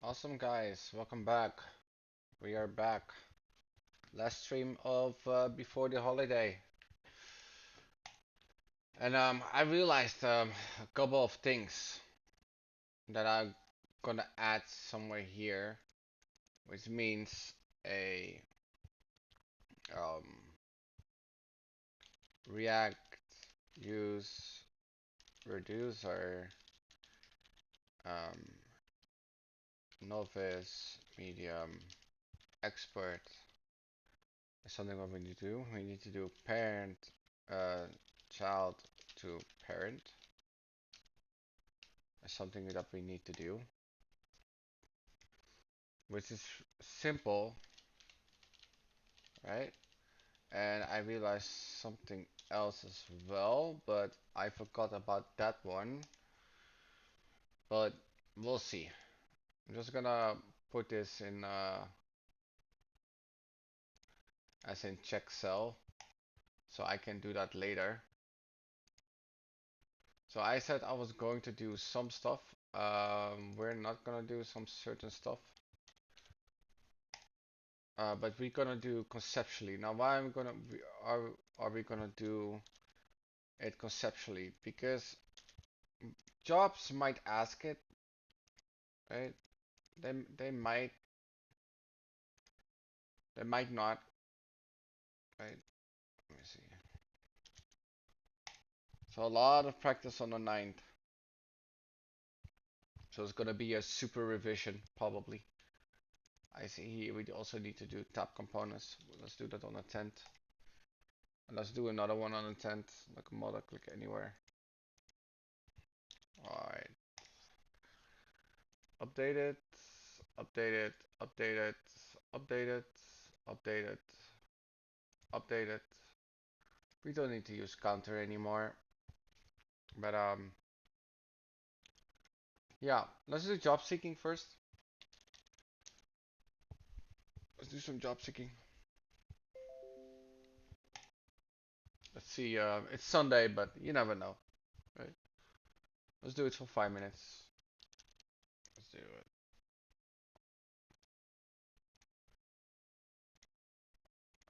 Awesome guys, welcome back. We are back. Last stream of before the holiday. And I realized a couple of things that I'm gonna add somewhere here, which means a um, React use reducer, um, novice, medium, expert is something what we need to do. We need to do parent, child to parent. Is something that we need to do, which is simple, right? And I realized something else as well, but I forgot about that one. But we'll see. I'm just gonna put this in as in check cell, so I can do that later. So I said I was going to do some stuff. We're not gonna do some certain stuff. But we're gonna do conceptually. Now, why am gonna are we gonna do it conceptually? Because jobs might ask it, right? They they might they might not, right? Let me see. So a lot of practice on the ninth. So it's gonna be a super revision probably. I see here we also need to do tab components. Let's do that on the 10th. And let's do another one on the 10th. Like a mother click anywhere. Alright. Update it. Update it. Update it. Update it. Update it. Update it. We don't need to use counter anymore. But yeah, let's do job seeking first. Let's do some job seeking. Let's see. It's Sunday, but you never know, right? Let's do it for 5 minutes. Let's do it.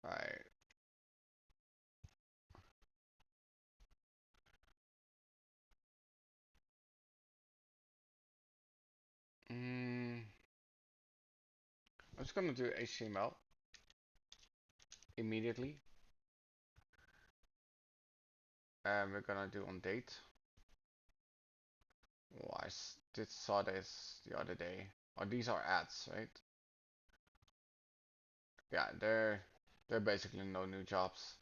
All right. Mm, I'm just gonna do HTML immediately, and we're gonna do on date. Oh, did saw this the other day. Oh, these are ads, right? Yeah, they're basically no new jobs.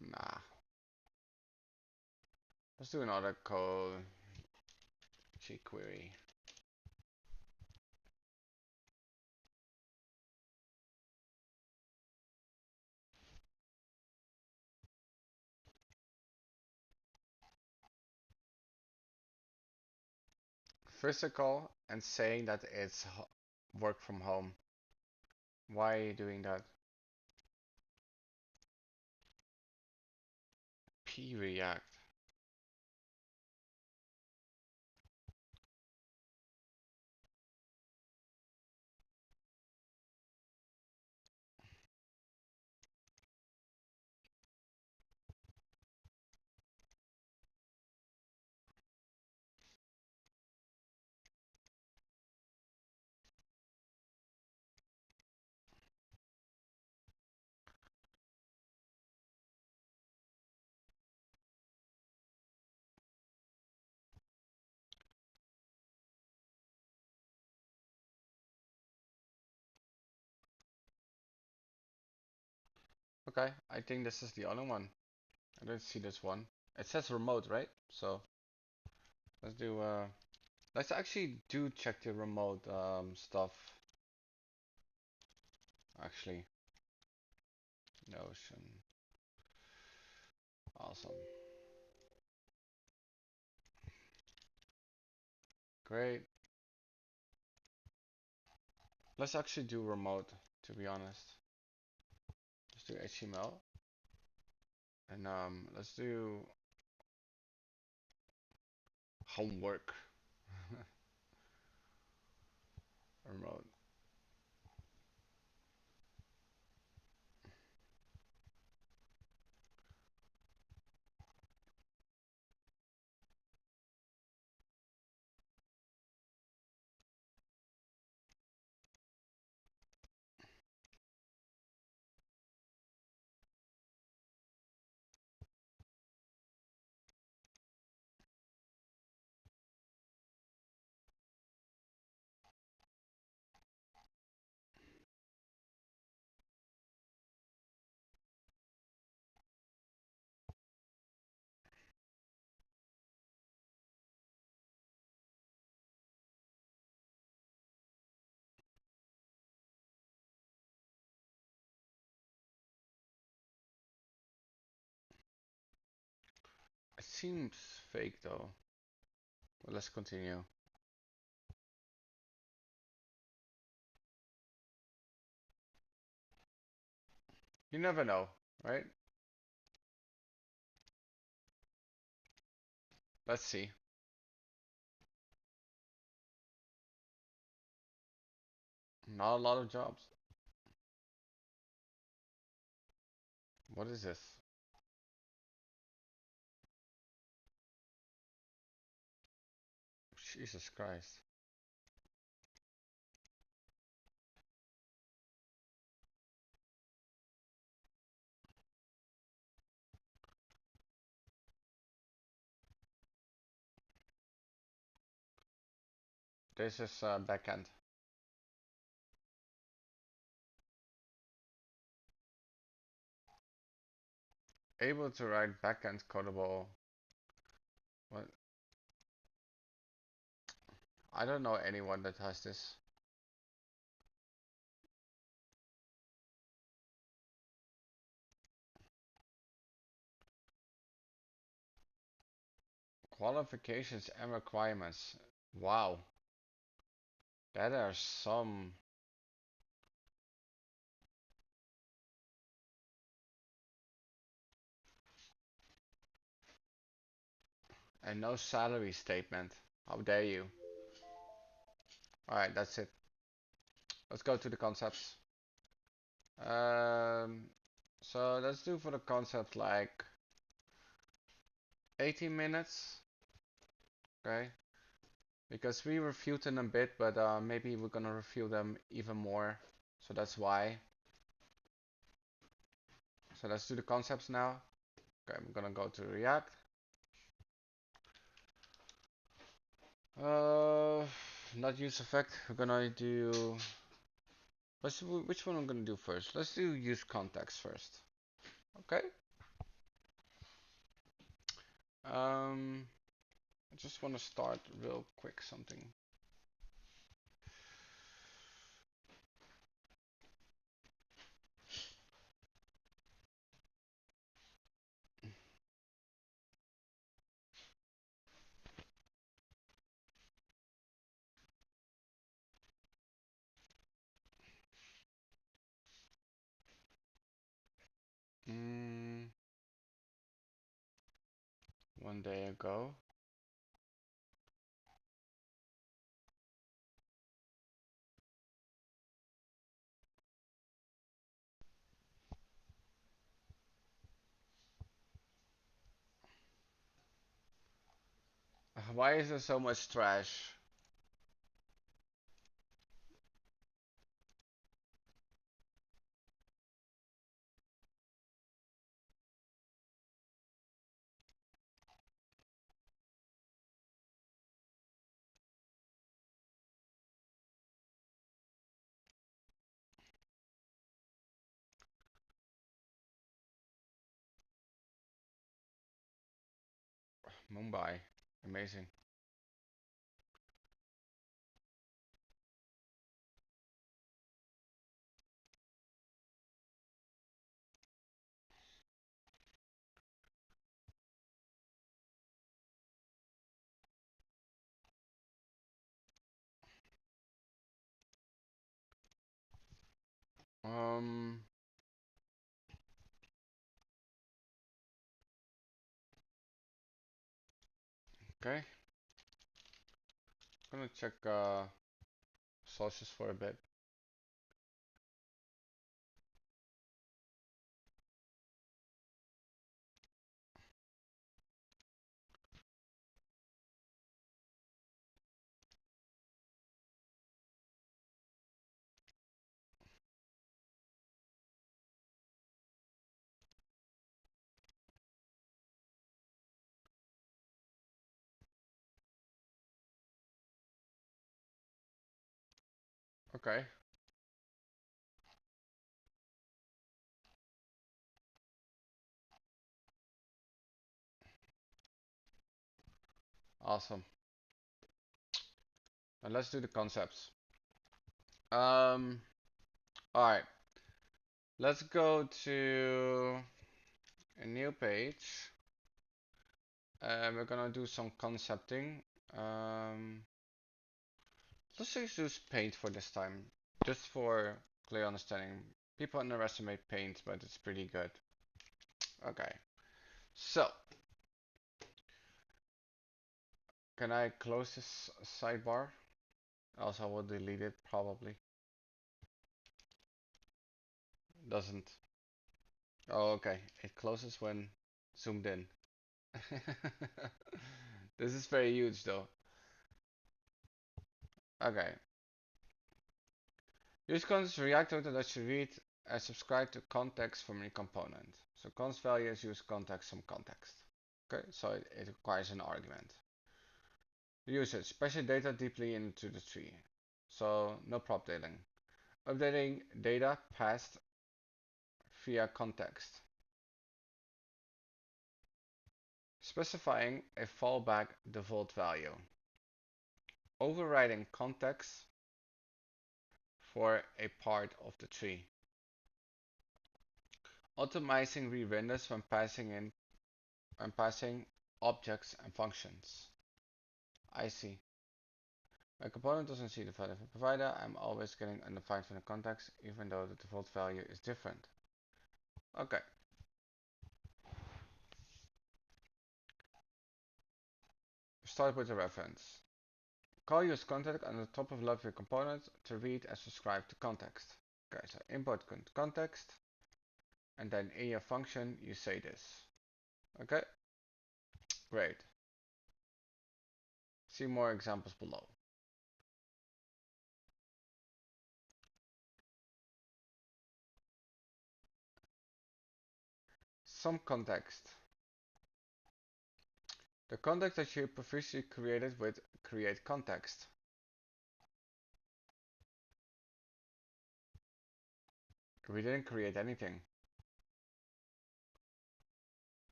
Nah. Let's do another code jQuery. Physical and saying that it's work from home. Why are you doing that? P React. Okay, I think this is the other one. I don't see this one. It says remote, right? So let's do let's actually do check the remote stuff. Actually, Notion. Awesome. Great. Let's actually do remote, to be honest. Let's do HTML And let's do homework. Remote. It seems fake though. But let's continue. You never know, right? Let's see. Not a lot of jobs. What is this? Jesus Christ. This is backend. Able to write backend codable. What? I don't know anyone that has this. Qualifications and requirements. Wow. That are some. And no salary statement. How dare you? Alright, that's it. Let's go to the concepts. Um, so let's do for the concept like 18 minutes. Okay. Because we reviewed them a bit, but maybe we're gonna review them even more. So that's why. So let's do the concepts now. Okay, I'm gonna go to React. Uh, Not use effect. We're gonna do. Which one I'm gonna do first? Let's do use context first. Okay. I just want to start real quick something. Mm, 1 day ago. Why is there so much trash? Mumbai. Amazing. Um, Okay, I'm gonna check sources for a bit. Okay, awesome. Now let's do the concepts. Um, all right, let's go to a new page. And we're gonna do some concepting. Um, let's just use paint for this time, just for clear understanding. People underestimate paint, but it's pretty good. Okay, so can I close this sidebar? Else I will delete it probably. Doesn't. Oh, okay. It closes when zoomed in. This is very huge though. Okay. Use const react to that you read and subscribe to context from any component. So const values use context from context. Okay, so it requires an argument. Usage, special data deeply into the tree. So no prop dating. Updating data passed via context. Specifying a fallback default value. Overriding context for a part of the tree. Optimizing re-renders when passing objects and functions. I see. My component doesn't see the value of a provider. I'm always getting undefined from the context, even though the default value is different. Okay. Start with a reference. Call use context on the top of love your component to read and subscribe to context. Okay, so import context, and then in your function you say this. Okay, great. See more examples below. Some context. The context that you previously created with create context. We didn't create anything.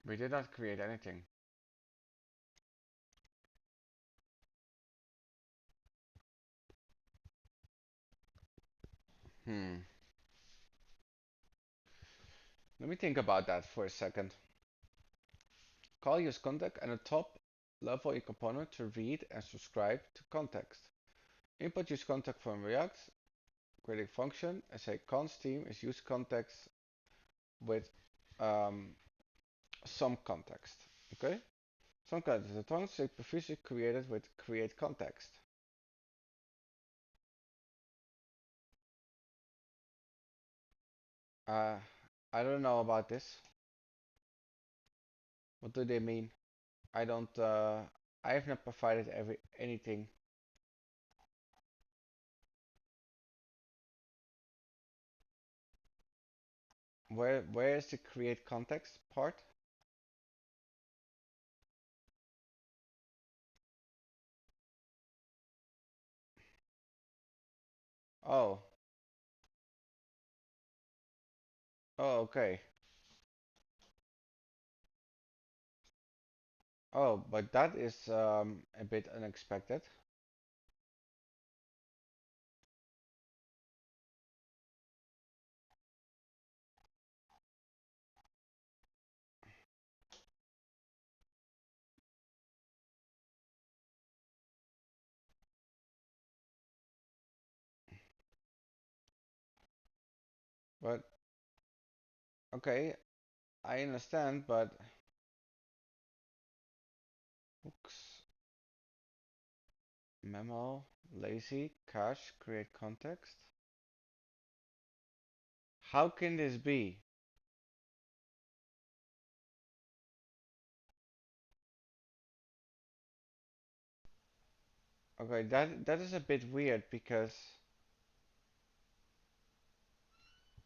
We did not create anything. Hmm. Let me think about that for a second. Call use context and a top level a component to read and subscribe to context. Input use context from React, create a function and say const team is use context with um, some context. Okay? Some context. The context is previously created with create context. Uh, I don't know about this. What do they mean? I don't. I have not provided anything. Where is the create context part? Oh. Oh, okay. Oh, but that is a bit unexpected. But okay, I understand, but Hooks, memo, lazy, cache, create context. How can this be? Okay, that is a bit weird because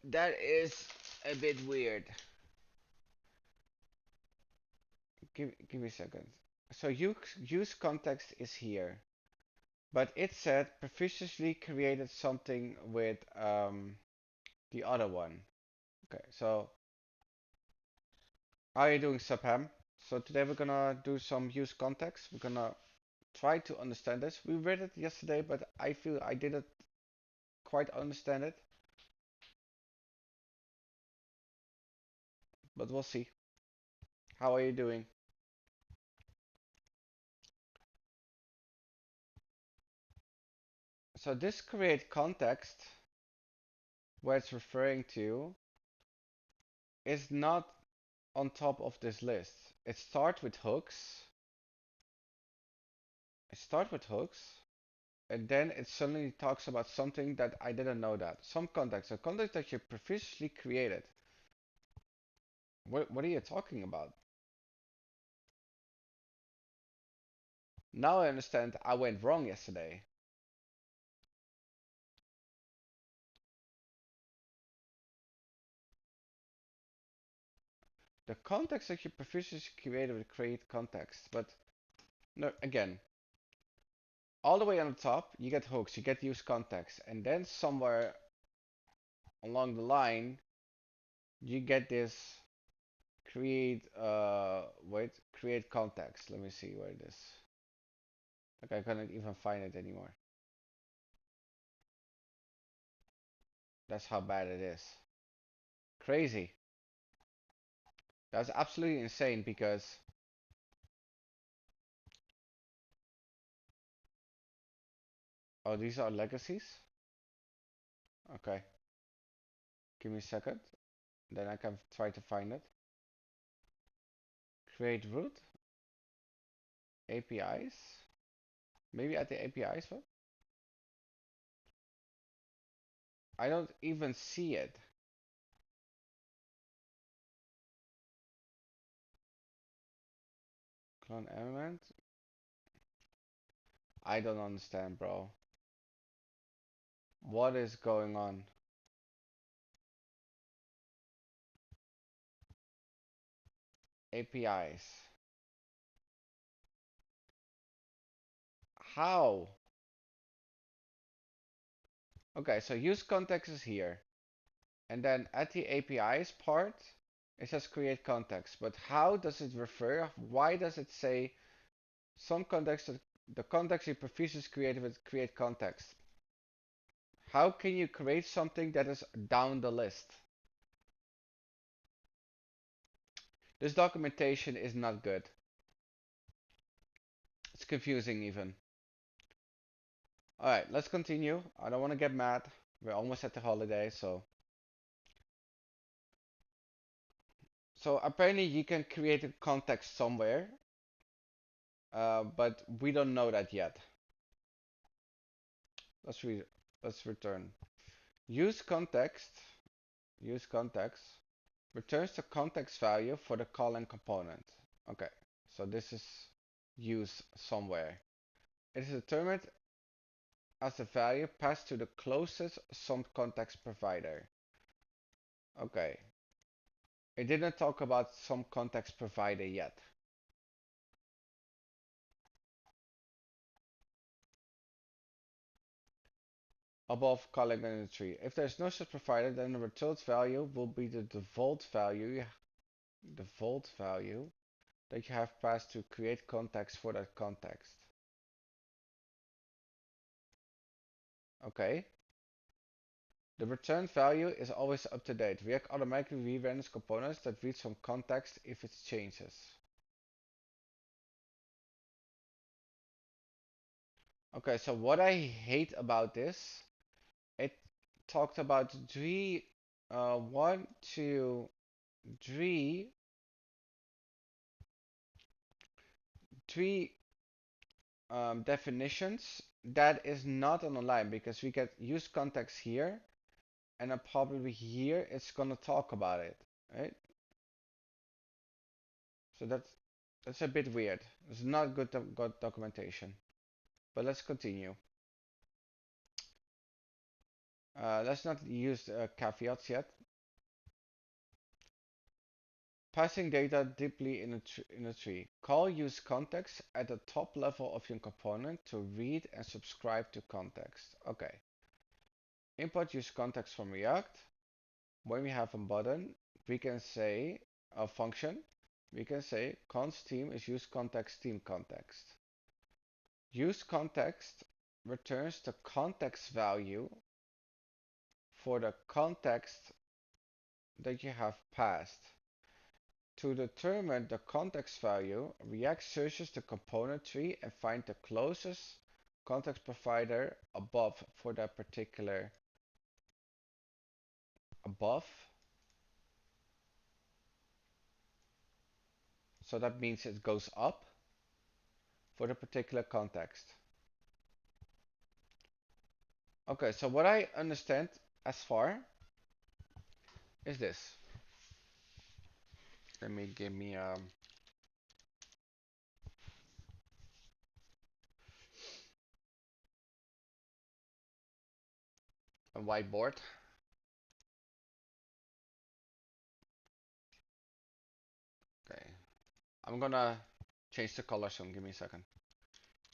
that is a bit weird. Give me a second. So use context is here, but it said proficiently created something with the other one. Okay, so how are you doing, Subham? So today we're gonna do some use context. We're gonna try to understand this. We read it yesterday, but I feel I didn't quite understand it. But we'll see. How are you doing? So this create context, where it's referring to, is not on top of this list. It starts with hooks. It starts with hooks, and then it suddenly talks about something that I didn't know that. Some context, a context that you previously created. What are you talking about? Now I understand I went wrong yesterday. The context that you previously created will create context, but no, again, all the way on the top, you get hooks, you get use context, and then somewhere along the line, you get this create context. Let me see where it is. Like I cannot even find it anymore. That's how bad it is. Crazy. That's absolutely insane because oh, these are legacies. Okay, give me a second. Then I can try to find it. Create root APIs. Maybe at the APIs one. I don't even see it. Clone element. I don't understand, bro. What is going on? APIs. How? Okay, so use context is here. And then at the APIs part, it says create context. But how does it refer? Why does it say some context, the context you previously created with create context? How can you create something that is down the list? This documentation is not good. It's confusing even. Alright, let's continue. I don't want to get mad. We're almost at the holiday, so. So apparently you can create a context somewhere, but we don't know that yet. Let's read. Let's return. Use context. Use context. Returns the context value for the calling component. Okay, so this is use somewhere. It is determined as a value passed to the closest some context provider. Okay, it didn't talk about some context provider yet. Above calling in the tree. If there's no such provider, then the result value will be the default value that you have passed to create context for that context. Okay. The return value is always up to date. React automatically re-renders components that read some context if it changes. Okay, so what I hate about this, it talked about three, one, two, three three definitions that is not on the line because we get use context here and then probably here it's gonna talk about it, right? So that's a bit weird. It's not good documentation. But let's continue. Let's not use caveats yet. Passing data deeply in a tree. Call use context at the top level of your component to read and subscribe to context. Okay. Import use context from React. When we have a button, we can say a function. We can say const theme is use context theme context. Use context returns the context value for the context that you have passed. To determine the context value, React searches the component tree and finds the closest context provider above for that particular above. So that means it goes up for the particular context. Okay, so what I understand as far is this. Let me give me a whiteboard. Okay, I'm gonna change the color, so give me a second.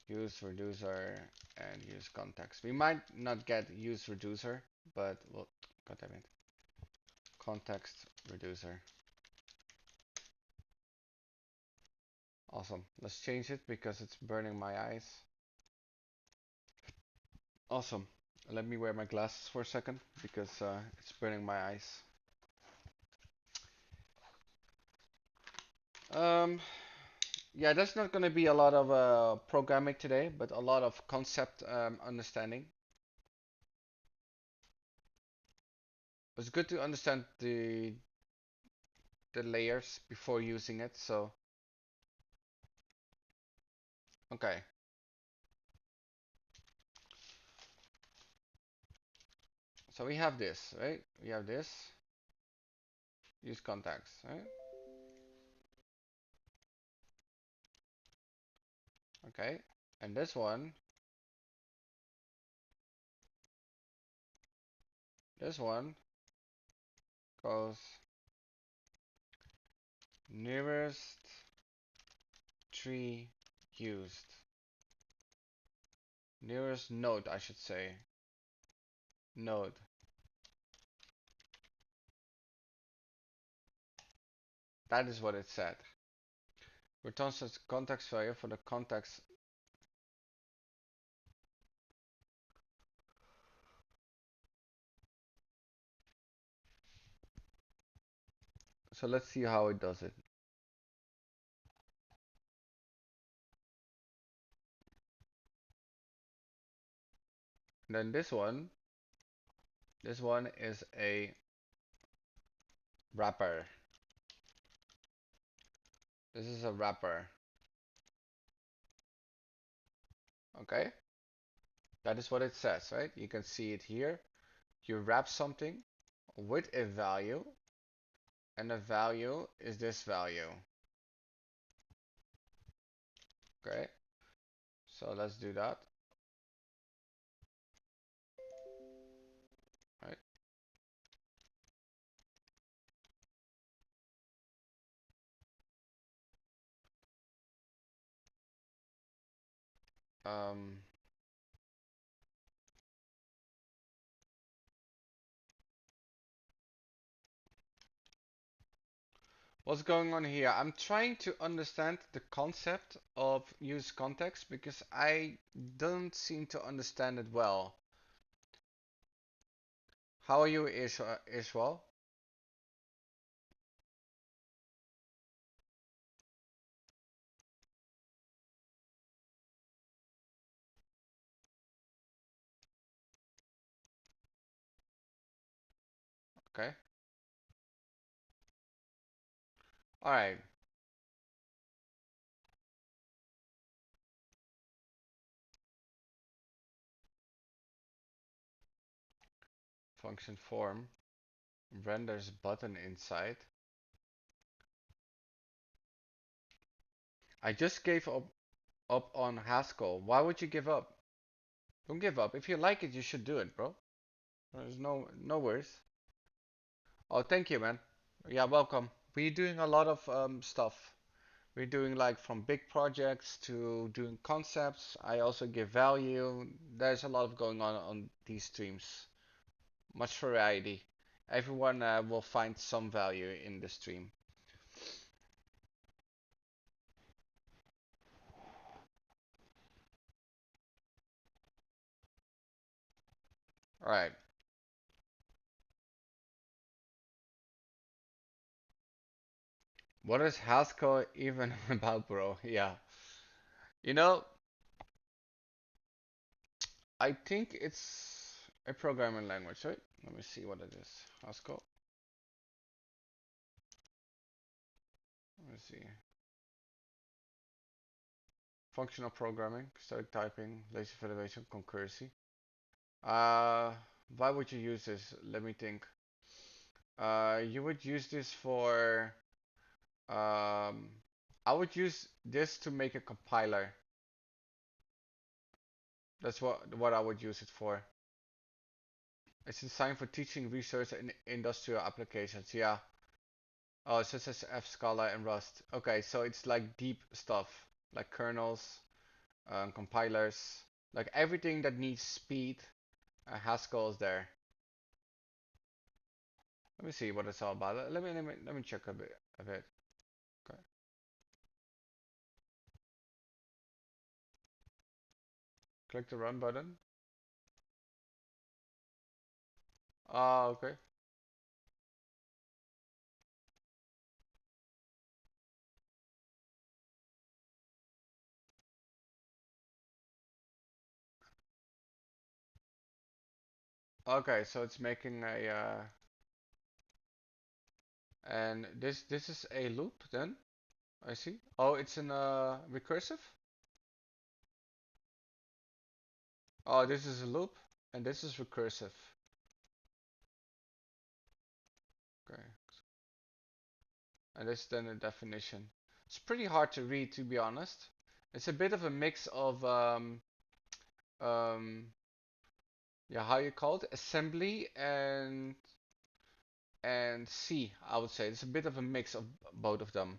Use reducer and use context. We might not get use reducer, but well, god damn it. Context reducer. Awesome. Let's change it because it's burning my eyes. Awesome. Let me wear my glasses for a second because it's burning my eyes. Um, yeah, there's not going to be a lot of programming today, but a lot of concept understanding. It's good to understand the layers before using it. So, okay. So we have this, right? We have this. Use contacts, right? Okay. And this one goes nearest tree used. Nearest node, I should say. Node. That is what it said. Returns as context value for the context. So let's see how it does it. Then this one is a wrapper. This is a wrapper. Okay? That is what it says, right? You can see it here. You wrap something with a value, and the value is this value. Okay? So let's do that. Right? Um, what's going on here? I'm trying to understand the concept of use context because I don't seem to understand it well. How are you, Ishwal? Okay. All right. function form renders button inside. I just gave up on Haskell. Why would you give up? Don't give up. If you like it, you should do it, bro. There's no worries. Oh, thank you, man. Yeah, welcome. We're doing a lot of stuff. We're doing like from big projects to doing concepts. I also give value. There's a lot of going on these streams. Much variety. Everyone will find some value in the stream. All right. What is Haskell even about, bro? Yeah. You know, I think it's a programming language, right? Let me see what it is. Haskell. Let me see. Functional programming, static typing, lazy validation, concurrency. Uh, why would you use this? Let me think. You would use this for I would use this to make a compiler. That's what I would use it for. It's designed for teaching, research, and industrial applications. Yeah. Oh, such as F, Scala, and Rust. Okay, so it's like deep stuff, like kernels, compilers, like everything that needs speed. Haskell is there. Let me see what it's all about. Let me check a bit. Okay. Click the run button. Ah, okay. Okay, so it's making a and this is a loop then. I see. Oh, it's an recursive. Oh, this is a loop and this is recursive. Okay. And this is then a definition. It's pretty hard to read, to be honest. It's a bit of a mix of um yeah, how you call it? Assembly and C, I would say. It's a bit of a mix of both of them.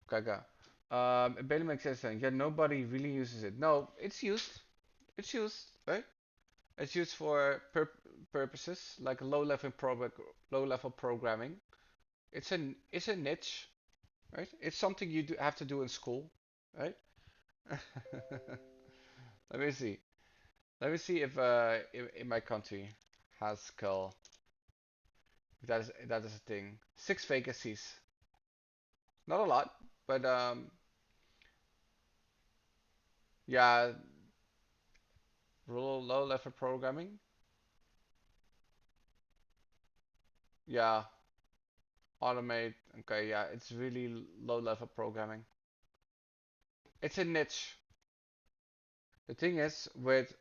Gaga. It barely makes sense then. Yeah, nobody really uses it. No, it's used. It's used, right? It's used for purposes like low level programming. It's a niche, right? It's something you have to do in school, right? Let me see. Let me see if in my country Haskell, if that is a thing. 6 vacancies. Not a lot, but yeah, low level programming. Yeah, automate. Okay, yeah, it's really low level programming. It's a niche. The thing is, with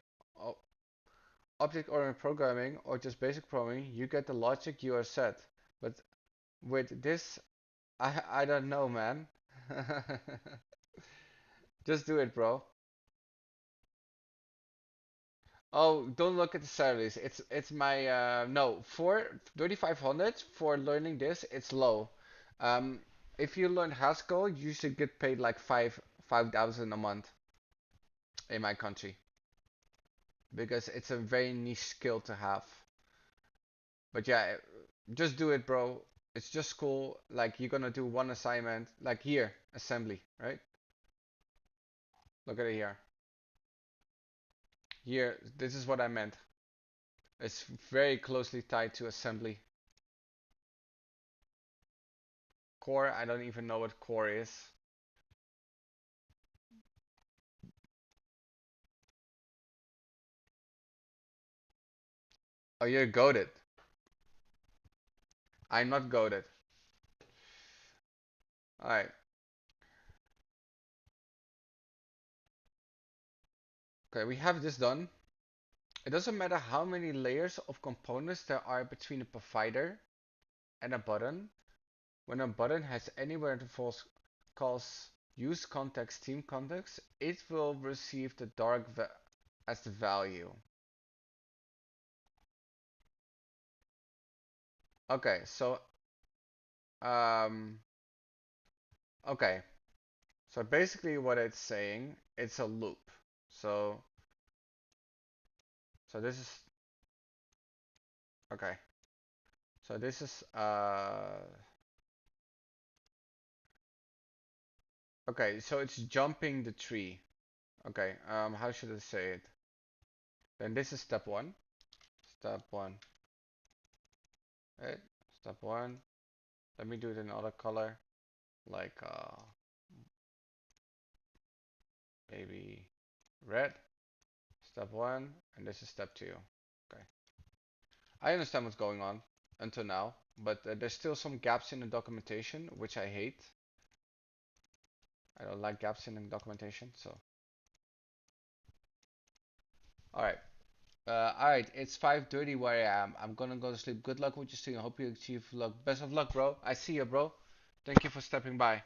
object-oriented programming or just basic programming, you get the logic you are set. But with this, I don't know, man. Just do it, bro. Oh, don't look at the salaries. It's my no for 3,500 for learning this. It's low. Um, if you learn Haskell, you should get paid like 5,000 a month in my country because it's a very niche skill to have. But yeah, just do it, bro. It's just cool. Like you're gonna do one assignment, like here, assembly, right? Look at it here. Here, this is what I meant. It's very closely tied to assembly. Core, I don't even know what core is. Oh, you're goaded. I'm not goaded. Alright. Okay, we have this done. It doesn't matter how many layers of components there are between a provider and a button. When a button has anywhere to false calls use context team context, it will receive the as the value. Okay, so um, okay, so basically what it's saying, it's a loop. So this is okay. So this is okay. So it's jumping the tree. Okay. How should I say it? Then this is step one. Step one. Right. Step one. Let me do it in other color, like maybe red. Step one, and this is step two. Okay. I understand what's going on until now, but there's still some gaps in the documentation, which I hate. I don't like gaps in the documentation, so. Alright, it's 5:30 where I am. I'm gonna go to sleep. Good luck with your stream. I hope you achieve luck. Best of luck, bro. I see you, bro. Thank you for stepping by.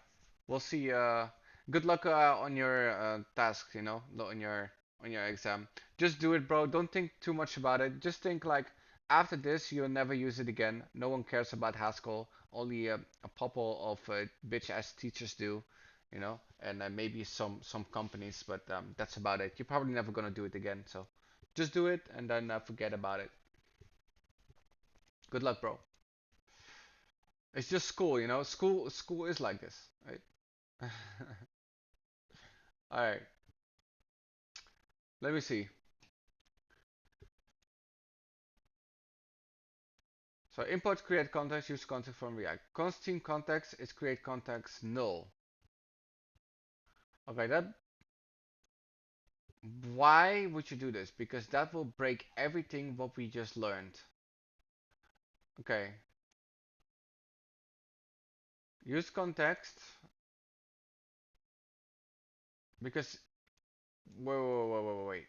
We'll see. Good luck on your task. On your exam. Just do it, bro. Don't think too much about it. Just think like after this, you'll never use it again. No one cares about Haskell. Only a couple of bitch ass teachers do, and maybe some companies, but that's about it. You're probably never gonna do it again. So just do it and then forget about it. Good luck, bro. It's just school, School is like this, right? All right. Let me see. So import create context, use context from React. Const team context is create context null. Okay, that why would you do this? Because that will break everything what we just learned. Okay. Use context because wait.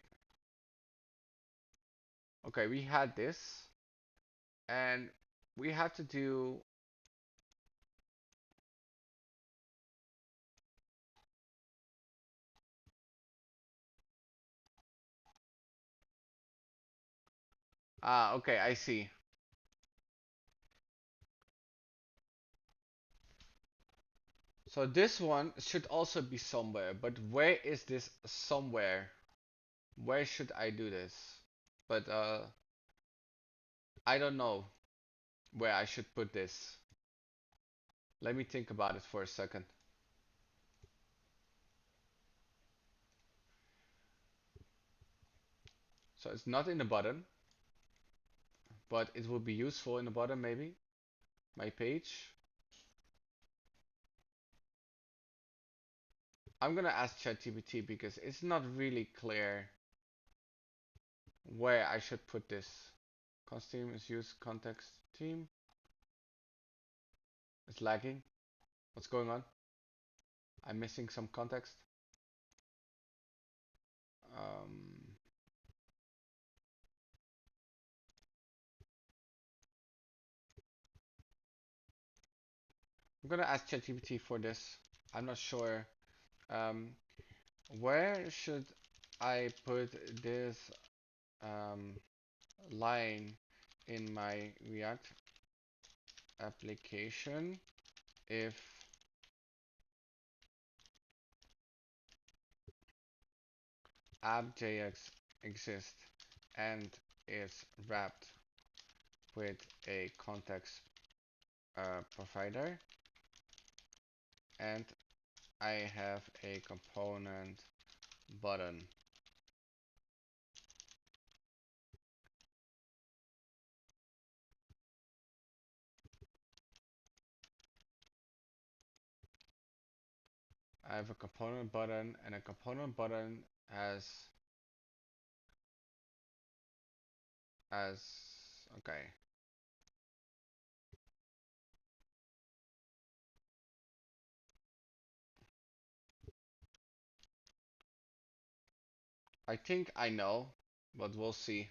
Okay, we had this and we have to do okay, I see. So this one should also be somewhere, but where is this somewhere? Where should I do this? But I don't know where I should put this. Let me think about it for a second. So it's not in the button, but it will be useful in the bottom maybe. My page. I'm gonna ask ChatGPT because it's not really clear where I should put this. Const team is used context team. It's lagging. What's going on? I'm missing some context. Um, I'm gonna ask ChatGPT for this. I'm not sure. Um, where should I put this um, line in my React application if app.js exists and is wrapped with a context provider and I have a component button. I have a component button and a component button has as okay. I think I know, but we'll see.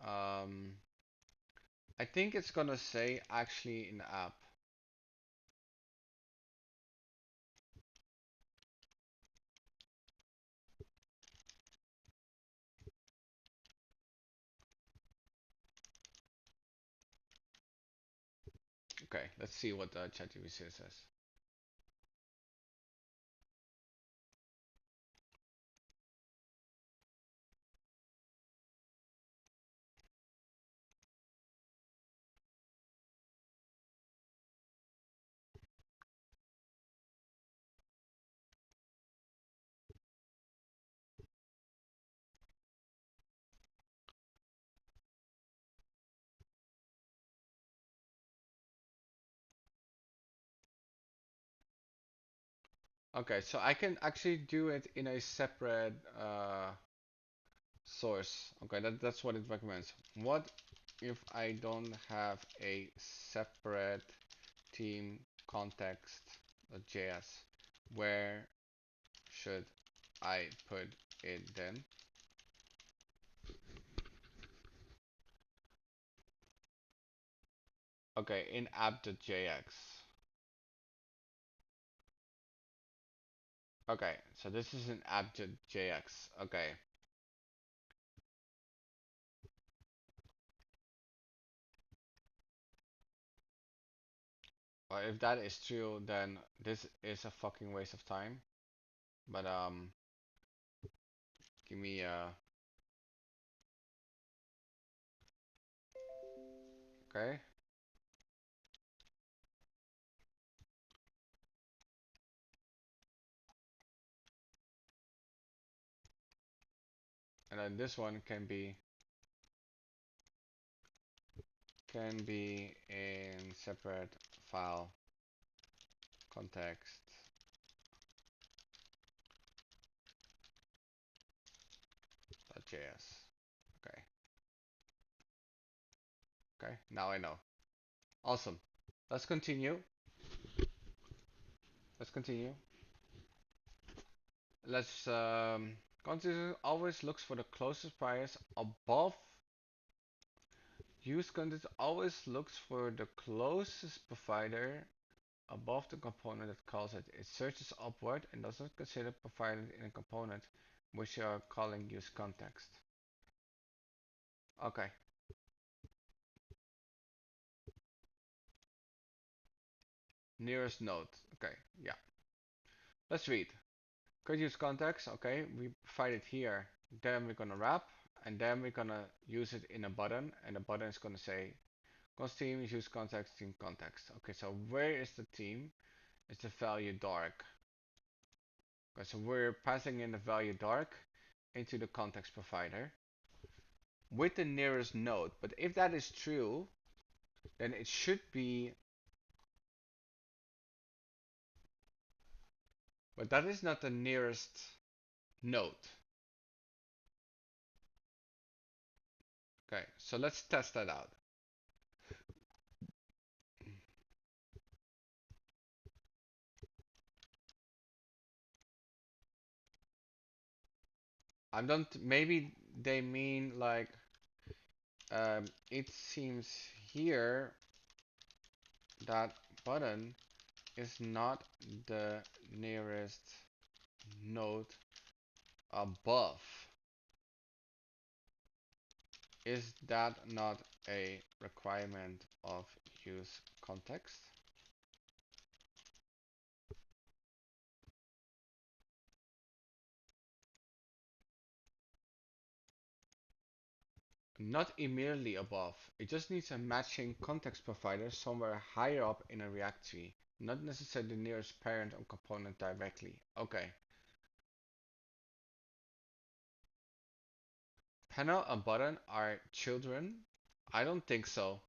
Um, I think it's gonna say actually in app. Okay, let's see what the ChatGPT says. Okay, so I can actually do it in a separate source. Okay, that's what it recommends. What if I don't have a separate team context.js? Where should I put it then? Okay, in app.jx. Okay, so this is an app.jx. Okay. Well, if that is true, then this is a fucking waste of time. But give me okay. And then this one can be in separate file context.js. Okay. Okay. Now I know. Awesome. Let's continue. Let's continue. Let's consider always looks for the closest price above. Use context always looks for the closest provider above the component that calls it. It searches upward and does not consider provided in a component which you are calling use context. Okay. Nearest node. Okay. Yeah. Let's read. Could use context. Okay. We provide it here. Then we're gonna wrap, and then we're gonna use it in a button, and the button is gonna say const team use context team context. Okay. So where is the team? It's the value dark. Okay. So we're passing in the value dark into the context provider with the nearest node. But if that is true, then it should be, but that is not the nearest node. Okay, so let's test that out. I don't, maybe they mean like, it seems here that button is not the nearest node above. Is that not a requirement of use context? Not immediately above. It just needs a matching context provider somewhere higher up in a React tree, not necessarily the nearest parent or component directly. Okay. Panel and button are children? I don't think so.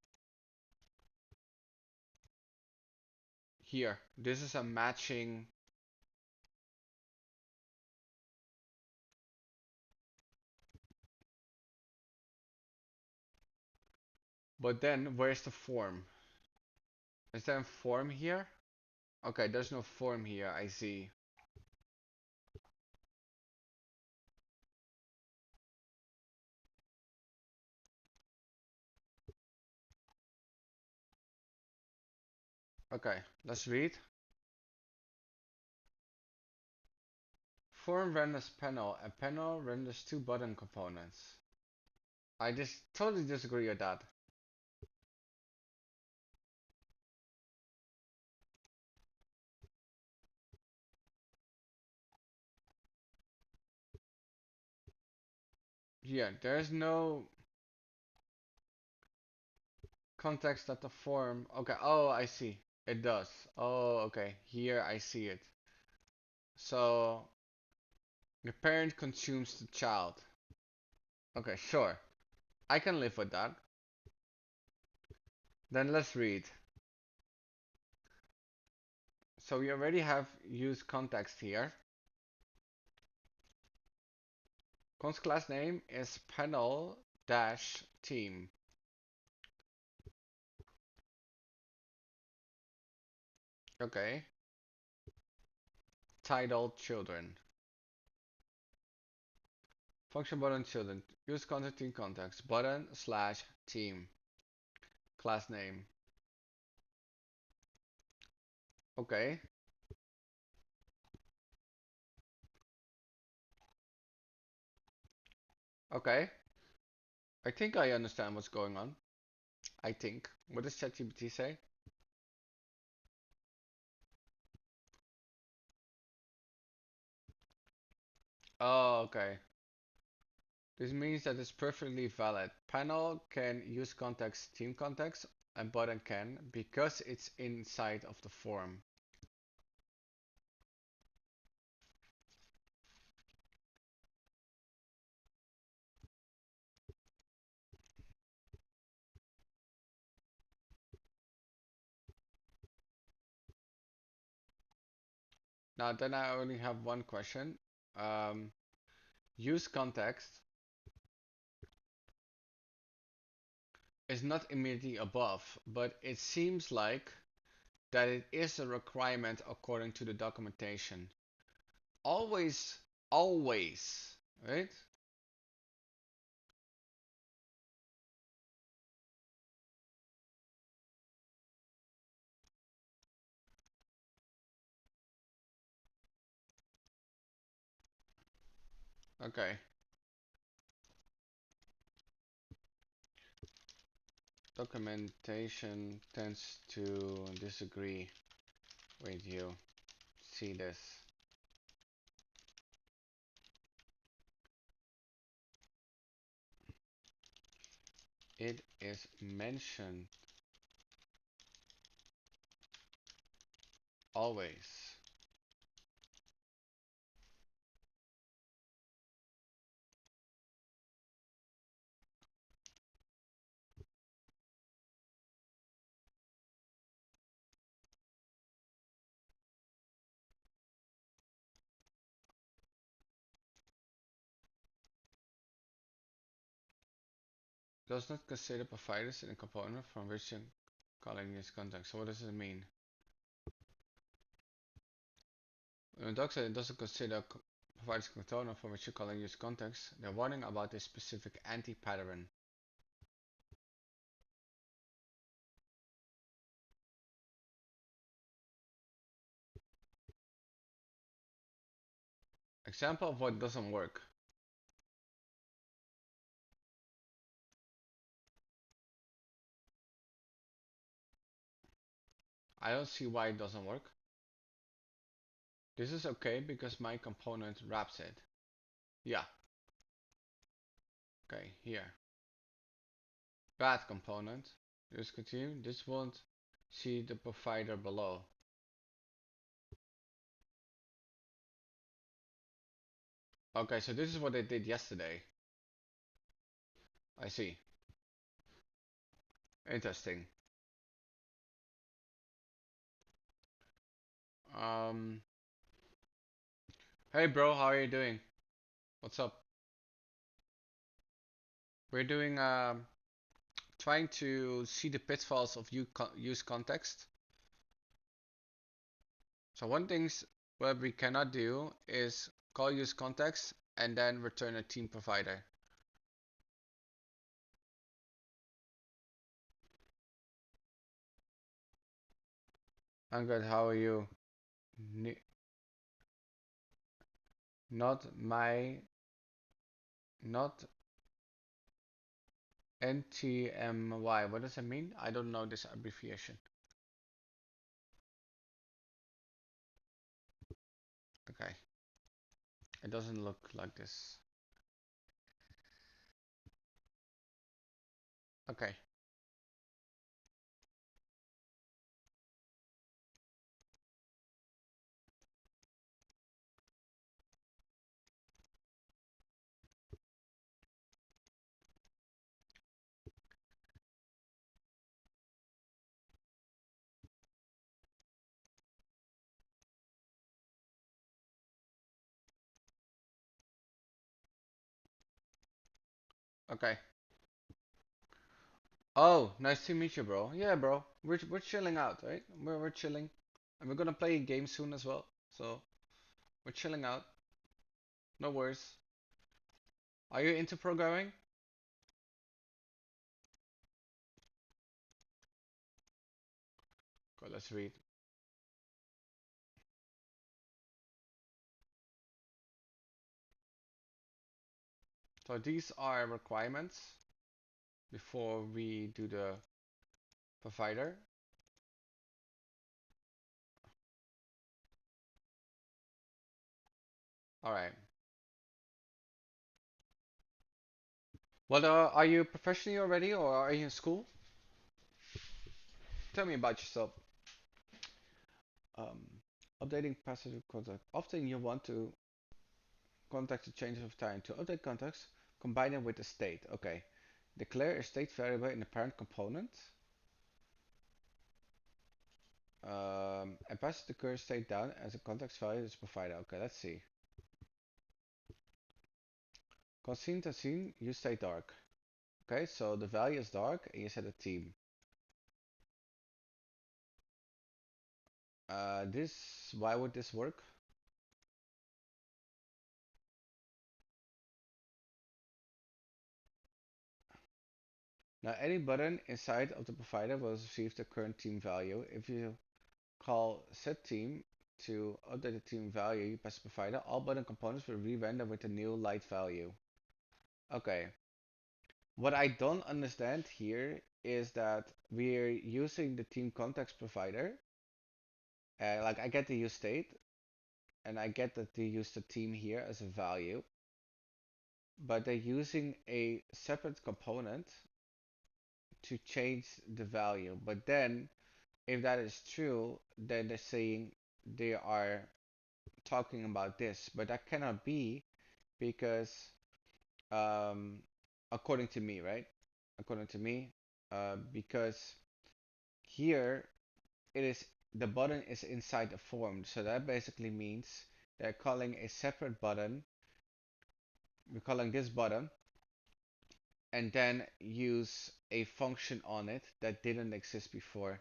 Here, this is a matching. But then, where's the form? Is there a form here? Okay, there's no form here, I see. Okay, let's read. Form renders panel and panel renders two button components. I just totally disagree with that. Yeah, there's no context that the form. Okay, oh, I see. It does. Oh, okay. Here I see it. So the parent consumes the child. Okay, sure. I can live with that. Then let's read. So we already have used context here. Const class name is panel dash team. Okay. Title children. Function button children. Use content in context. Button slash team. Class name. Okay. Okay. I think I understand what's going on. I think. What does ChatGPT say? Oh, okay. This means that it's perfectly valid. Panel can use context, team context, and button can because it's inside of the form. Now, then I only have one question. Um, use context is not immediately above, but it seems like that it is a requirement according to the documentation. Always, always, right? Okay. Documentation tends to disagree with you. See this. It is mentioned always. Does not consider providers in a component from which you're calling this context. So what does it mean? When the doc said it doesn't consider providers component from which you're calling use context, they're warning about this specific anti-pattern. Example of what doesn't work. I don't see why it doesn't work. This is okay because my component wraps it. Yeah. Okay, here. Bad component. Just continue. This won't see the provider below. Okay, so this is what they did yesterday. I see. Interesting. Um, hey bro, how are you doing? What's up? We're doing trying to see the pitfalls of use context. So one things what we cannot do is call use context and then return a team provider. I'm good. How are you? N not my, not NTMY. What does that mean? I don't know this abbreviation. Okay. It doesn't look like this. Okay. Okay. Oh, nice to meet you, bro. Yeah, bro. We're chilling out, right? We're chilling. And we're gonna play a game soon as well. So we're chilling out. No worries. Are you into programming? Okay, let's read. So these are requirements before we do the provider. All right. Well, are you professionally already, or are you in school? Tell me about yourself. Um, Updating passive contact. Often you want to contact the changes of time. To update contacts, combine them with the state. Okay. Declare a state variable in the parent component. And pass the current state down as a context value is provided. Okay, let's see. Constant to scene, you state dark. Okay, so the value is dark and you set a theme. Why would this work? Now, any button inside of the provider will receive the current theme value. If you call setTheme to update the theme value you pass the provider, all button components will re-render with the new light value. Okay. What I don't understand here is that we're using the theme context provider. Like I get the use state, and I get that they use the theme here as a value, but they're using a separate component to change the value. But then, if that is true, then they're saying they are talking about this, but that cannot be because, um, according to me, right? According to me, because here it is the button is inside the form, so that basically means they're calling a separate button. We're calling this button, and then use a function on it that didn't exist before.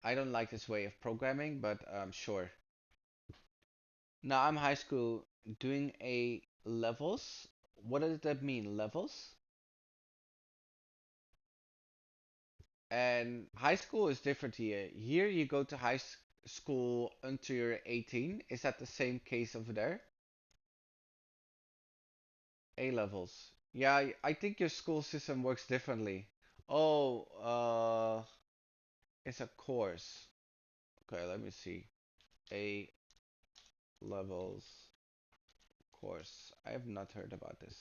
I don't like this way of programming, but sure. Now I'm high school doing a levels. What does that mean, levels? And high school is different here. Here you go to school until you're 18. Is that the same case over there? A levels. Yeah, I think your school system works differently. Oh, it's a course. Okay, let me see. A levels course. I have not heard about this.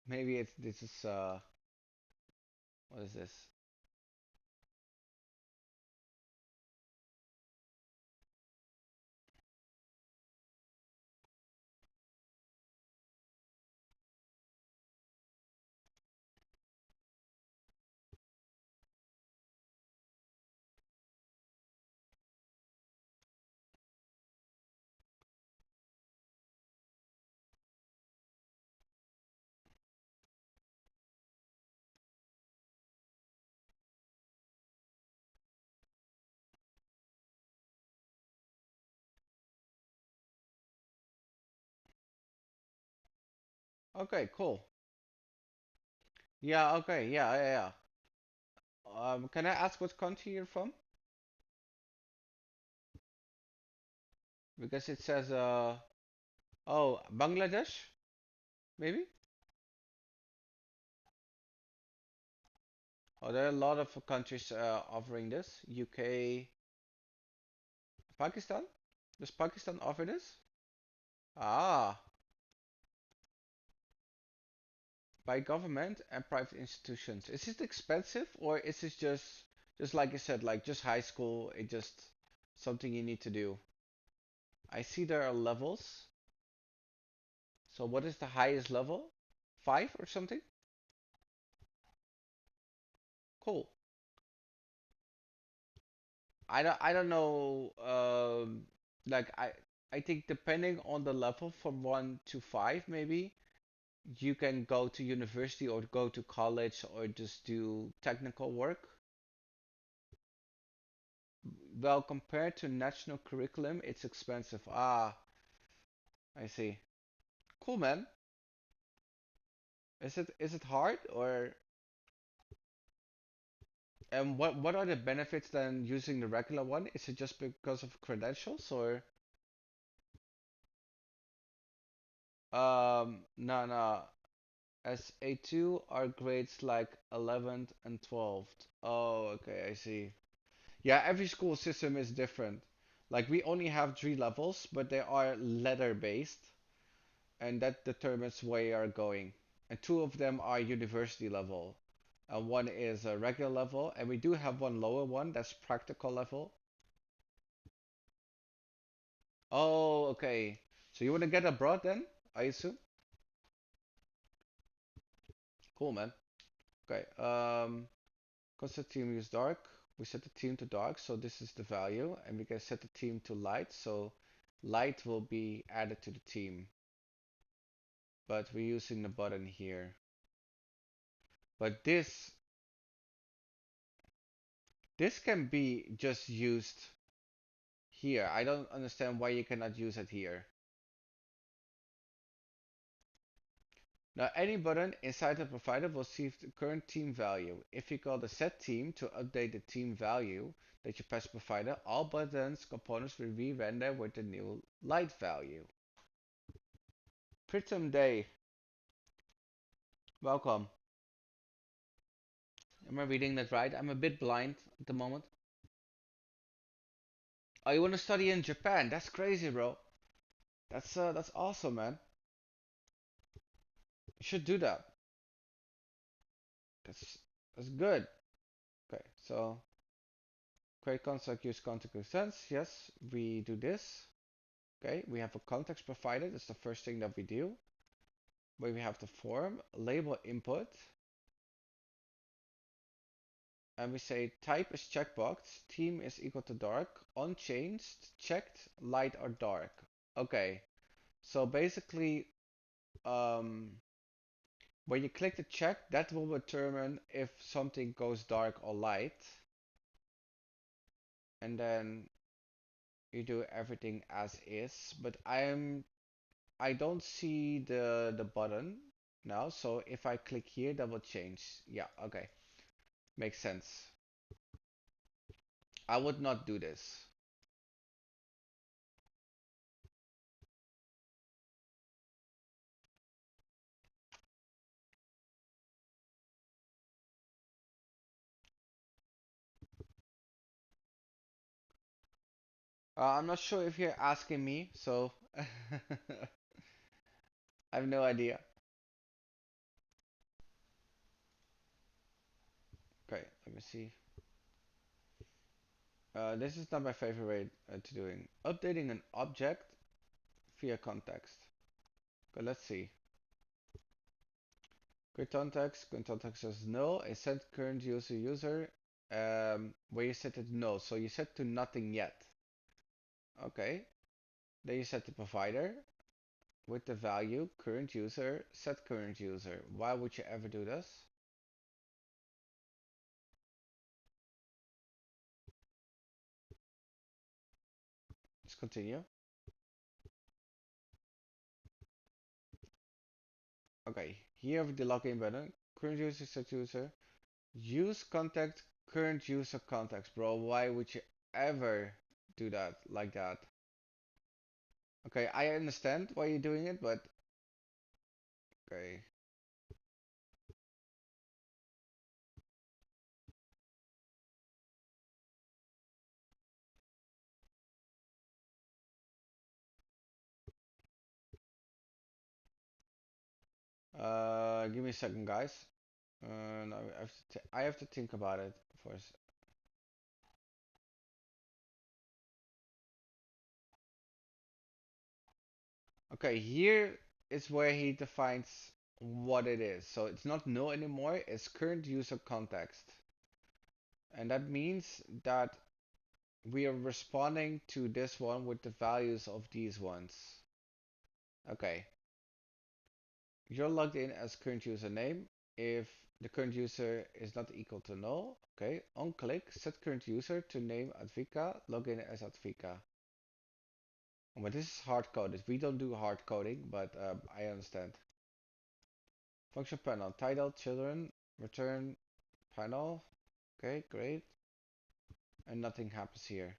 Maybe it's this is what is this? Okay, cool. Yeah, okay, yeah. Can I ask what country you're from? Because it says oh, Bangladesh maybe. Oh, there are a lot of countries offering this. UK, Pakistan. Does Pakistan offer this? Ah, by government and private institutions. Is it expensive or is it just like you said, like just high school? It just something you need to do. I see there are levels. So what is the highest level? Five or something? Cool. I don't know. Like I think depending on the level from one to five, maybe you can go to university or go to college or just do technical work. Well, compared to national curriculum, it's expensive. Ah, I see. Cool, man. Is it hard or and what are the benefits then using the regular one? Is it just because of credentials or no no as A2 are grades like 11th and 12th. Oh, okay, I see. Yeah, every school system is different. Like we only have three levels, but they are letter based, and that determines where you are going. And two of them are university level, and one is a regular level, and we do have one lower one that's practical level. Oh, okay. So you want to get abroad then, I assume? Cool, man. Okay. Concept theme use dark. We set the theme to dark, so this is the value, and we can set the theme to light, so light will be added to the theme. But we're using the button here. But this can be just used here. I don't understand why you cannot use it here. Now any button inside the provider will see the current theme value. If you call the set theme to update the theme value that you pass provider, all buttons components will re-render with the new light value. Pritam Day, welcome. Am I reading that right? I'm a bit blind at the moment. Oh, you want to study in Japan? That's crazy, bro. That's awesome, man. You should do that. That's that's good. Okay, so create contact, use contact extents. Yes, we do this. Okay, we have a context provided. That's the first thing that we do. Where we have the form, label input, and we say type is checkbox, theme is equal to dark, unchanged, checked, light or dark. Okay, so basically, um, when you click the check, that will determine if something goes dark or light, and then you do everything as is. But I don't see the button now, so if I click here, that will change. Yeah, okay, makes sense. I would not do this. I'm not sure if you're asking me, so I have no idea. Okay, let me see. This is not my favorite way to doing. Updating an object via context. Okay, let's see. Current context says no. I set current user where you set it no. So you set to nothing yet. Okay. Then you set the provider with the value current user, set current user. Why would you ever do this? Let's continue. Okay, here with the login button, current user, set user. Use contact current user context, bro. Why would you ever do that like that? Okay, I understand why you're doing it, but okay. Give me a second, guys. No, I have to think about it first. Okay, here is where he defines what it is. So it's not null anymore, it's current user context. And that means that we are responding to this one with the values of these ones. Okay, you're logged in as current username. If the current user is not equal to null, okay, on click, set current user to name Advika, login as Advika. But this is hard coded. We don't do hard coding, but I understand. Function panel, title, children, return panel. Okay, great. And nothing happens here.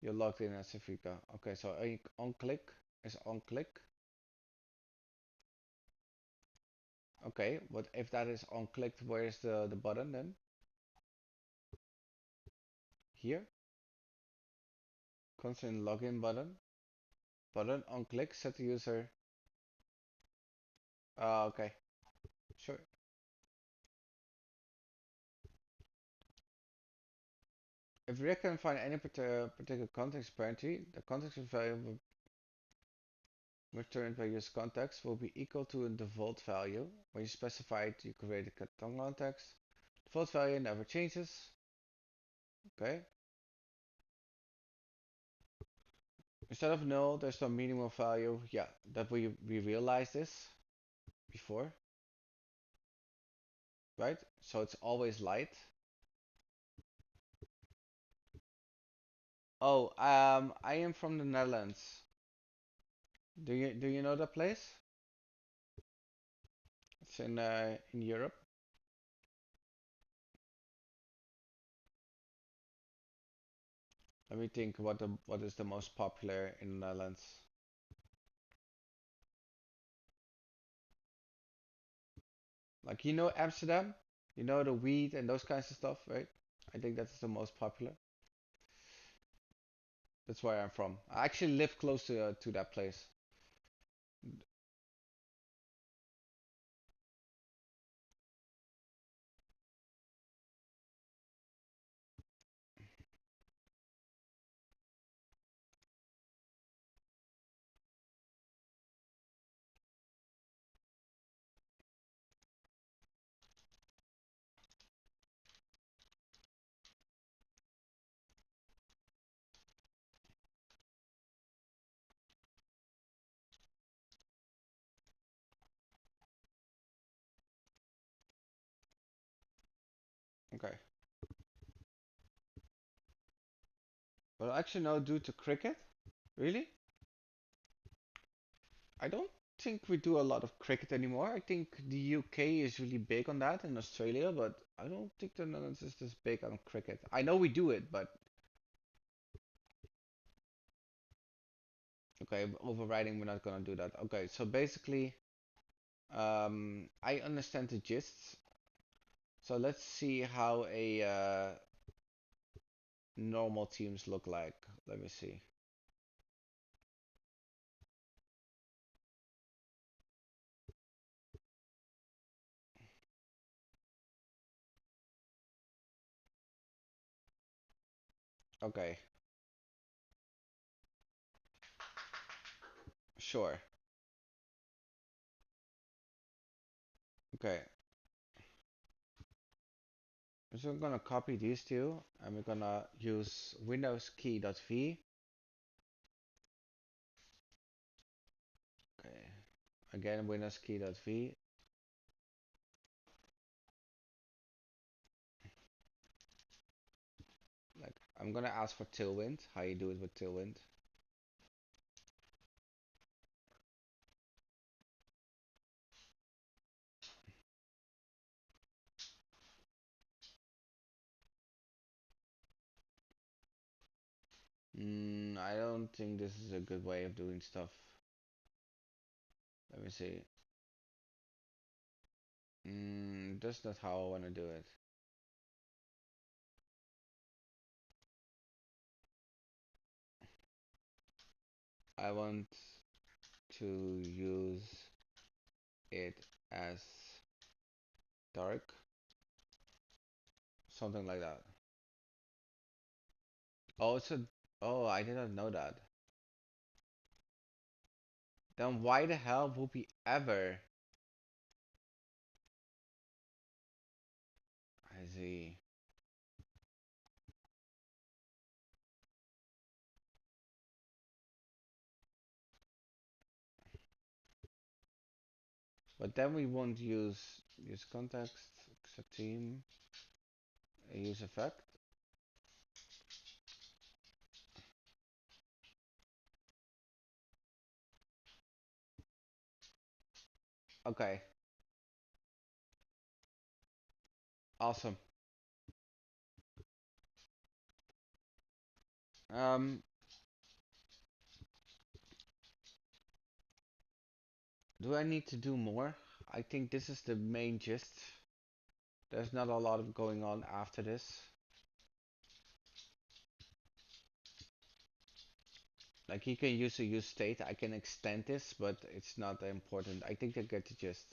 You're logged in as Advika. Okay, so on click is on click. Okay, but if that is on clicked, where is the button then? Here, constant login button. Button on click, set the user. Okay, sure. If we can find any particular context apparently, the context value returned by user context will be equal to a default value. When you specify it, you create a context. Default value never changes. Okay. Instead of null, there's no minimum value. Yeah, that we realized this before, right? So it's always light. Oh, I am from the Netherlands. Do you know that place? It's in Europe. Let me think what is the most popular in the Netherlands. Like you know Amsterdam, you know the weed and those kinds of stuff, right? I think that's the most popular. That's where I'm from. I actually live close to that place. Okay. Well, actually no, due to cricket. Really? I don't think we do a lot of cricket anymore. I think the UK is really big on that in Australia, but I don't think the Netherlands is this big on cricket. I know we do it, but okay, overriding, we're not gonna do that. Okay, so basically, I understand the gist. So let's see how a normal teams look like. Let me see. Okay, sure. Okay, so I'm gonna copy these two, and we're gonna use Windows key.v. Okay, again Windows key.v. Like I'm gonna ask for Tailwind. How you do it with Tailwind? I don't think this is a good way of doing stuff. Let me see. That's not how I want to do it. I want to use it as dark, something like that. Oh, oh, I did not know that. Then why the hell would we ever? I see. But then we won't use context, set team, use effect. Okay, awesome. Um, do I need to do more? I think this is the main gist. There's not a lot of going on after this. Like you can use a use state. I can extend this, but it's not important. I think I get the gist.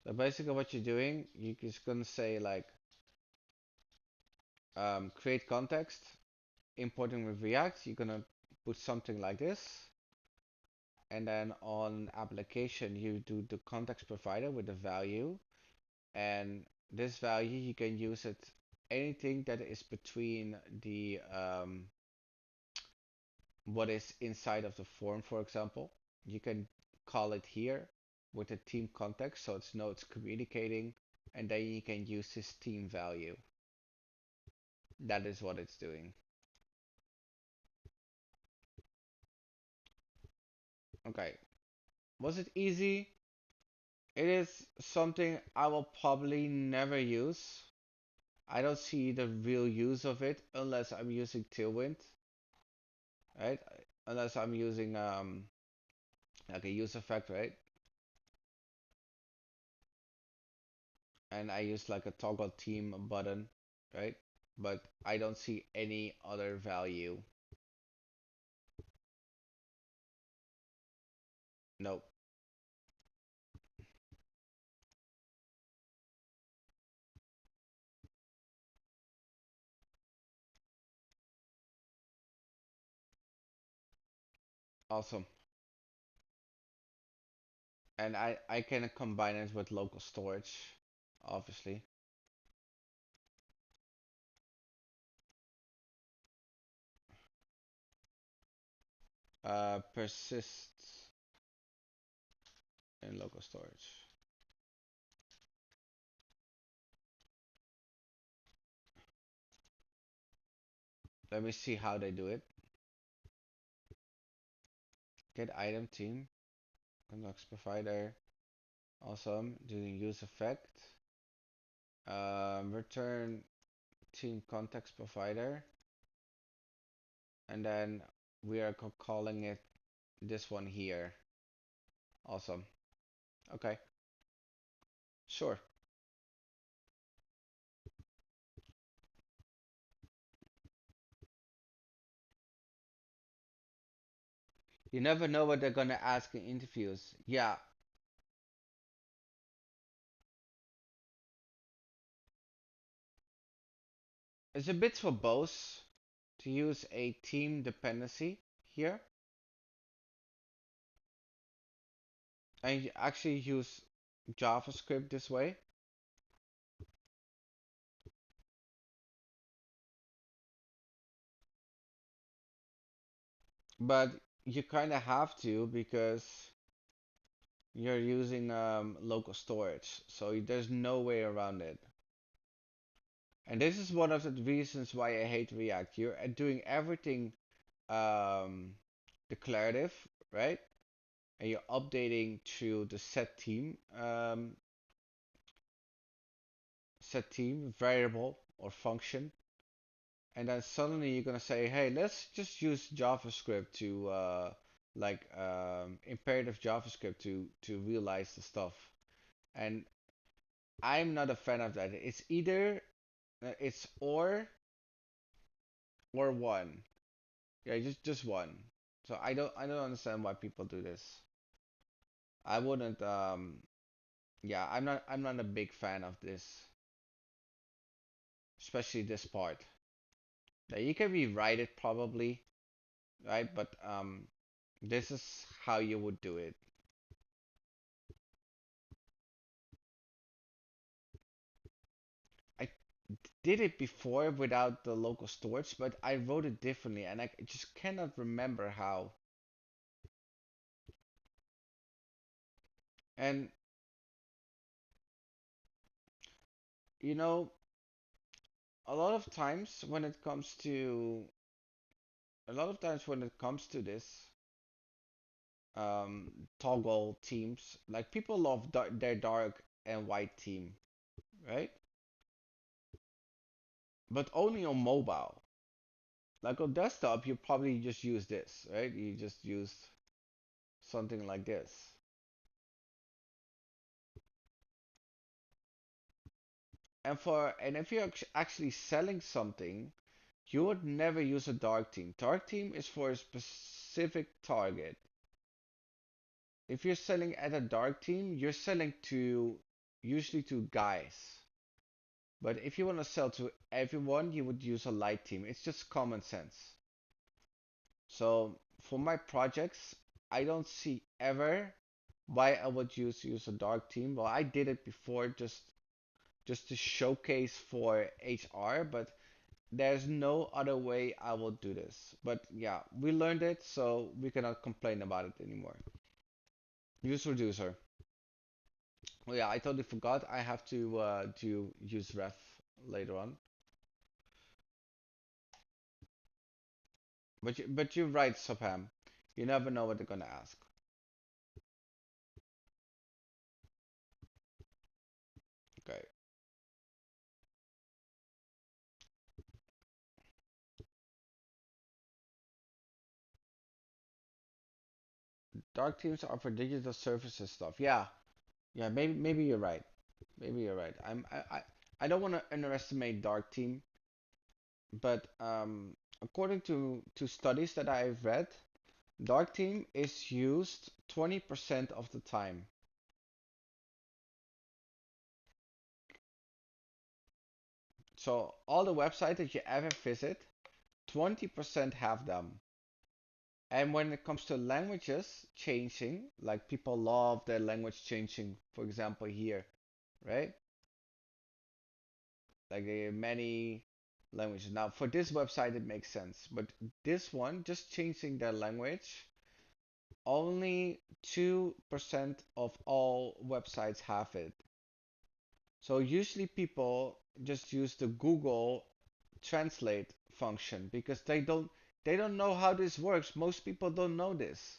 So basically, what you're doing, you're just gonna say like create context, importing with React. You're gonna put something like this, and then on application, you do the context provider with the value, and this value you can use it anything that is between the what is inside of the form, for example. You can call it here with the team context, so it's communicating, and then you can use this team value. That is what it's doing. Okay. Was it easy? It is something I will probably never use. I don't see the real use of it unless I'm using Tailwind, right? Unless I'm using like a use effect, right? And I use like a toggle team button, right? But I don't see any other value. Nope. Awesome. And I can combine it with local storage, obviously. Persists in local storage. Let me see how they do it. Get item team, context provider. Awesome. Doing use effect. Return team context provider. And then we are calling it this one here. Awesome. Okay. Sure. You never know what they're gonna ask in interviews. Yeah, it's a bit verbose to use a team dependency here. And you actually use JavaScript this way. But you kind of have to because you're using local storage. So there's no way around it. And this is one of the reasons why I hate React. You're doing everything um, declarative, right? And you're updating to the set team variable or function, and then suddenly you're gonna say, hey, let's just use JavaScript to imperative JavaScript to realize the stuff. And I'm not a fan of that. It's either it's or one. Yeah, just one. So I don't understand why people do this. I wouldn't yeah, I'm not a big fan of this, especially this part. Now, you can rewrite it probably, right? But this is how you would do it. I did it before without the local storage, but I wrote it differently and I just cannot remember how. And you know, a lot of times when it comes to this toggle teams, like people love their dark and white team, right? But only on mobile. Like on desktop, you probably just use this, right? You just use something like this. And if you're actually selling something, you would never use a dark theme. Dark theme is for a specific target. If you're selling at a dark theme, you're selling to usually to guys. But if you want to sell to everyone, you would use a light theme. It's just common sense. So for my projects, I don't see ever why I would use a dark theme. Well, I did it before just to showcase for HR, but there's no other way I will do this. But yeah, we learned it, so we cannot complain about it anymore. Use reducer. Oh yeah, I totally forgot. I have to use ref later on. But you're right, Sopam. You never know what they're gonna ask. Okay. Dark themes are for digital services stuff. Yeah, yeah. Maybe you're right. Maybe you're right. I don't want to underestimate dark theme, but according to studies that I've read, dark theme is used 20% of the time. So all the websites that you ever visit, 20% have them. And when it comes to languages changing, like people love their language changing, for example, here, right? Like there are many languages. Now, for this website, it makes sense. But this one, just changing their language, only 2% of all websites have it. So usually people just use the Google Translate function because they don't know how this works. Most people don't know this.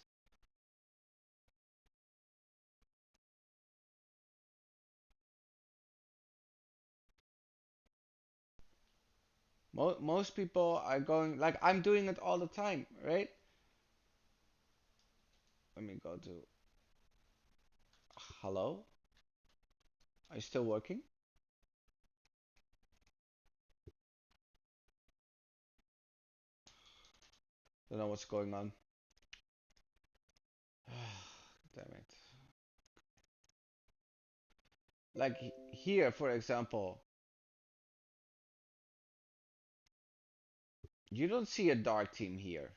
Most people are going like I'm doing it all the time, right? Let me go to hello. Are you still working? Don't know what's going on. Damn it. Like here, for example, you don't see a dark team here,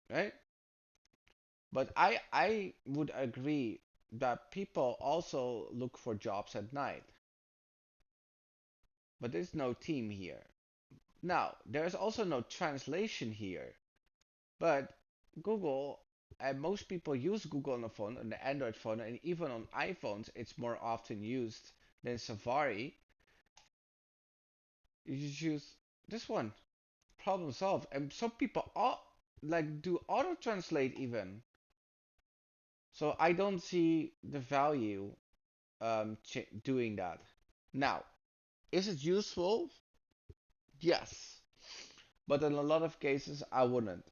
right? But I would agree that people also look for jobs at night, but there's no team here. Now, there's also no translation here, but Google, and most people use Google on the phone, on the Android phone, and even on iPhones, it's more often used than Safari. You just use this one, problem solved. And some people like do auto translate even. So I don't see the value doing that. Now, is it useful? Yes. but in a lot of cases I wouldn't.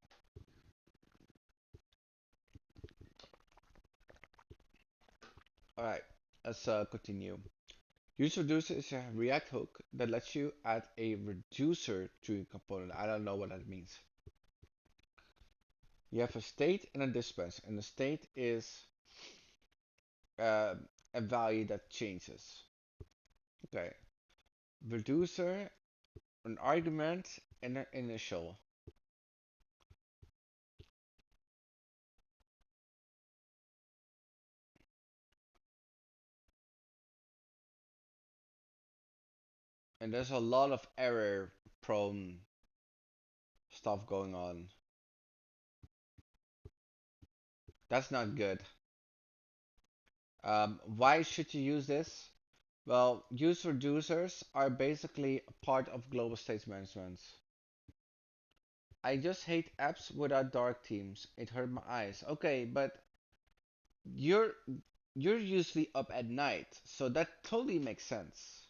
All right, let's continue. Use reducer is a React hook that lets you add a reducer to a component. I don't know what that means. You have a state and a dispense, and the state is uh, a value that changes. Okay, reducer, an argument, and an initial. And there's a lot of error prone stuff going on. That's not good. Why should you use this? Well, use reducers are basically a part of global state management. I just hate apps without dark themes. It hurt my eyes. Okay, but you're you're usually up at night, so that totally makes sense.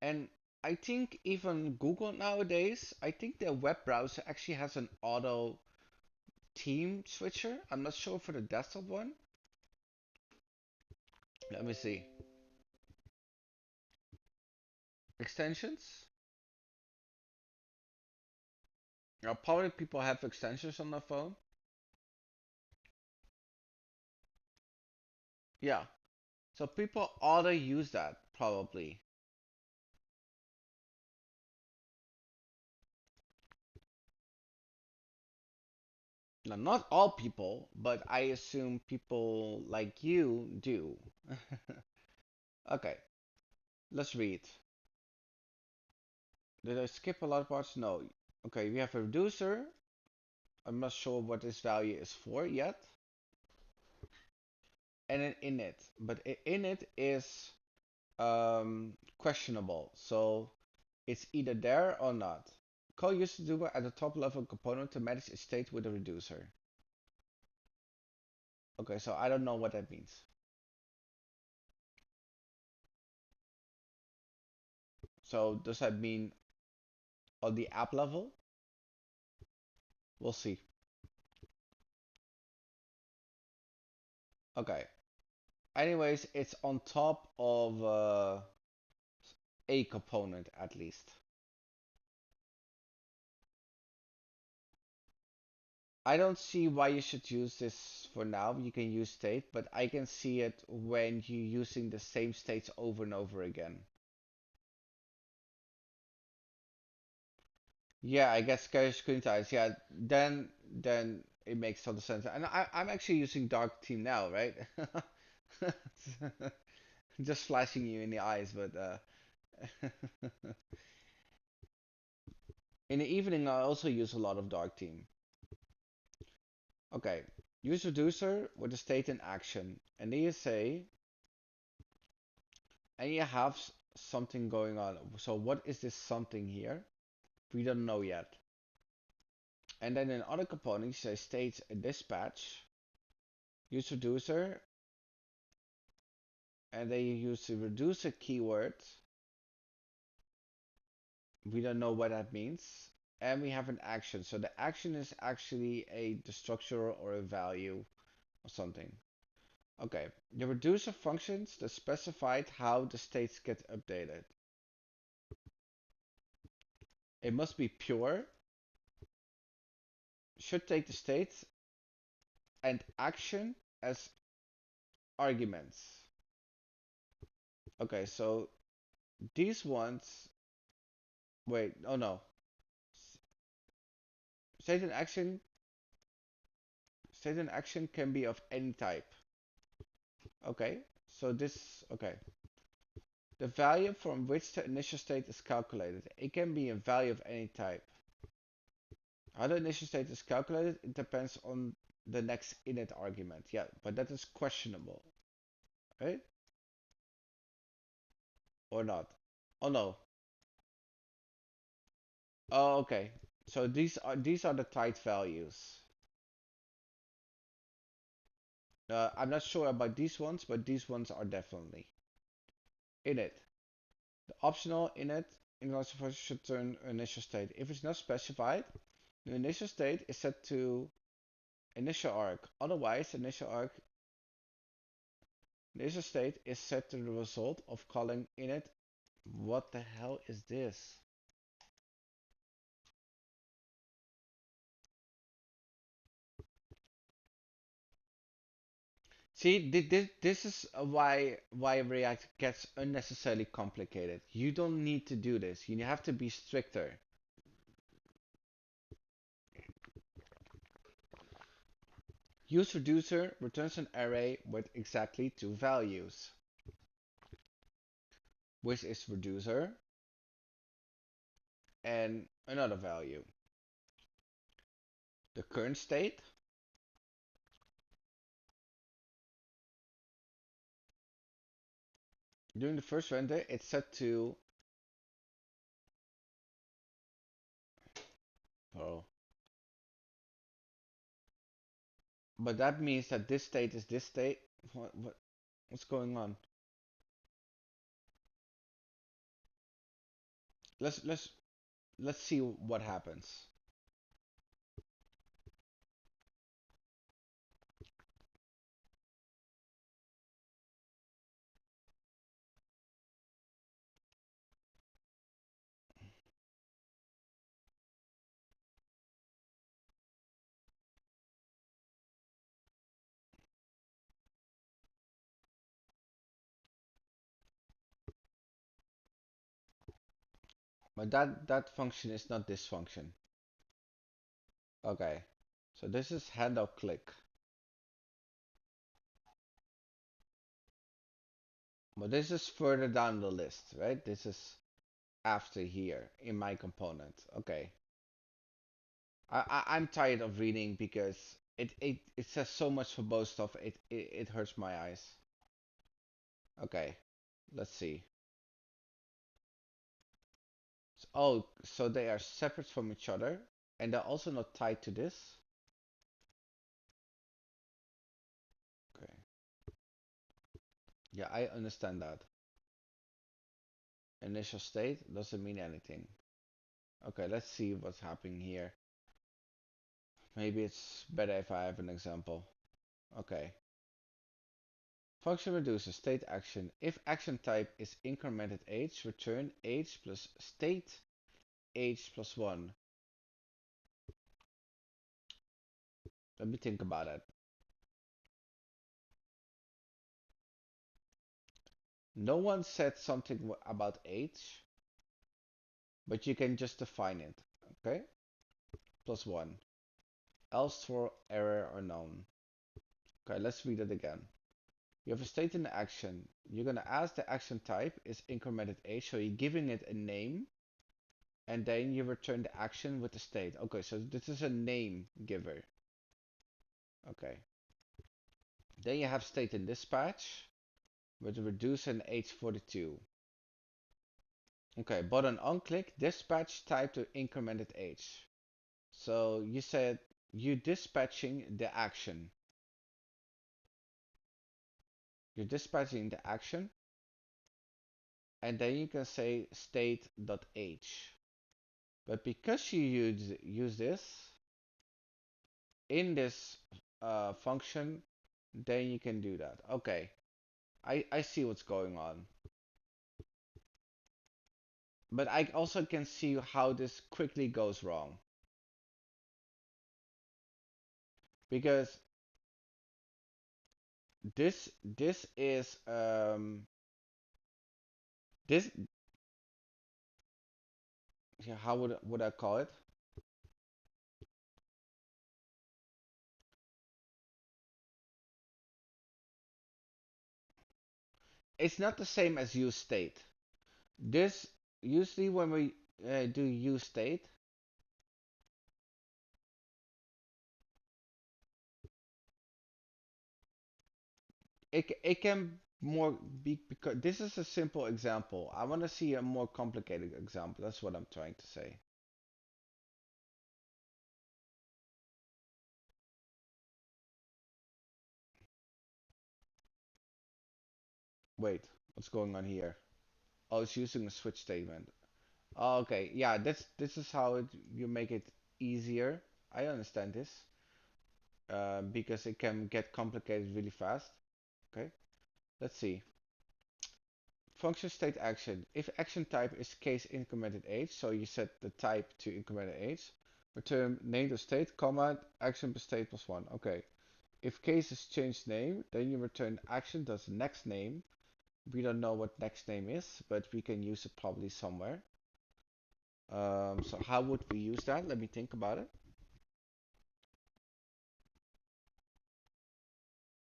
And I think even Google nowadays, I think their web browser actually has an auto theme switcher. I'm not sure for the desktop one. Let me see. Extensions? Now, probably people have extensions on their phone. Yeah. So people ought to use that, probably. Now, not all people, but I assume people like you do. Okay, let's read. Did I skip a lot of parts? No. Okay, we have a reducer. I'm not sure what this value is for yet. And an init. But init is questionable. So it's either there or not. Call user to do at the top level component to manage its state with a reducer. Okay, so I don't know what that means. So does that mean on the app level? We'll see. Okay. Anyways, it's on top of a component at least. I don't see why you should use this for now. You can use state, but I can see it when you're using the same states over and over again. Yeah, I guess screen size. Yeah, then it makes total sense. And I'm actually using dark theme now, right? Just flashing you in the eyes, but in the evening I also use a lot of dark theme. Okay, use reducer with the state in action, and then you say, and you have something going on. So what is this something here? We don't know yet. And then in other components, you say states a dispatch, use reducer, and then you use the reducer keyword. We don't know what that means. And we have an action. So the action is actually the structure or a value or something. Okay, the reducer functions that specified how the states get updated. It must be pure, should take the state and action as arguments. Okay, so these ones, wait, oh no. State and action, state and action can be of any type. Okay, so this, okay. The value from which the initial state is calculated. It can be a value of any type. How the initial state is calculated, it depends on the next init argument. Yeah, but that is questionable, right? Or not? Oh no. Oh, okay. So these are the tight values. I'm not sure about these ones, but these ones are definitely init. The optional init invalid function should turn initial state. If it's not specified, the initial state is set to initial arc. Otherwise, initial state is set to the result of calling init. What the hell is this? See, this is why React gets unnecessarily complicated. You don't need to do this. You have to be stricter. Use reducer returns an array with exactly two values, which is reducer and another value. The current state during the first render, it's set to, oh, but that means that this state is this state. What's going on? Let's let's let's see what happens. But that function is not this function. Okay, so this is handle click, but this is further down the list, right? This is after here in my component. Okay, I'm tired of reading because it says so much for both stuff. It hurts my eyes. Okay, let's see. Oh, so they are separate from each other, and they're also not tied to this. Okay, yeah, I understand that. Initial state doesn't mean anything. Okay, let's see what's happening here. Maybe it's better if I have an example. Okay. Function reduces state action. If action type is incremented age, return age plus state age plus 1. Let me think about it. No one said something about age, but you can just define it. Okay? Plus 1. Else for error or known. Okay, let's read it again. You have a state in the action. You're gonna ask the action type is incremented age, so you're giving it a name, and then you return the action with the state. Okay, so this is a name giver. Okay. Then you have state in dispatch with reduce and age 42. Okay, button on click, dispatch type to incremented age. So you said you dispatching the action. You're dispatching the action, and then you can say state.age. But because you use this in this function, then you can do that. Okay, I see what's going on. But I also can see how this quickly goes wrong. Because this is this, yeah, how would I call it? It's not the same as use state. This usually when we do use state, it can more be because this is a simple example. I want to see a more complicated example. That's what I'm trying to say. Wait, what's going on here? Oh, it's using a switch statement. Oh, okay, yeah, this is how you make it easier. I understand this because it can get complicated really fast. Okay, let's see. Function state action. If action type is case incremented age, so you set the type to incremented age, return name to state, comma, action per state plus one. Okay. If case is changed name, then you return action does next name. We don't know what next name is, but we can use it probably somewhere. So how would we use that? Let me think about it.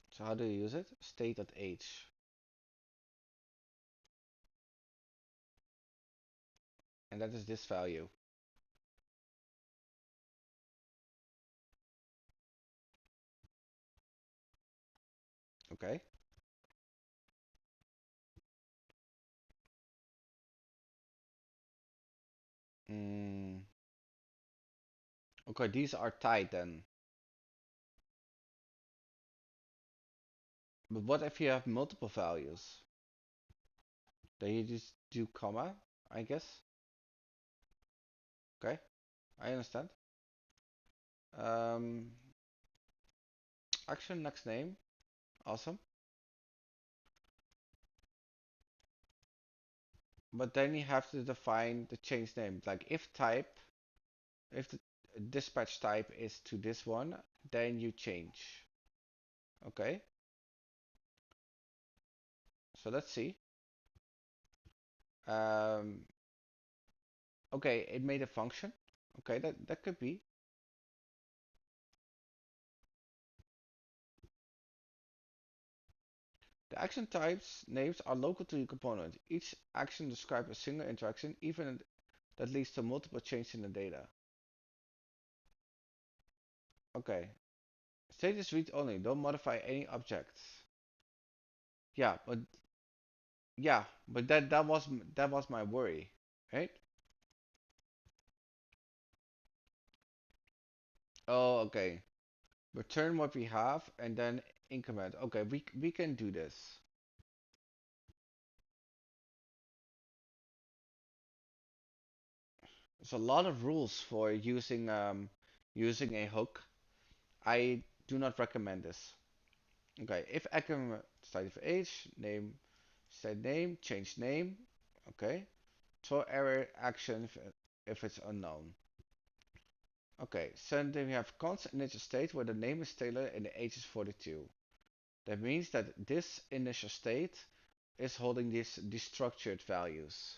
So how do you use it? State.age. And that is this value. Okay. Mm, okay, these are tied then. But what if you have multiple values? Then you just do comma, I guess. Okay, I understand. Um, action next name. Awesome. But then you have to define the change name. Like if the dispatch type is to this one, then you change. Okay, so let's see. Um, okay, it made a function. Okay, that could be. The action types names are local to the component. Each action describes a single interaction, even that leads to multiple changes in the data. Okay, state is read only. Don't modify any objects. Yeah, but yeah, but that was my worry, right? Oh, okay. Return what we have and then increment. Okay, we can do this. There's a lot of rules for using a hook. I do not recommend this. Okay, if acronym started for age, name, set name, change name. Okay, throw error action if it's unknown. Okay, so then we have constant initial state where the name is Taylor and the age is 42. That means that this initial state is holding these structured values.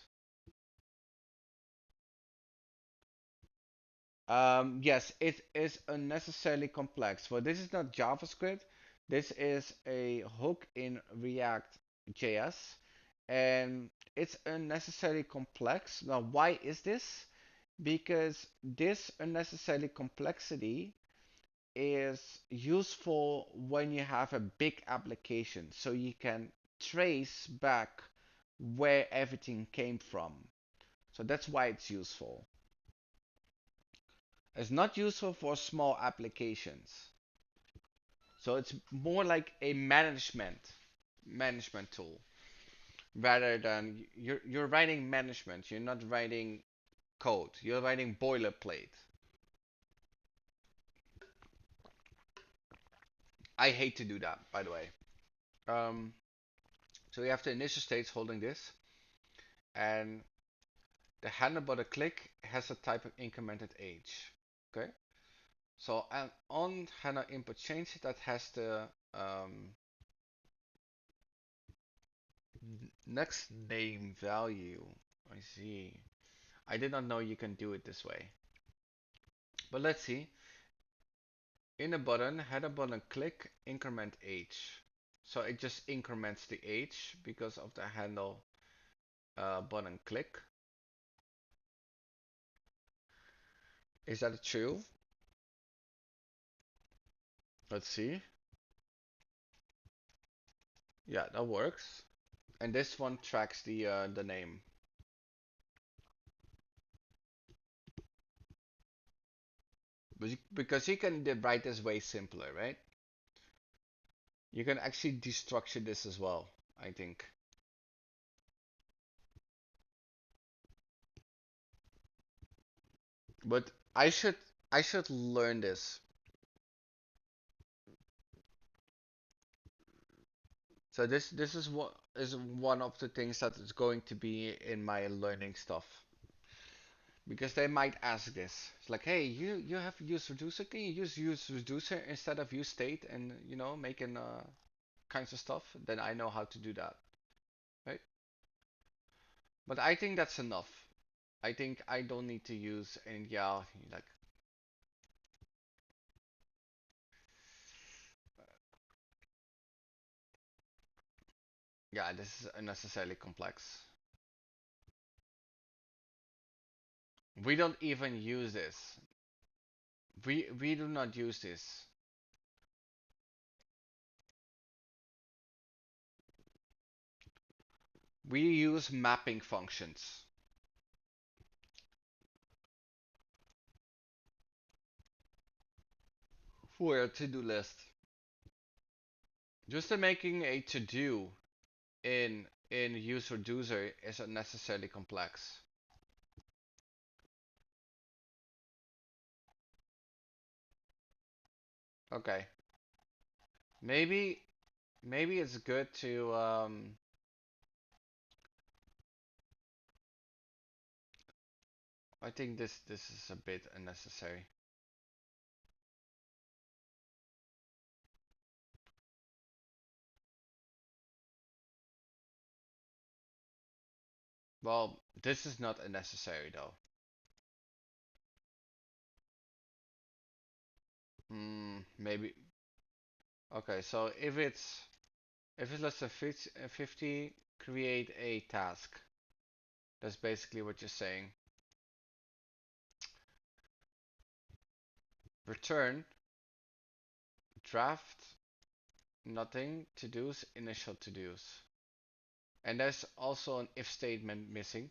Yes, it is unnecessarily complex. But this is not JavaScript. This is a hook in reactjs, and it's unnecessarily complex. Now, why is this? Because this unnecessary complexity is useful when you have a big application, so you can trace back where everything came from. So that's why it's useful. It's not useful for small applications. So it's more like a management tool rather than you're writing management. You're not writing code. You're writing boilerplate. I hate to do that, by the way. Um, so we have the initial states holding this, and the handle button click has a type of incremented age. Okay. So and on handle input change that has the next name value. I see. I did not know you can do it this way. But let's see. In the button, header button click, increment age. So it just increments the age because of the handle button click. Is that true? Let's see. Yeah, that works. And this one tracks the name. Because you can write this way simpler, right? You can actually destructure this as well, I think. But I should learn this. So this is what is one of the things that is going to be in my learning stuff. Because they might ask this. It's like, hey, you have used reducer. Can you use reducer instead of use state and making kinds of stuff? Then I know how to do that, right? But I think that's enough. I think I don't need to use, and yeah, like, yeah, this is unnecessarily complex. We don't even use this. We do not use this. We use mapping functions for a to-do list. Just making a to-do in use reducer is unnecessarily complex. Okay, maybe maybe it's good to I think this is a bit unnecessary. Well, this is not unnecessary though. Maybe. Okay, so if it's less than 50, create a task. That's basically what you're saying. Return draft nothing to do's initial to do's. And there's also an if statement missing.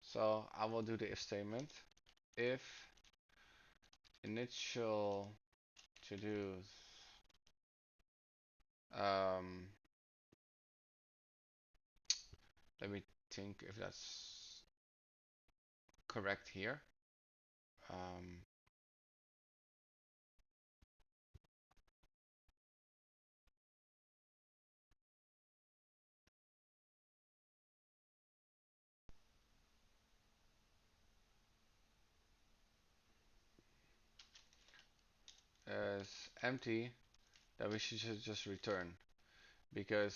So I will do the if statement. If initial to do's um let me think if that's correct here. Um as empty, that we should just return because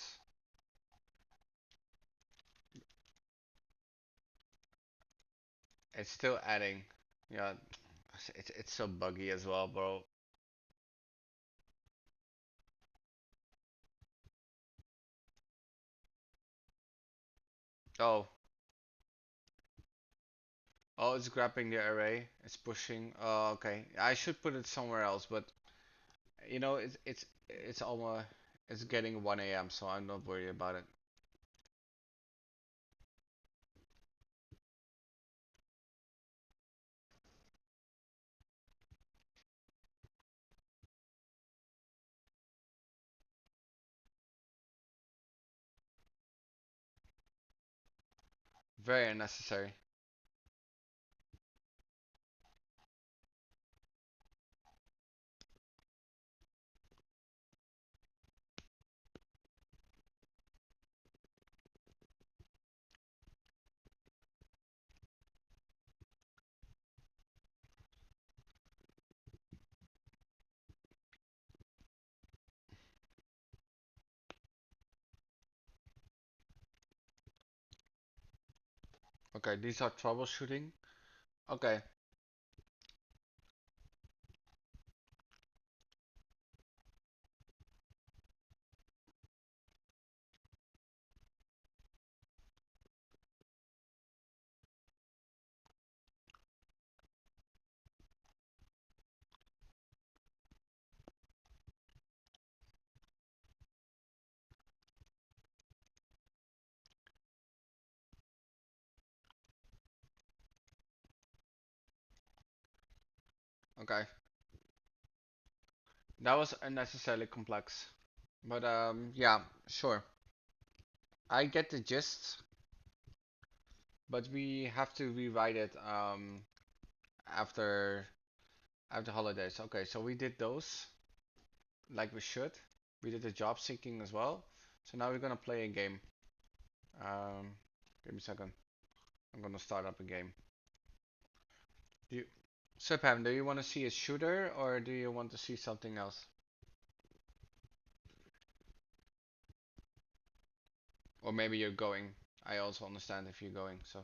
it's still adding. Yeah, it's so buggy as well, bro. Oh, oh, it's grabbing the array. It's pushing. Oh, okay. I should put it somewhere else, but it's almost it's getting 1 a.m., so I'm not worried about it. Very unnecessary. Okay, these are troubleshooting. Okay, okay. That was unnecessarily complex. But yeah, sure. I get the gist, but we have to rewrite it. after holidays. Okay, so we did those like we should. We did the job seeking as well. So now we're gonna play a game. Um, Give me a second. I'm gonna start up a game. Do you, so Pam, do you want to see a shooter or do you want to see something else? Or maybe you're going. I also understand if you're going. So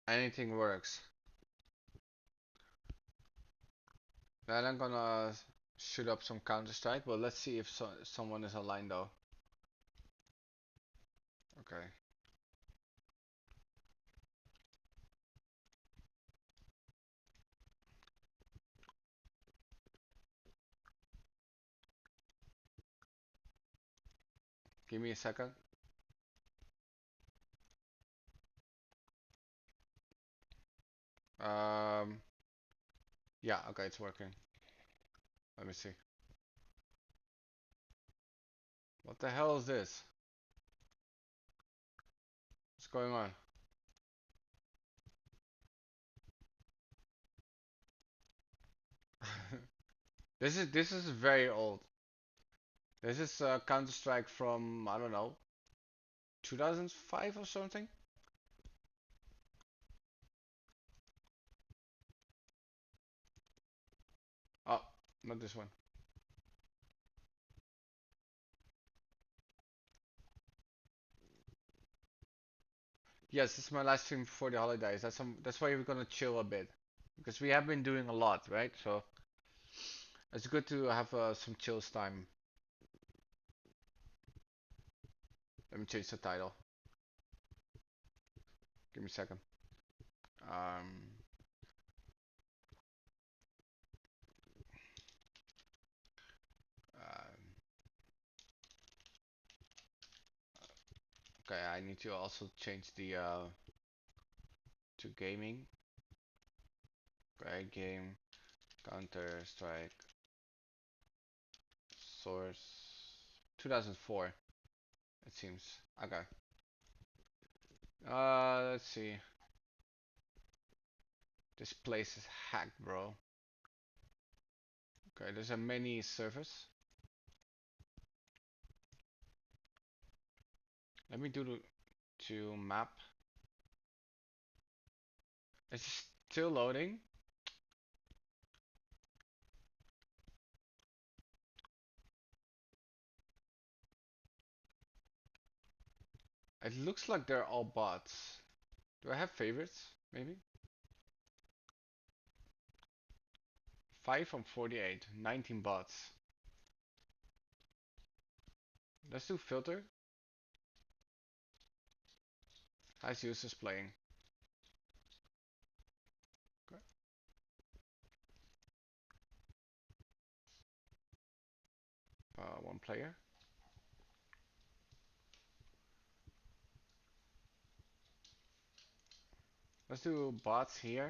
anything works. Then I'm gonna shoot up some Counter-Strike. Well, let's see if someone is online though. Okay. Give me a second. Um, yeah, okay, it's working. Let me see. What the hell is this? What's going on? This is very old. This is Counter-Strike from I don't know 2005 or something. Oh, not this one. Yes, this is my last stream before the holidays. That's why we're gonna chill a bit because we have been doing a lot, right? So it's good to have some chills time. Let me change the title. Give me a second. Um, um, okay, I need to also change the to gaming. Okay, game Counter Strike source 2004. It seems. Okay. Let's see. This place is hacked, bro. Okay, there's a mini service. Let me do the to map. It's still loading. It looks like they're all bots. Do I have favorites? Maybe? 5 from 48. 19 bots. Let's do filter. How's users playing? Okay. One player. Let's do bots here.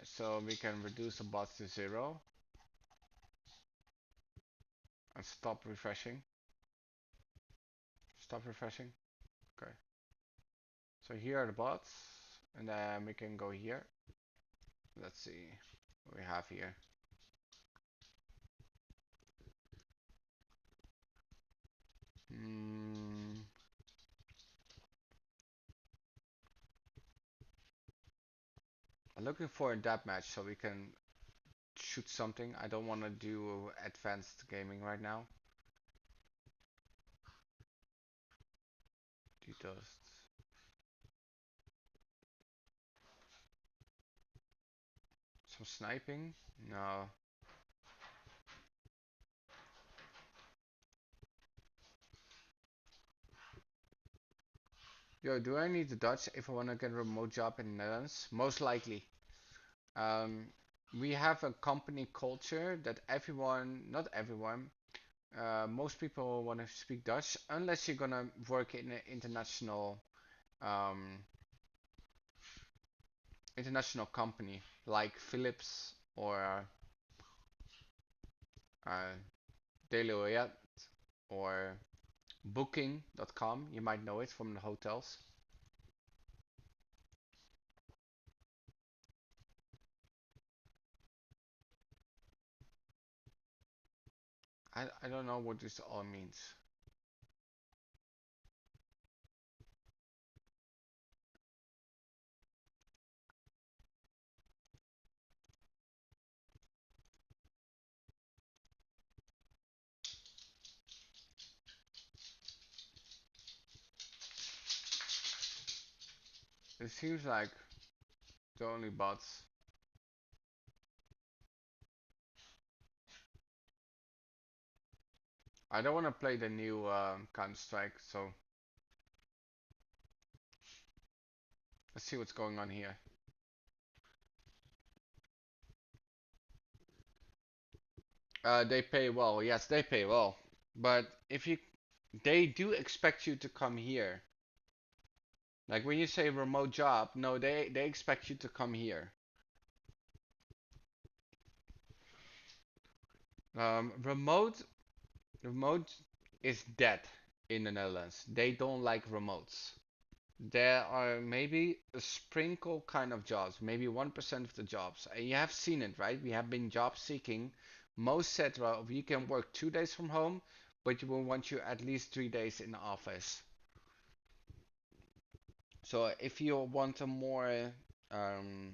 So we can reduce the bots to 0. And stop refreshing. Stop refreshing. Okay. So here are the bots. And then we can go here. Let's see what we have here. Hmm. I'm looking for a depth match so we can shoot something. I don't want to do advanced gaming right now. Details. Some sniping? No. Yo, do I need the Dutch if I want to get a remote job in the Netherlands? Most likely. Um, we have a company culture that everyone, not everyone, most people want to speak Dutch unless you're gonna work in an um, international company like Philips or uh, Daily Royale or Booking.com. You might know it from the hotels. I don't know what this all means. It seems like the only bots. I don't want to play the new Counter-Strike, so let's see what's going on here. They pay well. Yes, they pay well. But if you, they do expect you to come here. Like when you say remote job, no, they expect you to come here. Remote remote is dead in the Netherlands. They don't like remotes. There are maybe a sprinkle kind of jobs, maybe 1% of the jobs. And you have seen it, right? We have been job seeking. Most said, well, you can work 2 days from home, but you will want you at least 3 days in the office. So if you want a more um,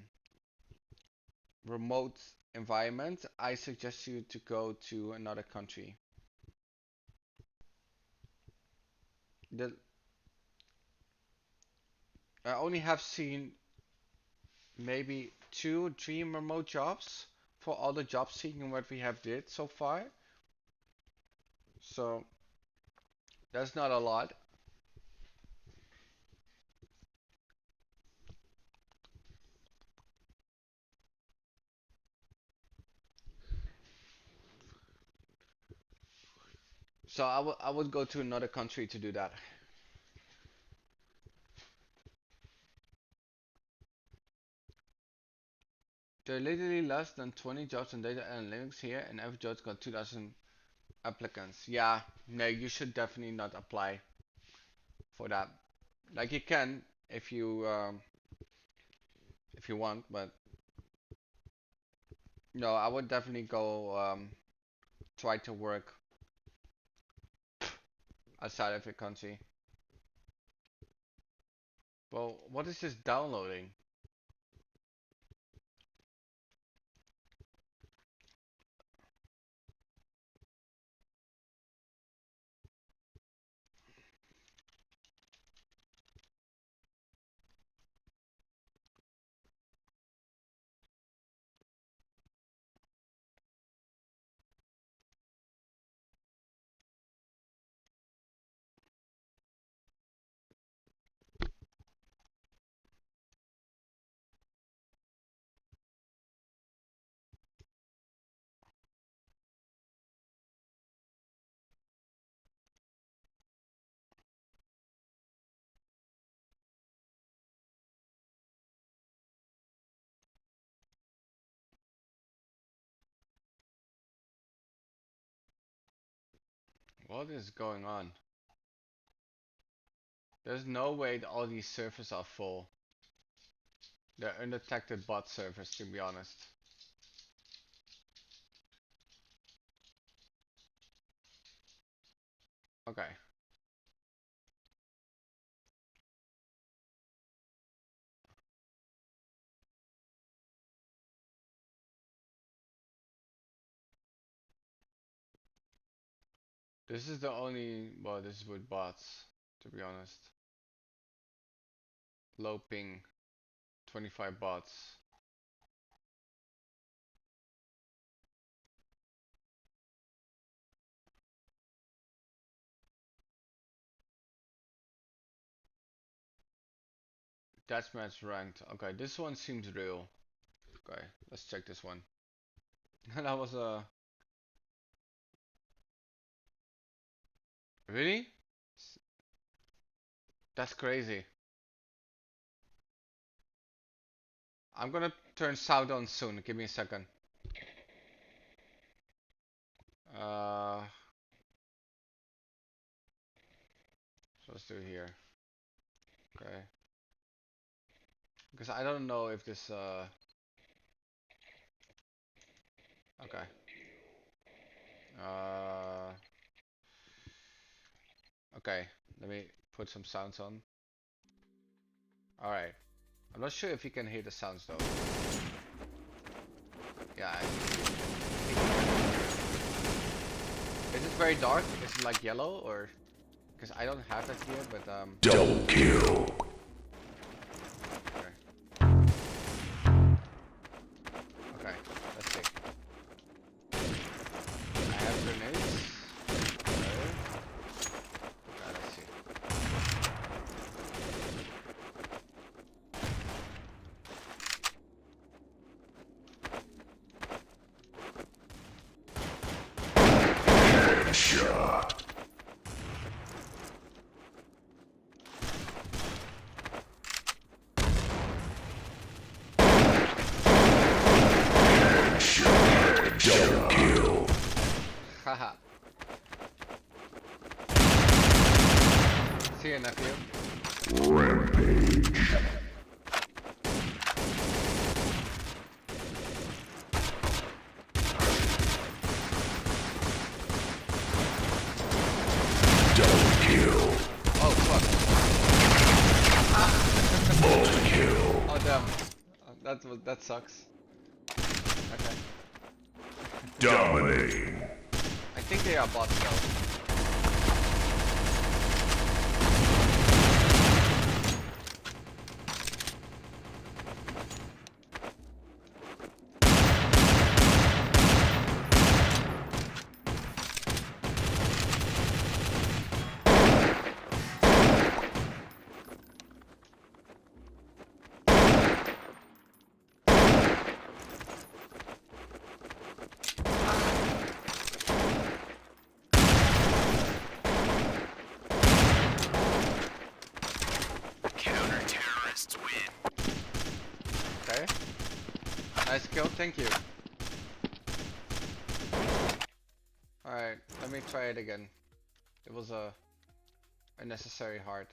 remote environment, I suggest you to go to another country. The, I only have seen maybe 2, 3 remote jobs for all the job seeking what we have did so far. So that's not a lot. So I would go to another country to do that. There are literally less than 20 jobs in data analytics here, and every job's got 2,000 applicants. Yeah, no, you should definitely not apply for that. Like you can if you want, but no, I would definitely go try to work outside of your country. Well, what is this downloading? What is going on? There's no way that all these servers are full. They're undetected bot servers, to be honest. Okay. This is the only, well, this is with bots, to be honest. Low ping, 25 bots. That's match ranked. Okay, this one seems real. Okay, let's check this one. That was a really? That's crazy. I'm gonna turn sound on soon. Give me a second. So let's do it here. Okay. Because I don't know if this okay. Uh okay, let me put some sounds on. Alright. I'm not sure if you can hear the sounds though. Yeah. Is it very dark? Is it like yellow or? Because I don't have that here, but Double kill. Okay. Okay, let's see. I have grenades. Okay. Okay, let's see. Headshot. Double kill. Haha. See you, nephew. Rampage. Double kill. Oh fuck. Multi-kill. Oh damn. That sucks. Okay. Dominating. I think they are bots though. Counter-terrorists win. Okay. Nice kill, thank you. Alright, let me try it again. It was a unnecessary hard.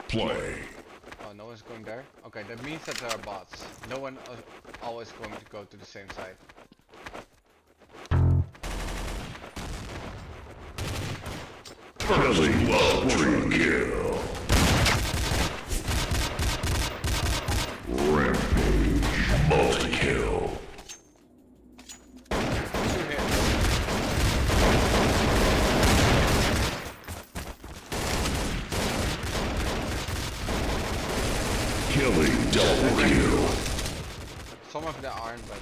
Play. Oh, no one's going there? Okay, that means that there are bots. No one is always going to go to the same side. Killing quadra kill. Rampage. Multi-kill. 2 hits. Killing double kill. Some of them aren't, but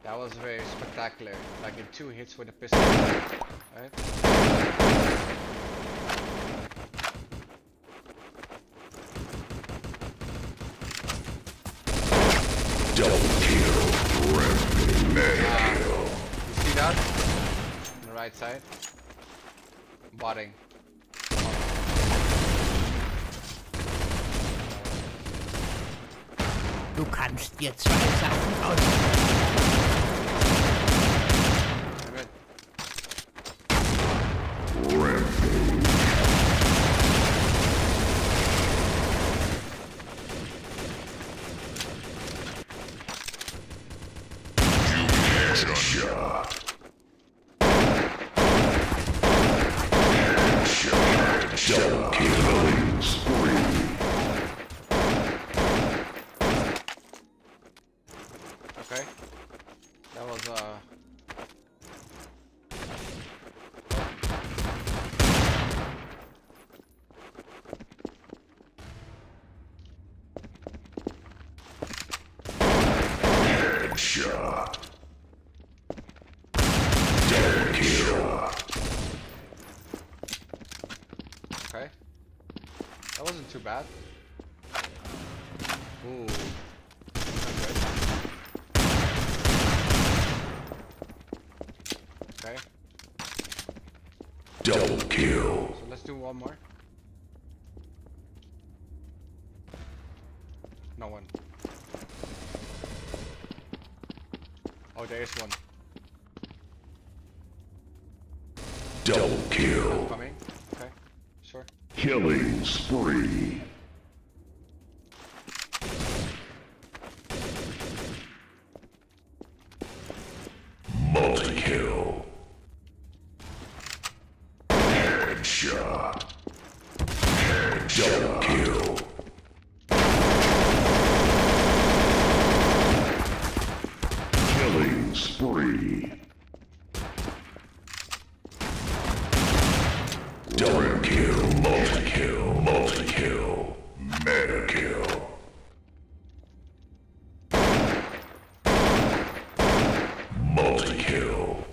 that was very spectacular. Like in 2 hits with a pistol. Right? Double kill. Rampage. Mega kill. You see that? On the right side. Botting. Du kannst dir 2 Sachen aus. Damn it. Rampage. Headshot. Headshot. Double killing spree. Okay. That was Headshot. Double kill. okay. That wasn't too bad. Ooh. Not good. Okay. Double kill. So let's do one more. No one. Oh, there's one. Double kill. Coming. Okay, sure. Killing spree. Multi-kill. Headshot. Double kill. Killing spree. Double kill, multi-kill, multi-kill, meta kill. Multi-kill.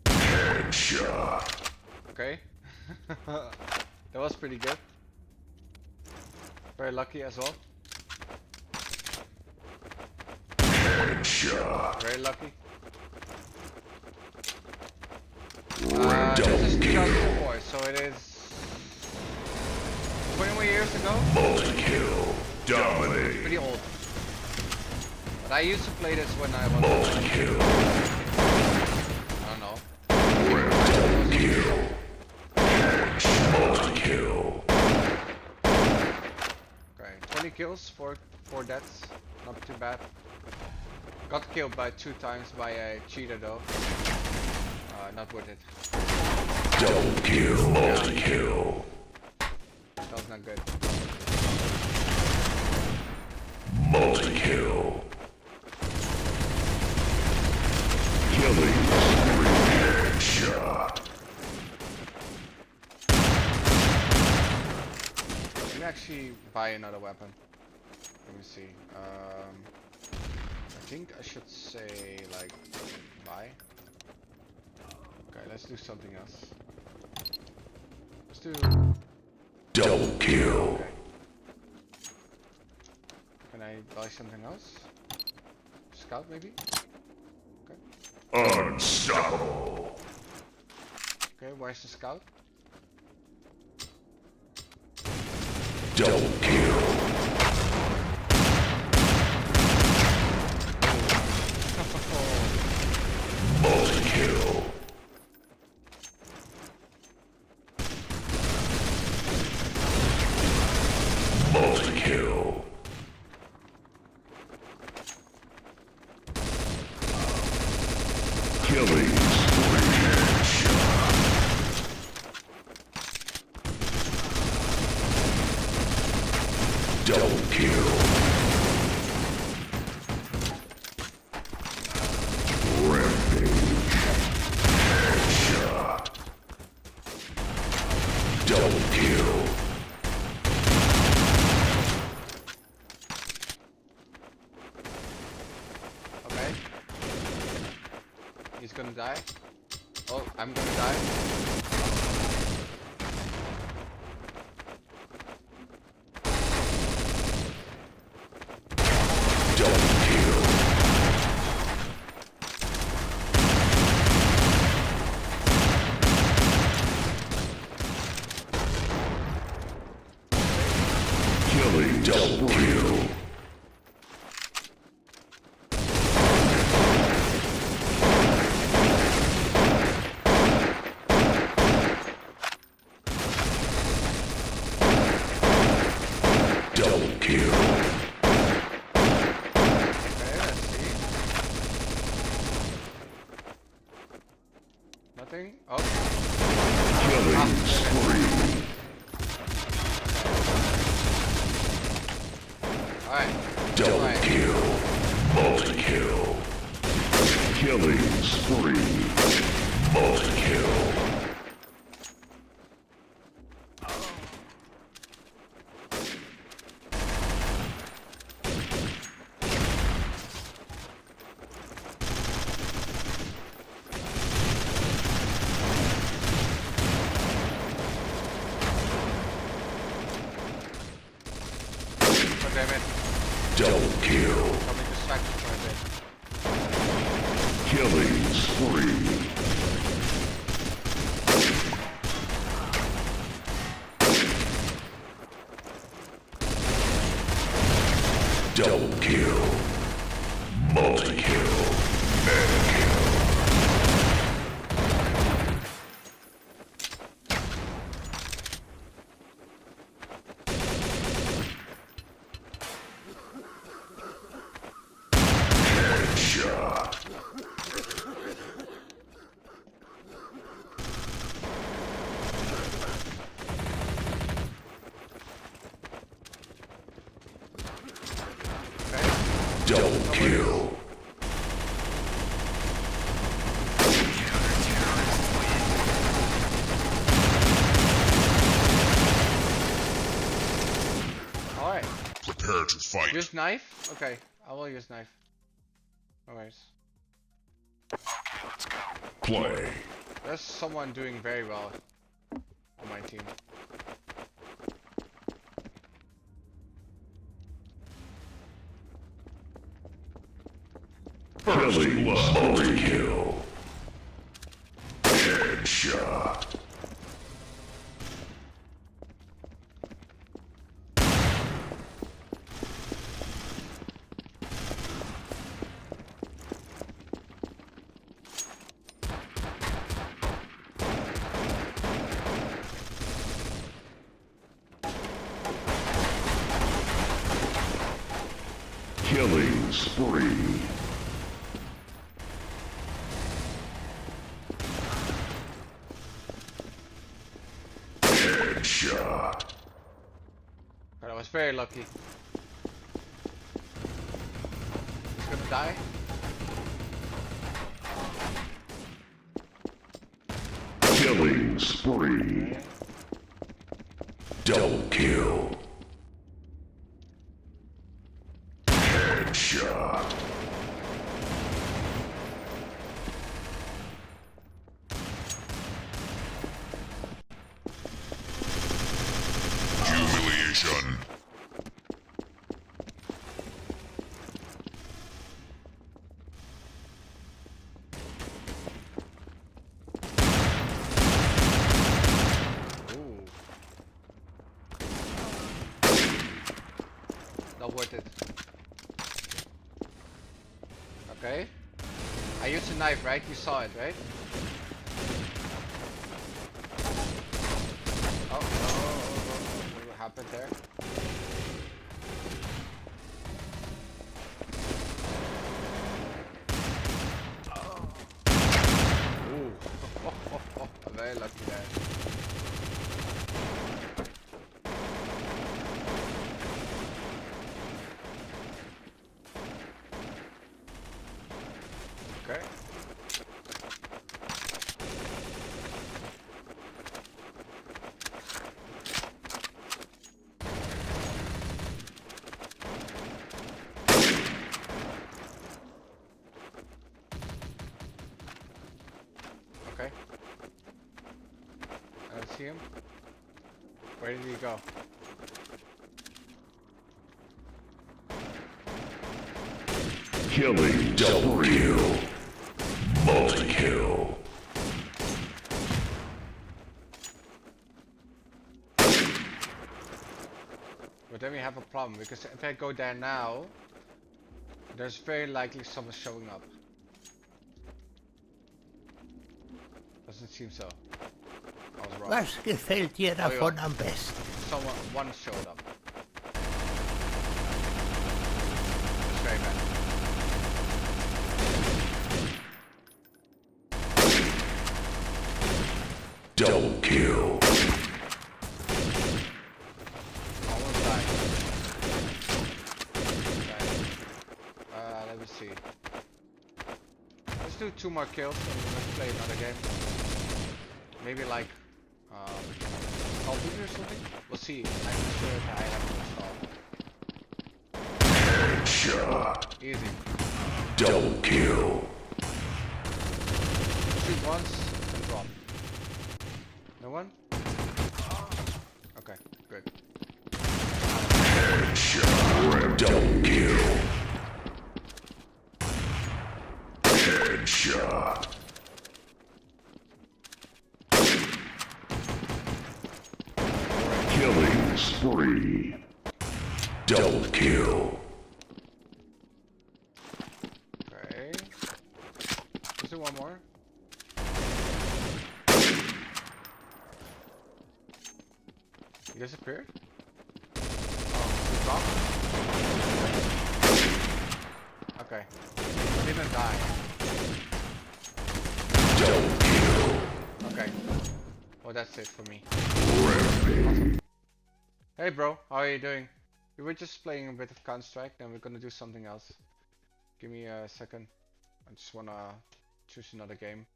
Headshot. Okay. That was pretty good. Very lucky as well. Headshot. Very lucky. Double This is kill. 2004, so it is 21 years ago. Multi-kill. Dominate. Pretty old. But I used to play this when I was, Multi-kill. I don't know. Double kill. Headshot. Multi-kill. Okay, 20 kills, 4 deaths. Not too bad. Got killed by 2 times by a cheater though. Not worth it. Double kill. Multi-kill. That was not good. Multi-kill. Killing spree. Headshot. Let me actually buy another weapon. Let me see. I think I should say like buy. Okay, let's do something else. Let's do. Double kill. Okay. Can I buy something else? Scout maybe? Unstoppable. Okay, where's the scout? Double kill. Multi-kill. Multi-kill. Killing spree. Headshot. Double kill. Rampage. Headshot. Double kill. Okay. He's gonna die. Oh, I'm gonna die. Double kill. Killing double kill. Double kill. Okay, let's see. Nothing? Oh, Killing spree. alright. Double Alright. kill. Multi-kill. Killing spree. Multi-kill. God damn it. Double kill. Probably distracted for a bit. Killing spree. kill. Alright. Prepare to fight. Use knife? Okay, I will use knife. No worries. Play. There's someone doing very well on my team. Killing multi-kill. Headshot. Killing spree. Headshot. But I was very lucky. He's gonna die. Killing spree. Double kill. Headshot. Humiliation. Ooh. Not worth it. Okay. I used a knife, right? You saw it, right? Oh, what happened there? Ooh. Very lucky there. Okay. Okay. I don't see him. Where did he go? Killing double kill. Multi-kill. But then we have a problem, because if I go there now, there's very likely someone showing up. Doesn't seem so. I was wrong. Was gefällt dir davon am besten? One showed up. That's very bad. Double kill. Almost died. Let me see. Let's do 2 more kills and let's play another game. Maybe like Call of Duty or something? We'll see. I'm sure if I have to install. Headshot. Easy. Double kill. Shoot once and drop. No one? Okay, good. Headshot. Double kill. Headshot. Killing spree. Double kill. Okay. Let's do one more. He disappeared? Oh, he dropped? Okay. He didn't die. Double kill. Okay. Well, that's it for me. Rampage. Hey bro, how are you doing? We were just playing a bit of Counter-Strike, then we're gonna do something else. Give me a second. I just wanna choose another game.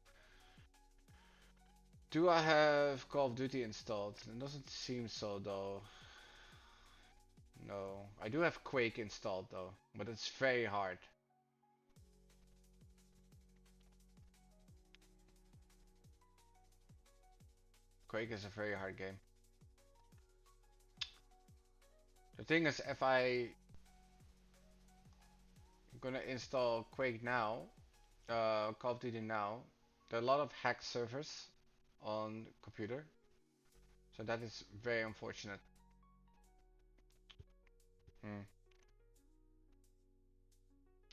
Do I have Call of Duty installed? It doesn't seem so though. No. I do have Quake installed though, but it's very hard. Quake is a very hard game. The thing is, if I'm gonna install Quake now, Call of Duty now, there are a lot of hacked servers on computer, so that is very unfortunate.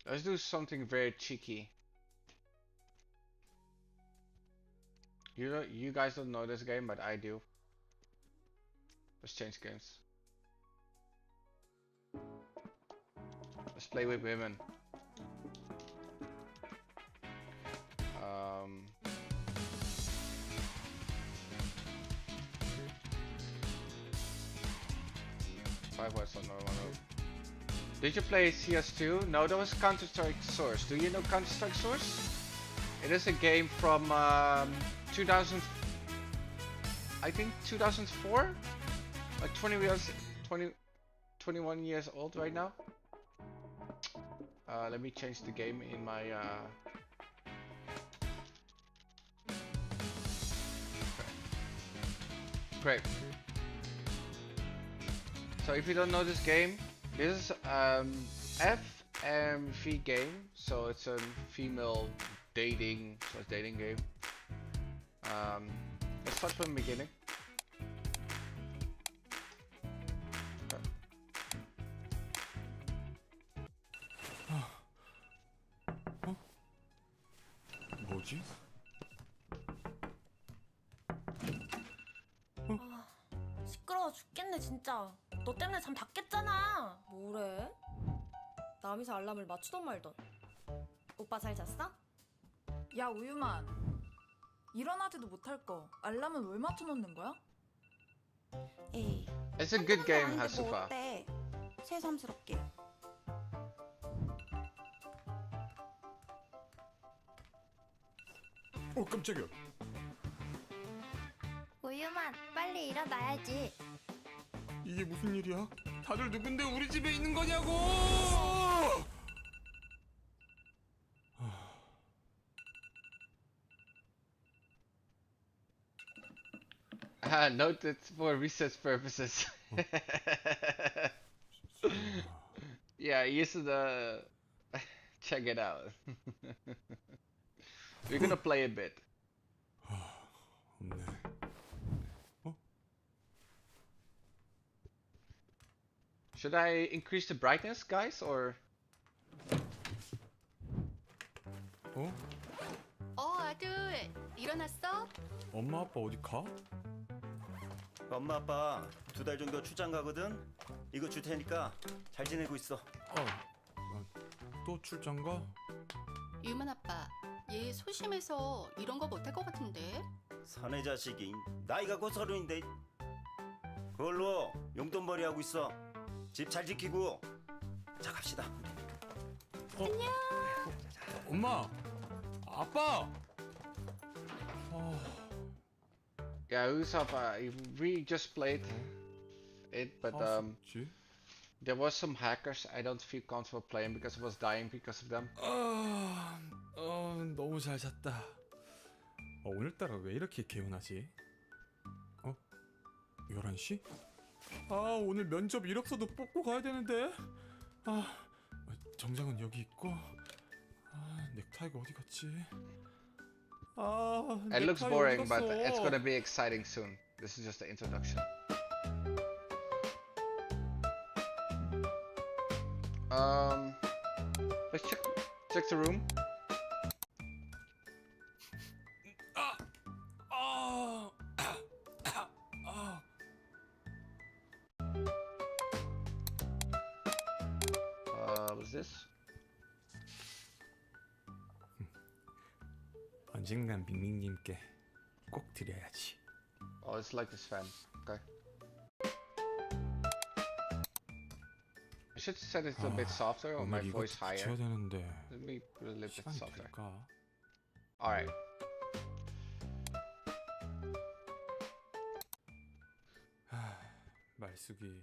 Let's do something very cheeky. You guys don't know this game, but I do. Let's change games. Let's play with women. Five was on normal. Did you play CS2? No, that was Counter-Strike Source. Do you know Counter-Strike Source? It is a game from 2000, I think 2004? Like 21 years old right now. Let me change the game in my Great. So if you don't know this game, this is FMV game, so it's a female dating game. Let's start from the beginning. 뭐지? 시끄러워 죽겠네 진짜. 너 때문에 잠 다 깼잖아. 뭐래? 남이서 알람을 맞추던 말던. 오빠 잘 잤어? 야 우유만 일어나지도 못할 거 알람은 왜 맞춰놓는 거야? 에이, It's a good game, 뭐 Hasufa. 어때? 새삼스럽게. 깜짝이야. 우유만 빨리 일어나야지. 이게 무슨 일이야? 다들 누군데 우리 집에 있는 거냐고! Noted for research purposes. Yeah, use the check it out. We're gonna play a bit. 없네. Should I increase the brightness, guys, or? 아들 일어났어? 엄마 아빠 어디 가? 엄마 아빠 2달 정도 출장 가거든. 이거 줄 테니까 잘 지내고 있어. 또 출장 가? 유만 아빠 얘 소심해서 이런 거 못할 것 같은데. 사내 자식이 나이가 곧 30인데 그걸로 용돈벌이 하고 있어. 집 잘 지키고. 자 갑시다. 안녕. 엄마, 아빠. Yeah, Usopp, we just played it, but there was some hackers I don't feel comfortable playing because I was dying because of them. 너무 잘 잤다. 오늘따라 왜 이렇게 개운하지? 11시? 오늘 면접 이력서도 뽑고 가야 되는데. 정장은 여기 있고. 넥타이가 어디 갔지? It looks boring, but it's gonna be exciting soon. This is just the introduction. Let's check the room. What's this? 언젠간 밍밍님께 꼭 드려야지. Oh, it's like this fan. Okay. should set it a bit softer or my 오늘 이거 voice higher. 붙여야 되는데 Let me put it a little bit 시간이 softer. 될까? Alright. 말숙이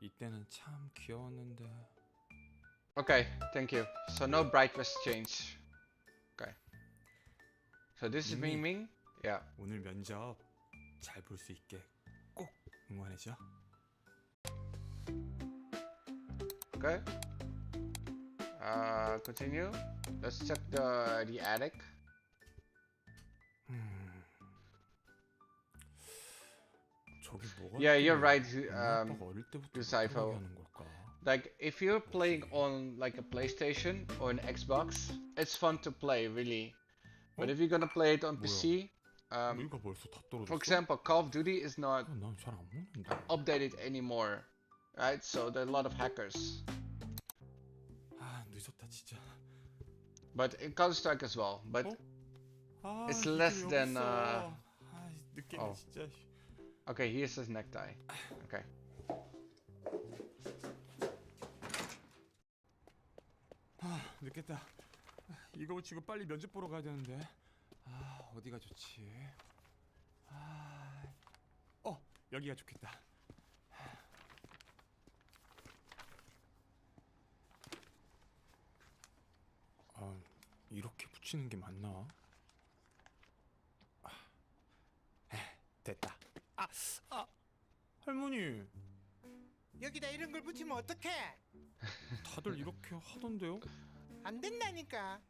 이때는 참 귀여웠는데. Okay, thank you. So no bright was change. Okay. So this is Ming. Ming Ming. Yeah. 오늘 면접 잘 볼 수 있게 꼭 응원해줘. Okay. Continue. Let's check the attic. 저기 뭐가 Yeah, you're 있길래 right. 엄마 아빠가 어릴 때부터 Zypho. 그러게 하는 걸까? Like if you're playing on like a PlayStation or an Xbox, it's fun to play really. But if you're gonna play it on PC, 우리가 벌써 다 떨어졌어? for example, Call of Duty is not 난잘 안 먹는데. updated anymore, right? So there are a lot of hackers. 아 늦었다 진짜. But in Counter Strike as well. But 아, it's 이게 less 여기 than, 있어. 아, 늦게 oh. 진짜. okay, here's his necktie. Okay. 아 늦겠다. 이거 붙이고 빨리 면접 보러 가야 되는데. 아 어디가 좋지? 여기가 좋겠다. 이렇게 붙이는 게 맞나? 됐다. 할머니, 여기다 이런 걸 붙이면 어떡해? 다들 이렇게 하던데요? 안 된다니까.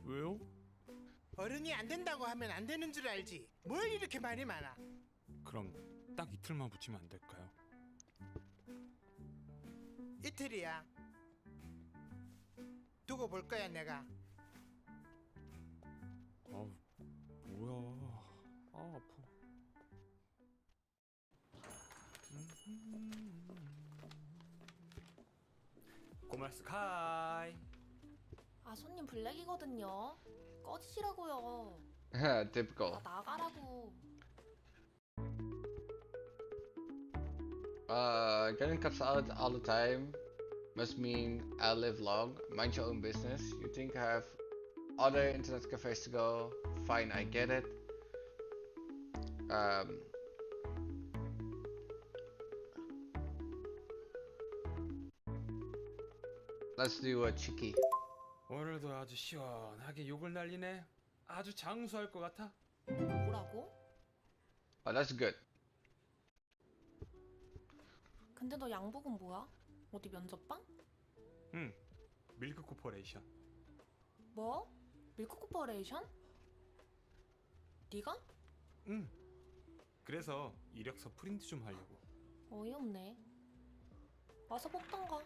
왜요? 어른이 안 된다고 하면 안 되는 줄 알지. 뭘 이렇게 말이 많아? 그럼 딱 이틀만 붙이면 안 될까요? 이틀이야. 두고 볼 거야 내가. 뭐야? 아파. 고말스 카이. 아 손님 블랙이거든요. 꺼지시라고요. Typical. 나 나가라고. Getting cuts out all the time must mean I live long. Mind your own business. You think I have other internet cafes to go? Fine, I get it. Let's do a cheeky. 오늘도 아주 시원하게 욕을 날리네. 아주 장수할 것 같아. 뭐라고? Oh, that's good. 근데 너 양복은 뭐야? 어디 면접방? 응. 밀크 코퍼레이션. 뭐? 밀크 코퍼레이션? 네가? 응. 그래서 이력서 프린트 좀 하려고. 어이없네. 와서 뽑던가.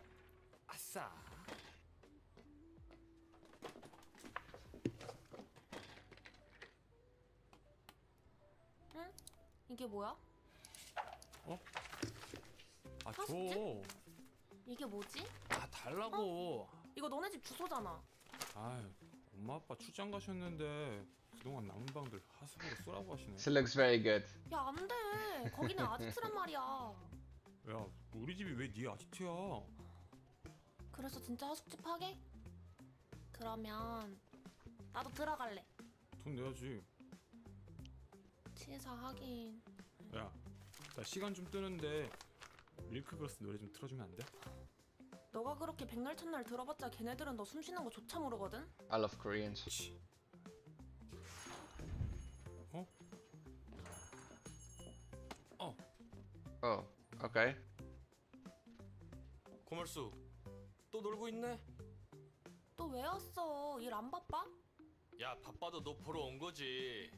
아싸. 응? 이게 뭐야? 줘. 이게 뭐지? 달라고. 이거 너네 집 주소잖아. 엄마 아빠 출장 가셨는데 그동안 남은 방들 하수구로 쓰라고 하시네. This looks very good. 야, 안 돼. 거기는 아지트란 말이야. 야, 우리 집이 왜 네 아지트야? 그래서 진짜 하숙집 하게? 그러면 나도 들어갈래. 돈 내야지. 치사 하긴. 야, 나 시간 좀 뜨는데 밀크걸스 노래 좀 틀어주면 안 돼? 너가 그렇게 백날 첫날 들어봤자 걔네들은 너 숨 쉬는 거 조차 모르거든? I love Koreans. Oh, okay. 고물수 또 놀고 있네? 또 왜 왔어? 일 안 바빠? 야 바빠도 너 보러 온 거지.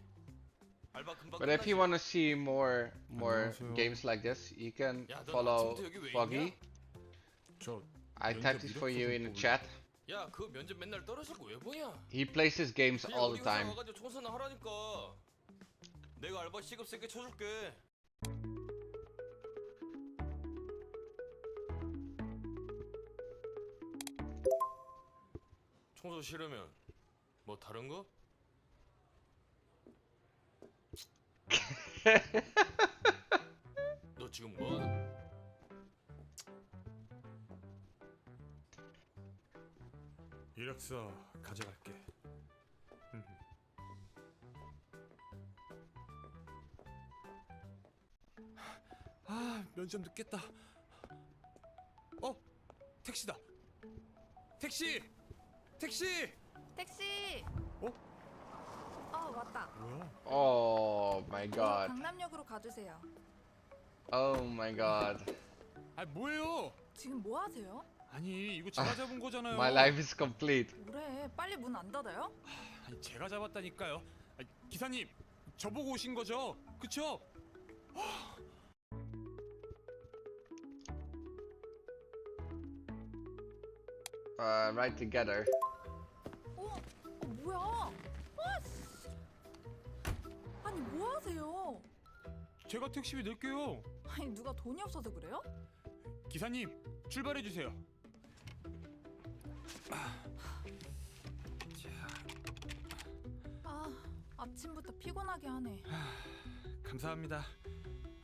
알바 금방 But if you 끝나지? want to see more 안녕하세요. games like this, you can 야, 넌 follow 아침부터 여기 왜 Foggy. 있냐? 저 I typed it for you in the chat. 야 그 면접 맨날 떨어지고 왜 보냐? He plays his games 그냥 all 우리 the 회사 time. 와가지고 청소나 하라니까. 내가 알바 시급 세게 쳐줄게. 청소 싫으면 뭐 다른 거? 너 지금 뭐 하는? 이력서 가져갈게. 아, 면접 늦겠다. 택시다. 택시! 택시! 택시! 어? 왔다. 뭐야? Oh my god. 강남역으로 가주세요. Oh my god. 아, 뭐예요? 지금 뭐 하세요? 아니, 이거 제가 잡은 거잖아요. My life is complete. 뭐래? 빨리 문 안 닫아요? 아니, 제가 잡았다니까요. 아니, 기사님, 저보고 오신 거죠? 그쵸? Right together. 뭐야? 씨. 아니 뭐 하세요? 제가 택시비 낼게요. 아니 누가 돈이 없어서 그래요? 기사님, 출발해 주세요. 아침부터 피곤하게 하네. 감사합니다.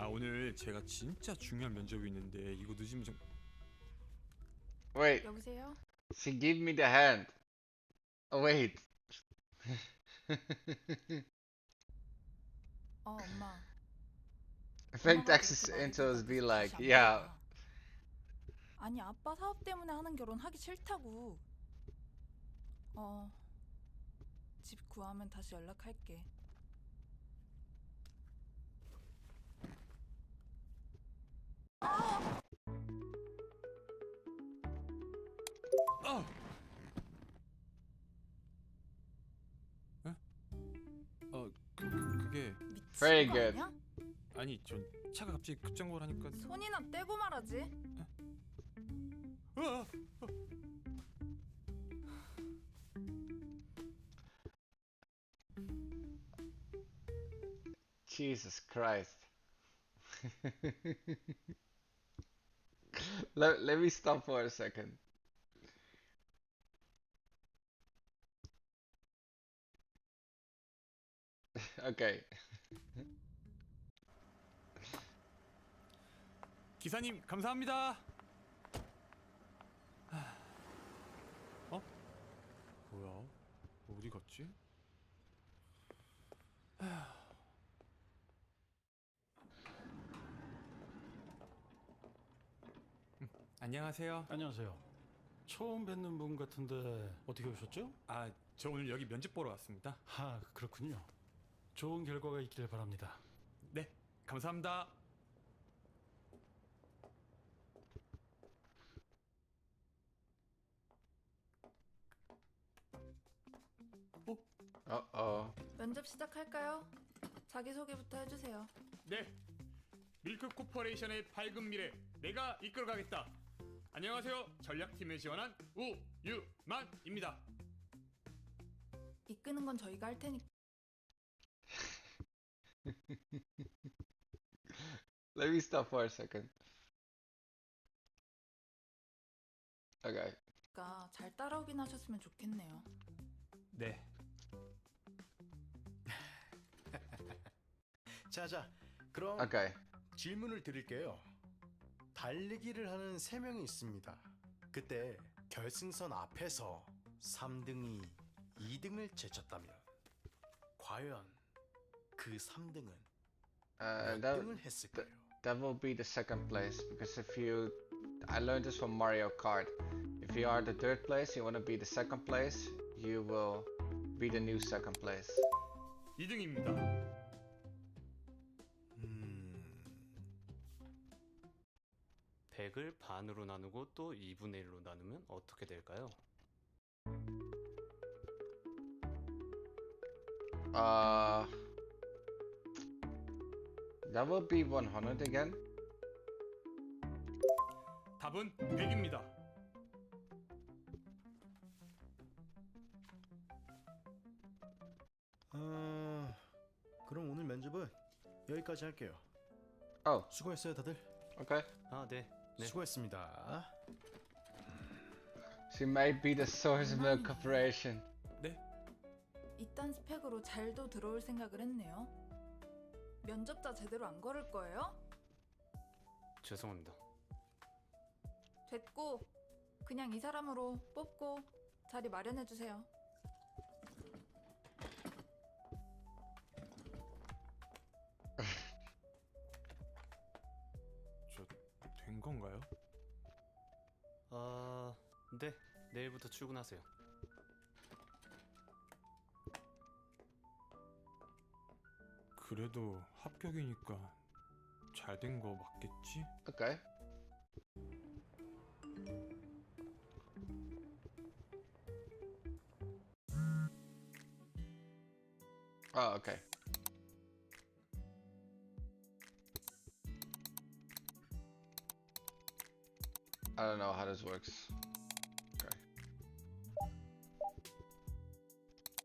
오늘 제가 진짜 중요한 면접이 있는데 이거 늦으면 좀... Wait, 여보세요? she give me the hand. Oh wait. 엄마. I think 엄마가 Texas 그렇게 intros be 말해도 like, 뜻이 안 yeah. 나잖아. 아니 아빠 사업 때문에 하는 결혼 하기 싫다고. 집 구하면 다시 연락할게. 그게... 미친 Very 거 good. 아니야? 아니, 전 차가 갑자기 급정거를 하니까... 손이나 떼고 말하지. Jesus Christ. Let me stop for a second. Okay. 기사님, 감사합니다. 뭐야? 어디 갔지? 안녕하세요. 안녕하세요. 처음 뵙는 분 같은데 어떻게 오셨죠? 저 오늘 여기 면접 보러 왔습니다. 그렇군요. 좋은 결과가 있길 바랍니다. 네, 감사합니다. Uh-oh. 면접 시작할까요? 자기소개부터 해주세요. 네, 밀크 코퍼레이션의 밝은 미래 내가 이끌어가겠다. 안녕하세요. 전략팀에 지원한 우유만입니다. 이끄는 건 저희가 할 테니까. Let me stop for a second. Okay. 잘 따라오긴 하셨으면 좋겠네요. 네. 자자, 그럼 Okay. 질문을 드릴게요. 달리기를 하는 3명이 있습니다. 그때 결승선 앞에서 3등이 2등을 제쳤다면 과연 그 3등은 몇 That 등을 했을까요? that will be the second place because I learned this from Mario Kart. If you are the third place, you want to be the second place, you will be the new second place. 2등입니다. 100을 반으로 나누고 또 2분의 1로 나누면 어떻게 될까요? That will be 100 again. 답은 100입니다. 그럼 오늘 면접은 여기까지 할게요. 수고했어요, 다들. Okay. 네. 수고했습니다. She might be the source milk corporation. 이딴 스펙으로 잘도 들어올 생각을 했네요. 면접자 제대로 안 걸을 거예요? 죄송합니다. 됐고 그냥 이 사람으로 뽑고 자리 마련해 주세요. 저 된 건가요? 네. 내일부터 출근하세요. 그래도 합격이니까 잘 된 거 맞겠지? Okay. Oh, okay. I don't know how this works. Okay.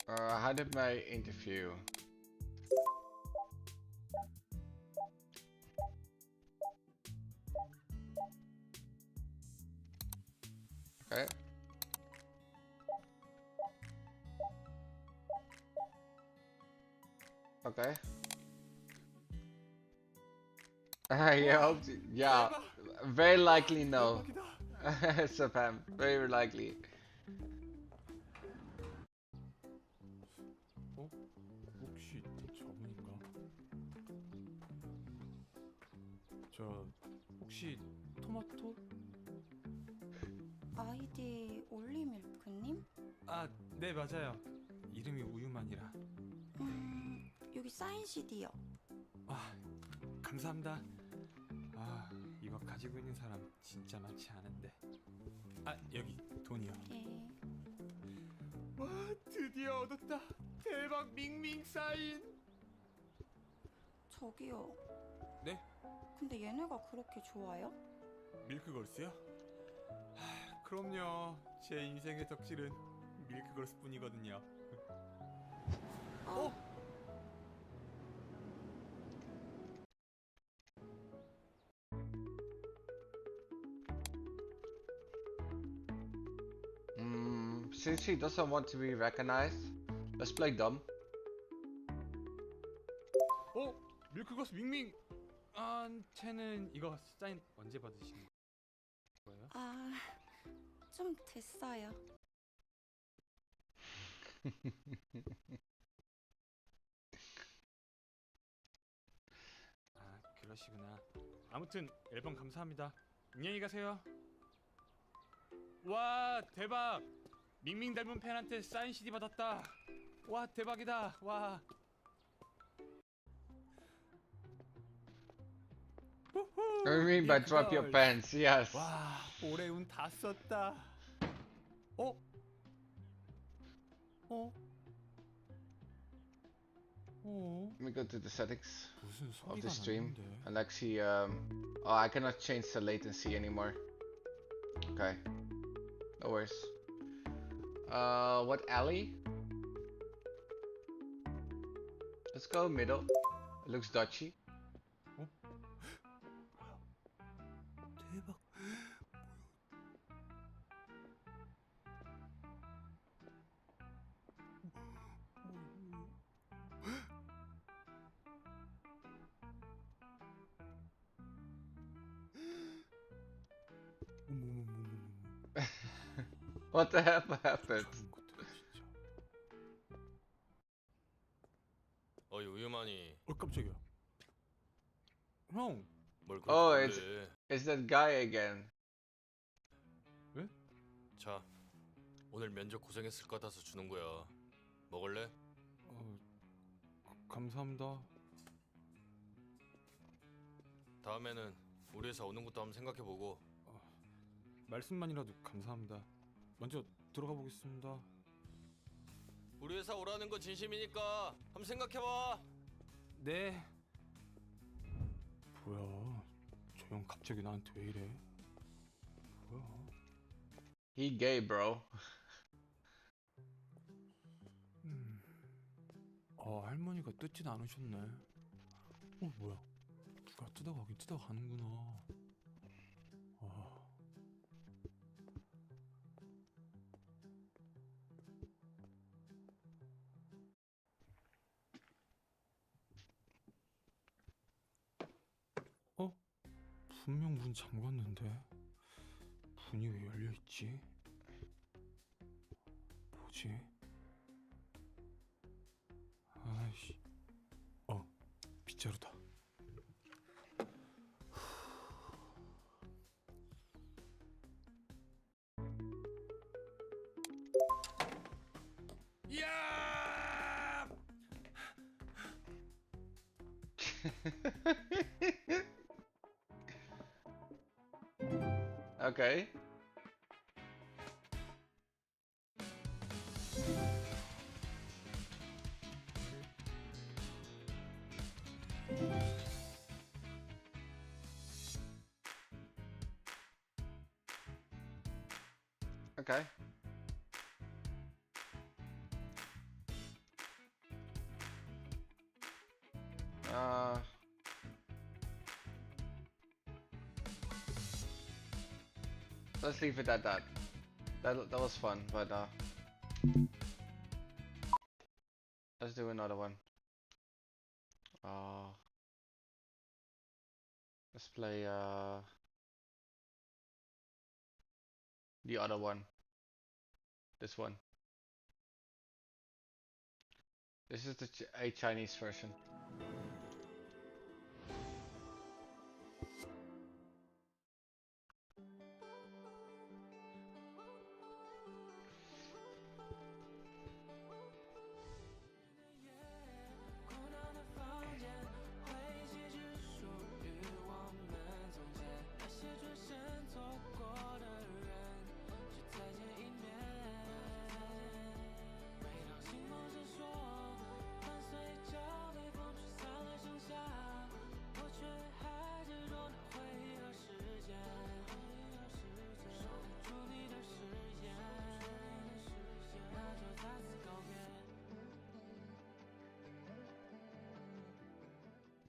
How did my interview? Okay. Okay. Yeah, very likely no. Spam, very likely. 혹시 저분인가? 저 혹시 토마토? 아이디 올리밀크님? 아, 네 맞아요. 이름이 우유만이라. 여기 사인 CD요. 아, 감사합니다. 아, 이거 가지고 있는 사람 진짜 많지 않은데. 아, 여기 돈이요. 예. 와, 드디어 얻었다. 대박 밍밍 사인. 저기요. 네? 근데 얘네가 그렇게 좋아요? 밀크걸스요? 그럼요. 제 인생의 덕질은 밀크걸스뿐이거든요. Since he doesn't want to be recognized, let's play dumb. 밀크걸스 밍밍 한테는 이거 사인 언제 받으신 거예요? 아, 좀 됐어요. 아, 그러시구나. 아무튼 앨범 감사합니다. 안녕히 가세요. 와, 대박. 밍밍 닮은 팬한테 사인 CD 받았다. 와, 대박이다. 와. What do you mean by drop your pants? Yes. 와, 올해 운 다 썼다. Let me go to the settings 무슨 of 소리가 the stream 나는데? and actually, oh, I cannot change the latency anymore. Okay, no worries. What alley? Let's go middle. It looks dodgy. 대박. What the hell happened? 어이 우유만이 깜짝이야. 형. 뭘 Oh, 그렇게 놀래. it's that guy again. 자, 오늘 면접 고생했을 것 같아서 주는 거야. 먹을래? 감사합니다. 다음에는 우리 회사 오는 것도 한번 생각해보고. 말씀만이라도 감사합니다. 먼저 들어가 보겠습니다. 우리 회사 오라는 건 진심이니까 한번 생각해봐. 네. 뭐야? 저 형 갑자기 나한테 왜 이래? 뭐야? He gay, bro. 할머니가 뜯진 않으셨네. 뭐야? 누가 뜯어가긴 뜯어가는구나. 분명 문 잠갔는데 문이 왜 열려 있지? 뭐지? 아이씨. 빗자루다. 야! Okay. Okay. Let's leave it at that. That was fun, but let's do another one. Let's play the other one. This one. This is a Chinese version.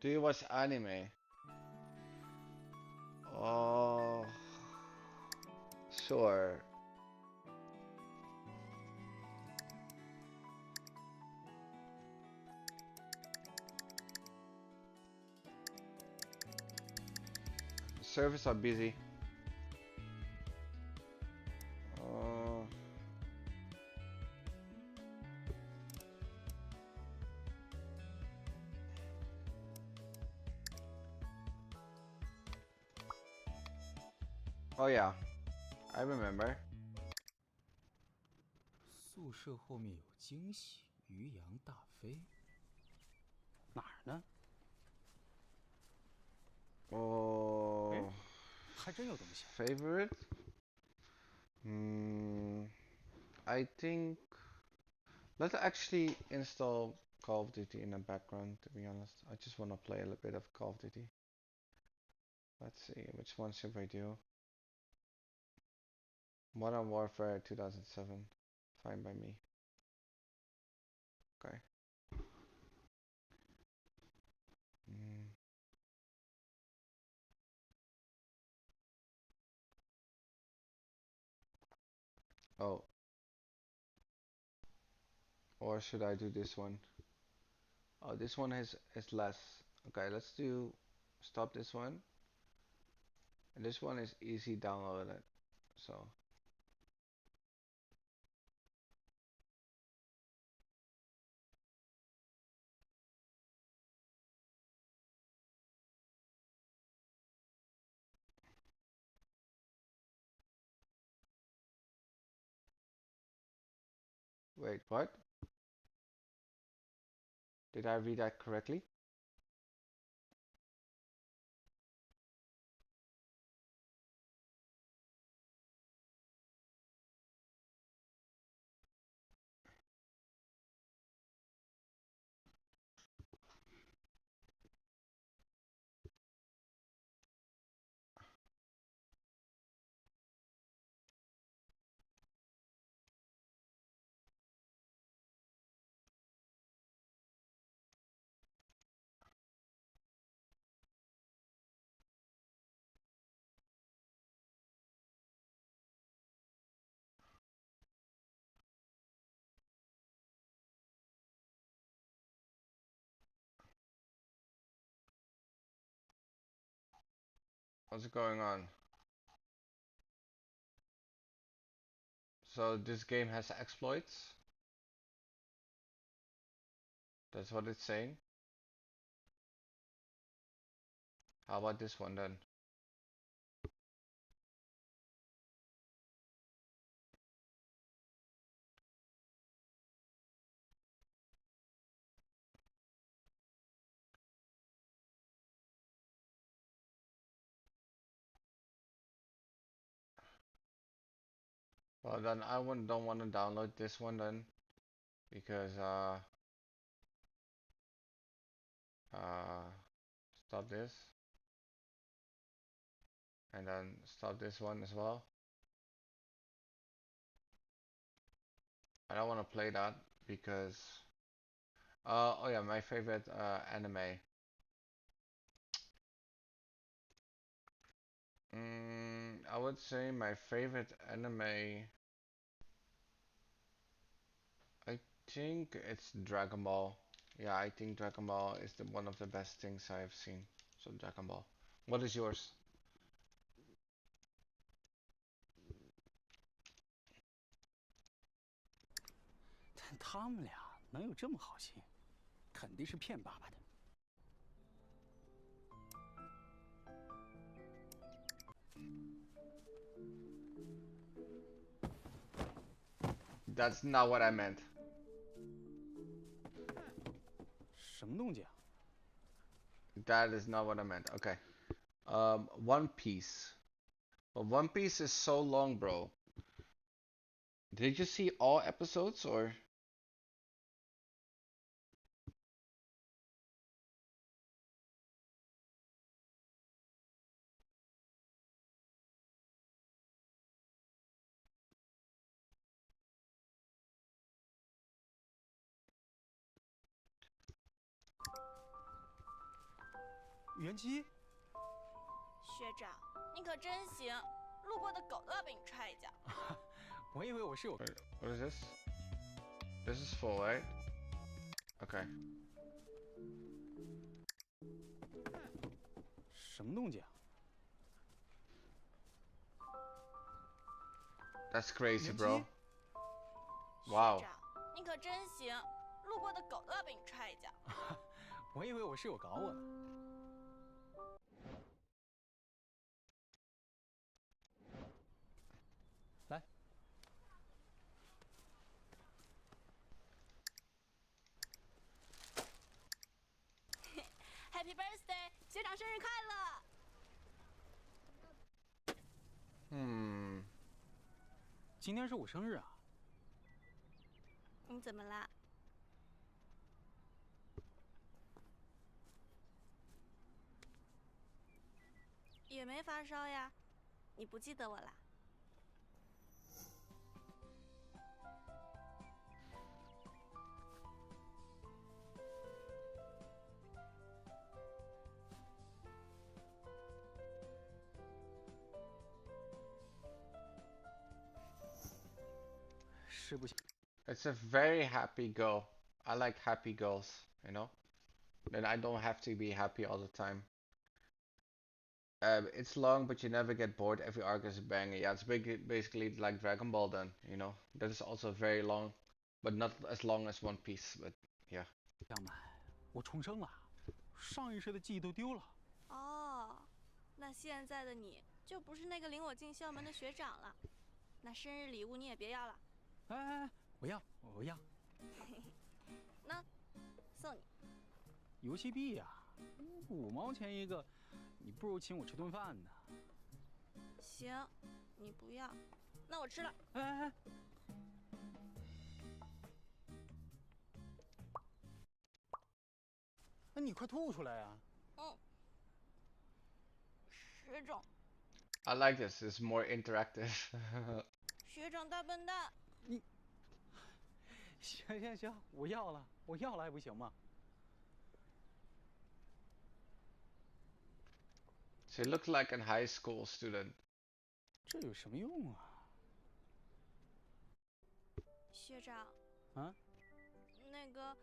Do you watch anime? Oh, sure. Servers are busy. Oh yeah, I remember. 宿舍后面有惊喜，鱼羊大飞。哪儿呢？哦，还真有东西。Favorite? I think let's actually install Call of Duty in the background. To be honest, I just want to play a little bit of Call of Duty. Let's see, which one should I do? Modern Warfare 2007. Fine by me. Okay. Oh. Or should I do this one? Oh, this one is less. Okay, let's do stop this one. And this one is easy downloaded. So wait, what? Did I read that correctly? What's going on? So this game has exploits? That's what it's saying. How about this one then? Well then don't want to download this one then, because stop this, and then stop this one as well. I don't want to play that because oh yeah, my favorite anime. I would say my favorite anime, I think it's Dragon Ball. Yeah, I think Dragon Ball is one of the best things I have seen. So Dragon Ball. What is yours? 但他们俩能有这么好心，肯定是骗爸爸的。 That's not what I meant. 什么动静啊？ That is not what I meant. Okay. One Piece. But One Piece is so long, bro. Did you see all episodes or? "元气，学长，你可真行，路过的狗都要被你踹一脚。我以为我是有。Wait, what is this? This is full, right? Okay. 什么动静啊？ That's crazy, bro. Wow. 学长，你可真行，路过的狗都要被你踹一脚。我以为我是有搞我的。来， Happy birthday，学长生日快乐！ 今天是我生日啊。 你怎么啦？也没发烧呀，你不记得我啦？是不行。 It's a very happy girl. I like happy girls, you know? Then I don't have to be happy all the time. It's long, but you never get bored. Every arc is a banger. Yeah, it's basically like Dragon Ball then, you know? That is also very long, but not as long as One Piece, but yeah. 将们，我重生了，上一世的记忆都丢了。哦，那现在的你就不是那个领我进校门的学长了。那生日礼物你也别要了。哎，我要，我要。那送你。游戏币呀，5毛钱一个，你不如请我吃顿饭呢。行，你不要，那我吃了。哎，那你快吐出来呀！学长。I like this. It's more interactive. 学长大笨蛋。你，行行行，我要了，我要了还不行吗？ She looks like a high school student. 这有什么用啊？学长。啊？那个，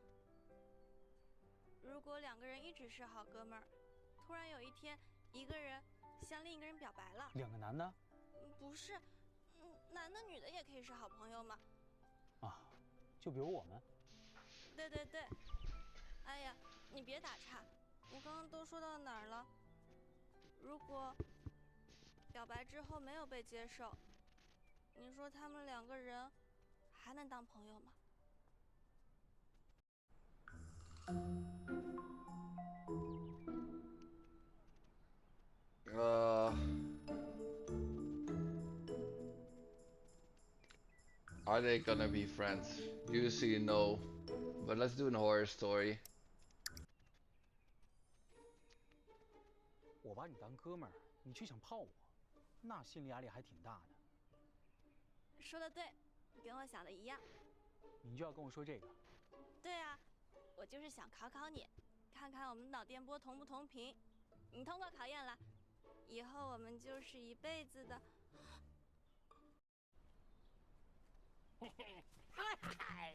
如果2个人一直是好哥们儿，突然有一天一个人向另一个人表白了。2个男的？不是，男的女的也可以是好朋友嘛。啊，就比如我们。对对对。哎呀，你别打岔，我刚刚都说到哪儿了？如果表白之后没有被接受，你说他们2个人还能当朋友吗？Are they gonna be friends? Usually no, but let's do a horror story. 我把你当哥们儿，你却想泡我，那心理压力还挺大的。说的对，跟我想的一样。你就要跟我说这个？对啊，我就是想考考你，看看我们脑电波同不同频。你通过考验了，以后我们就是一辈子的。嗨，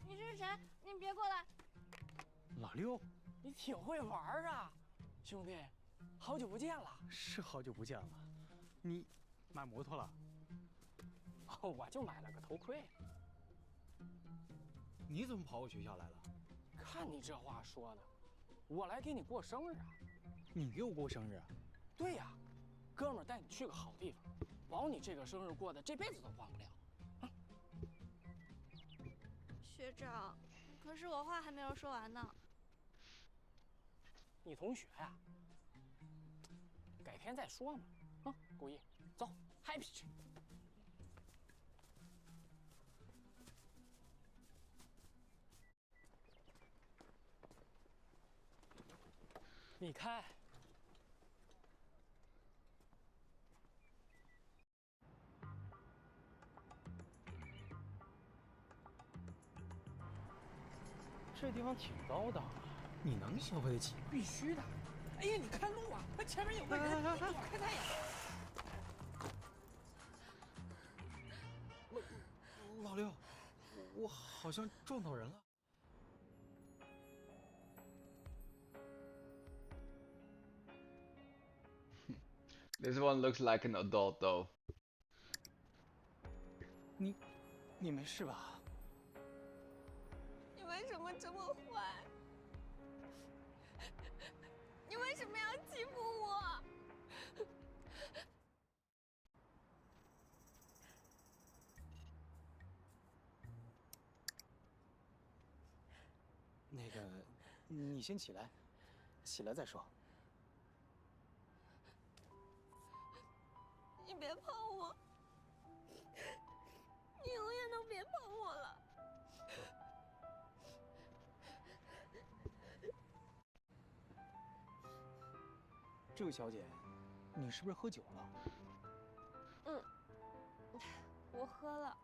你是谁？你别过来！老六，你挺会玩啊，兄弟，好久不见了。是好久不见了，你买摩托了？哦，我就买了个头盔。你怎么跑我学校来了？看你这话说的，我来给你过生日啊。你给我过生日？对呀，哥们儿带你去个好地方，保你这个生日过的这辈子都忘不了。学长，可是我话还没有说完呢。你同学呀，改天再说嘛。啊，顾一，走 ，happy 去。你看，这地方挺高档，你能消费得起？必须的。哎呀，你看路啊，前面有个人，你躲开他呀！老六，我好像撞到人了。This one looks like an adult though. 你没事吧？你为什么这么坏？你为什么要欺负我？那个，你先起来，起来再说。你别碰我，你永远都别碰我了。这位小姐，你是不是喝酒了？嗯，我喝了。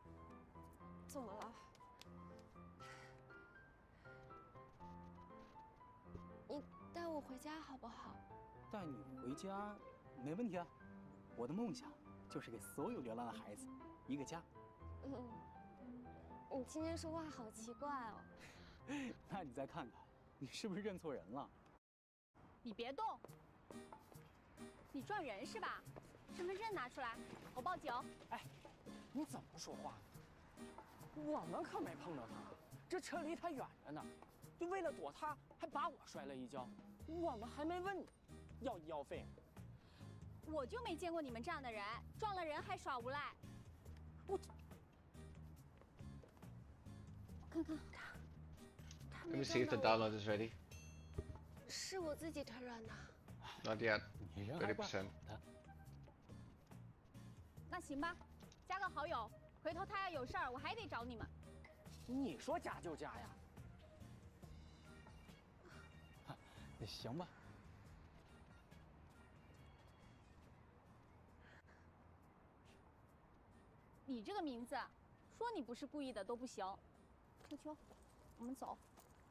怎么了？你带我回家好不好？带你回家，没问题啊。我的梦想就是给所有流浪的孩子一个家。嗯，你今天说话好奇怪哦。那你再看看，你是不是认错人了？你别动！你撞人是吧？身份证拿出来，我报警。哎，你怎么说话？我们可没碰着他，这车离他远着呢。就为了躲他，还把我摔了一跤。我们还没问要医药费呢。我就没见过你们这样的人，撞了人还耍无赖。我看看，Let me see if the download is ready. 是我自己承认的。Not yet. 你人还怪好 30%. 的。那行吧，加个好友，回头他要有事儿，我还得找你们。你说加就加呀？那行吧。你这个名字，说你不是故意的都不行。秋秋，我们走。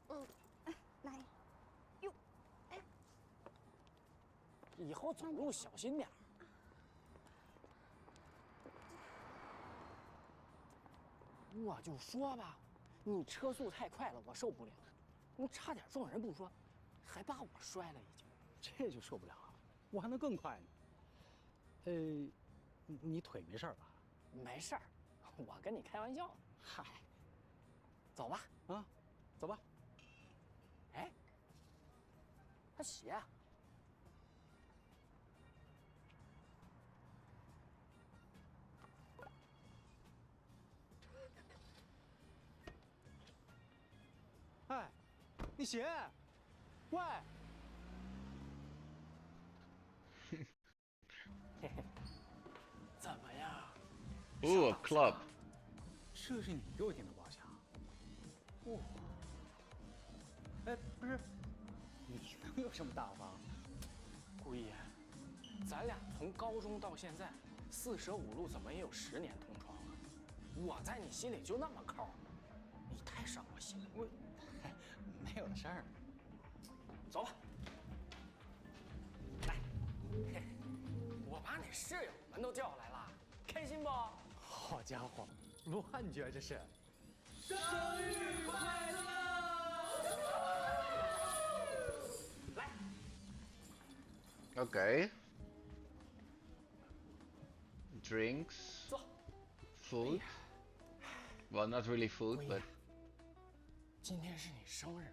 嗯，哎，来。哟，哎，以后走路小心点儿。我就说吧，你车速太快了，我受不了。你差点撞人不说，还把我摔了一跤，这就受不了了。我还能更快呢。你腿没事吧？没事儿，我跟你开玩笑。嗨，走吧，啊，走吧。哎，他写啊。哎，你写？喂。怎么样？Ooh, a club. 这是你给我订的包厢？哦。哎，不是，你能有这么大方？顾一，咱俩从高中到现在，四舍五入怎么也有10年同窗了。我在你心里就那么抠，你太伤我心了。我没有的事儿。走吧。来，我把你室友们都叫来了，开心不？好家伙，乱绝这是！生日快乐！来。Okay. Drinks. 坐。 Food. Well, not really food, but. 今天是你生日，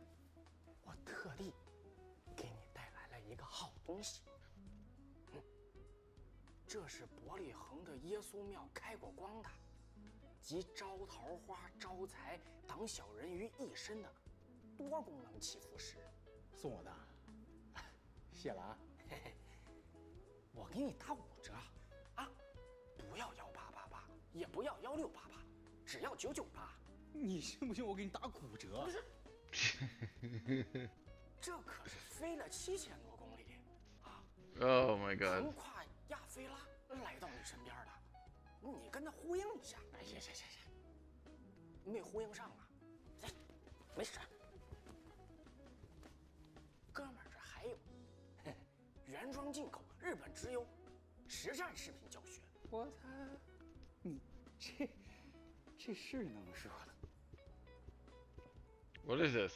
我特地给你带来了一个好东西。这是伯利恒的耶稣庙开过光的，集招桃花、招财、挡小人于一身的多功能祈福石。送我的，谢了啊。嘿嘿，我给你打5折啊！不要1888，也不要1688，只要998。你信不信我给你打骨折？不是，这可是飞了7000多公里啊 Oh my god. 横跨亚非拉来到你身边的，你跟他呼应一下。哎，行，没呼应上啊，没事。哥们儿，这还有，原装进口，日本直邮，实战视频教学。我操，你这是能说的？ What is this?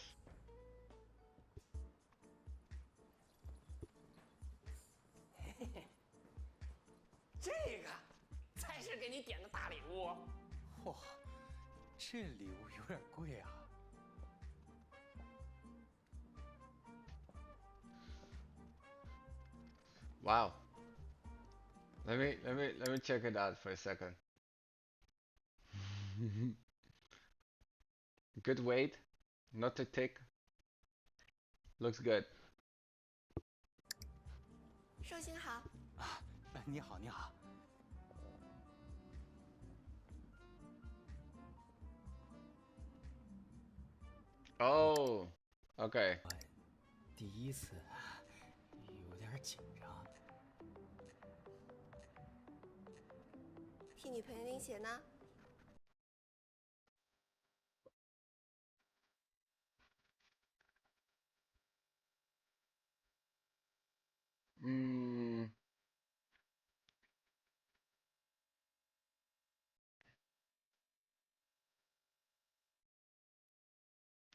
这个才是给你点的大礼物。哇，这礼物有点贵啊。Wow. Let me check it out for a second. Good weight, not too thick. Looks good. 寿星好。啊，你好，你好。Oh, okay. 第一次有点紧张。替女朋友拎鞋呢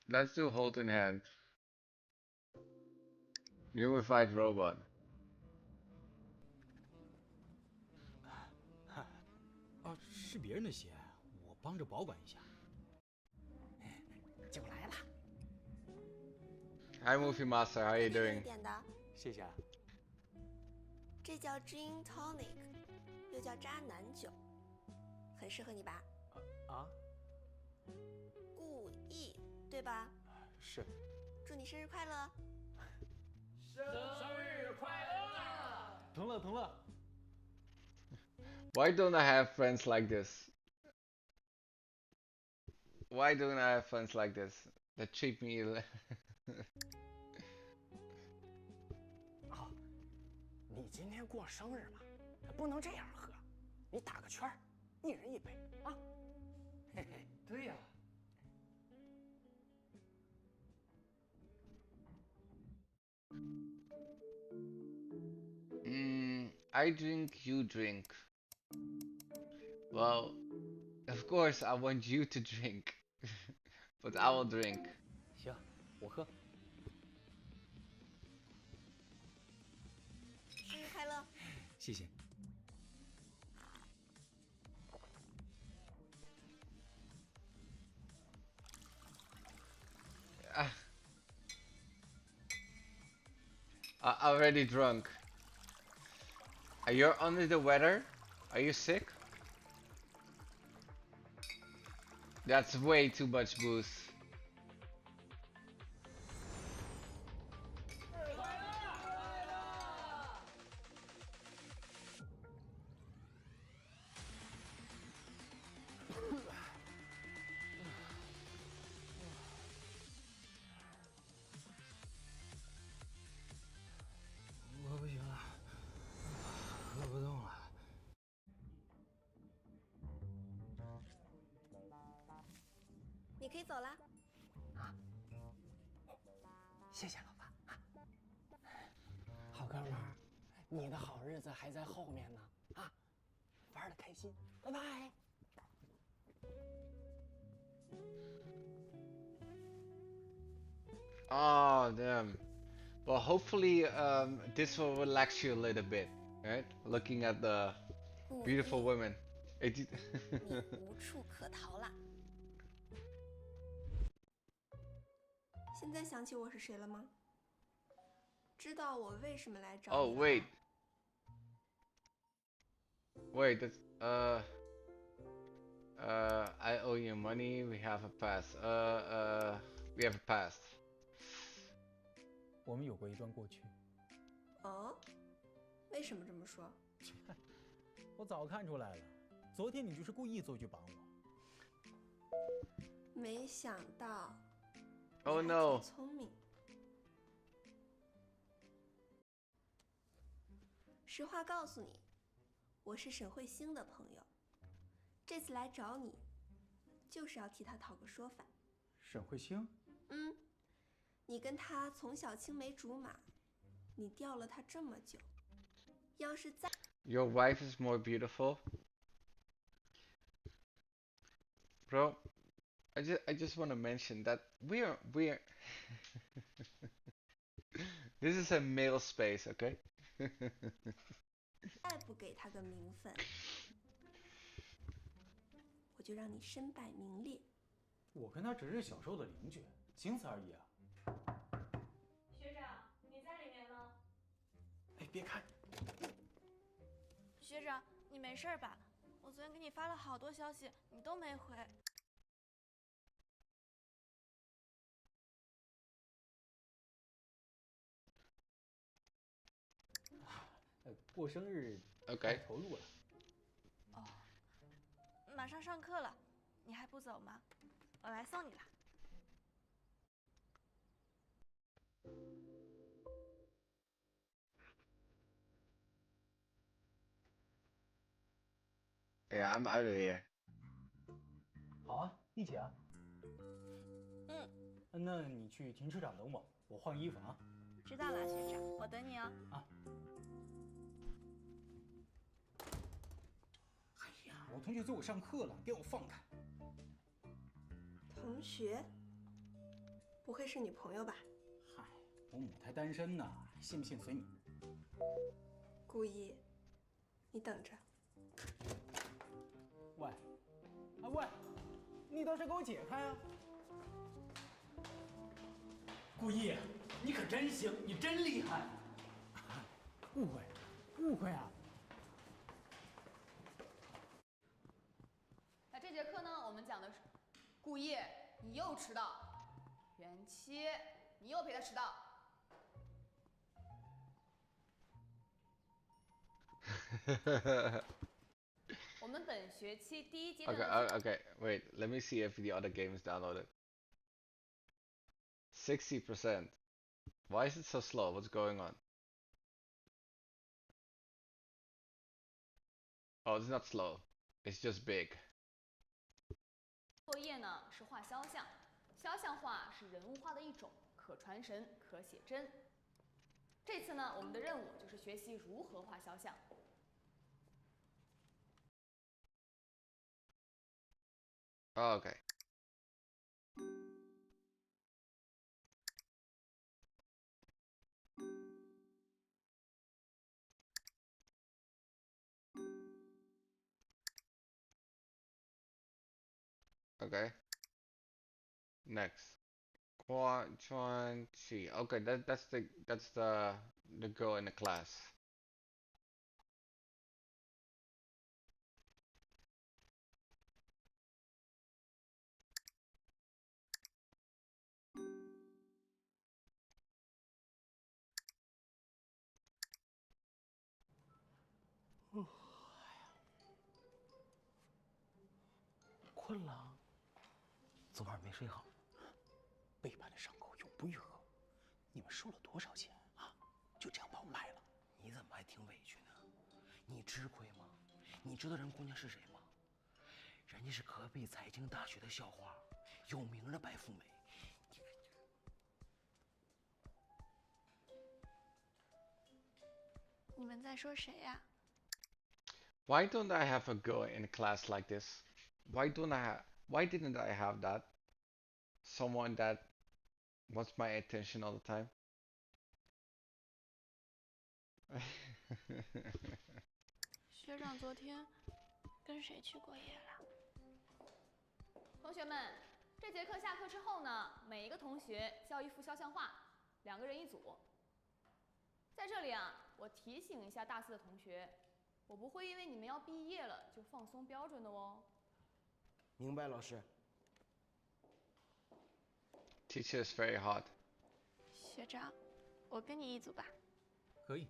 ？Let's do hold in hand. You will fight robot. 哦，是别人的鞋，我帮着保管一下。就来了。Hi, Movie Master. How are you doing? 点的。谢谢啊。这叫 Gin Tonic， 又叫渣男酒，很适合你吧？啊？故意，对吧？是。祝你生日快乐！生日快乐！疼了，疼了。 Why don't I have friends like this? Why don't I have friends like this that treat me? 哦，你今天过生日嘛，不能这样喝，你打个圈儿，1人1杯啊。嘿嘿，对呀。I drink, you drink. Well, of course I want you to drink, but I will drink. 行，我喝。生日快乐！谢谢。Already drunk. Are you under the weather? Are you sick? That's way too much booze.我不行了，喝不动了。你可以走啦。谢谢老爸。好哥们儿，你的好日子还在后面呢啊！玩的开心，拜拜。Oh damn. Well, hopefully this will relax you a little bit, right? Looking at the beautiful women. 你无处可逃啦。现在想起我是谁了吗？知道我为什么来找你了 Oh 吧 wait. Wait, that's I owe you money. We have a past. We have a past. 我们有过一段过去。哦，为什么这么说？我早看出来了，昨天你就是故意做剧绑我。没想到。 Oh no！ 聪明。实话告诉你，我是沈慧星的朋友，这次来找你，就是要替她讨个说法。沈慧星？嗯，你跟她从小青梅竹马，你吊了她这么久，要是再 Your wife is more beautiful, bro. I just want to mention that we're this is a male space, okay? 再不给她个名分，我就让你身败名裂。我跟他只是小时候的邻居，仅此而已啊。学长，你在里面吗？哎，别开！学长，你没事吧？我昨天给你发了好多消息，你都没回。过生日 OK 投入了。哦，马上上课了，你还不走吗？我来送你啦。Yeah, I'm out of here. 好啊，一起啊。嗯。那你去停车场等我，我换衣服啊。知道了，学长，我等你哦。啊。哎呀，我同学催我上课了，给我放开。同学，不会是你朋友吧？嗨，我母胎单身呢，信不信随你。故意，你等着。喂，啊喂，你倒是给我解开啊！故意，你可真行，你真厉害。误会，误会啊！那这节课呢，我们讲的是顾叶，你又迟到；元七，你又陪他迟到。我们本学期第一阶段 Okay, wait, let me see if the other game is downloaded. 60%. Why is it so slow? What's going on? Oh, it's not slow. It's just big. 作业呢是画肖像，肖像画是人物画的一种，可传神，可写真。这次呢，我们的任务就是学习如何画肖像。Oh, okay. Okay. Next. Chuan Chi. Okay, that's the girl in the class.困了，昨晚没睡好，背叛的伤口永不愈合。你们收了多少钱啊？就这样把我卖了？你怎么还挺委屈呢？你吃亏吗？你知道人姑娘是谁吗？人家是河北财经大学的校花，有名的白富美。你们在说谁呀Why don't I have a girl in a class like this? Why didn't I have that? Someone that wants my attention all the time. 学长昨天跟谁去过夜了？同学们，这节课下课之后呢，每一个同学交一幅肖像画，2个人一组。在这里啊，我提醒一下大四的同学，我不会因为你们要毕业了就放松标准的哦。明白，老师。Teacher is very hot. 学长，我跟你一组吧。可以。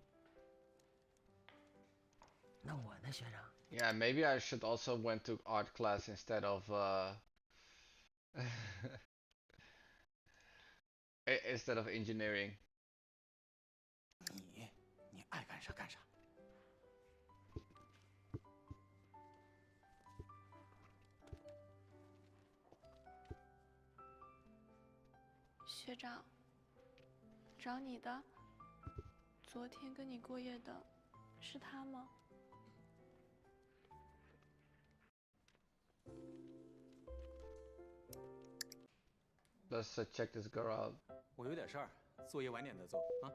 那我呢，学长？ Yeah, maybe I should also went to art class instead of instead of engineering. 你爱干啥干啥。学长，找你的，昨天跟你过夜的，是他吗？ Let's check this girl out. 我有点事儿，作业晚点再做啊。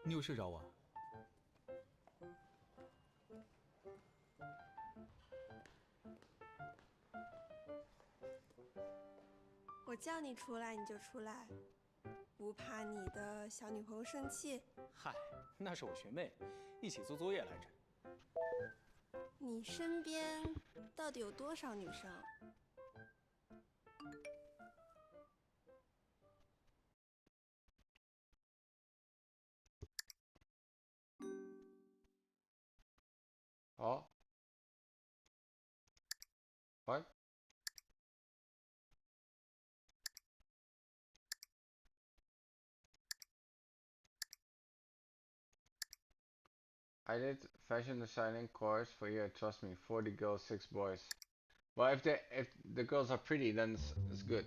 你有事找我？我叫你出来你就出来，不怕你的小女朋友生气？嗨，那是我学妹，一起做作业来着。你身边到底有多少女生？Oh. What? I did fashion designing course for you. Trust me, 40 girls, 6 boys. Well, if the girls are pretty, then it's good.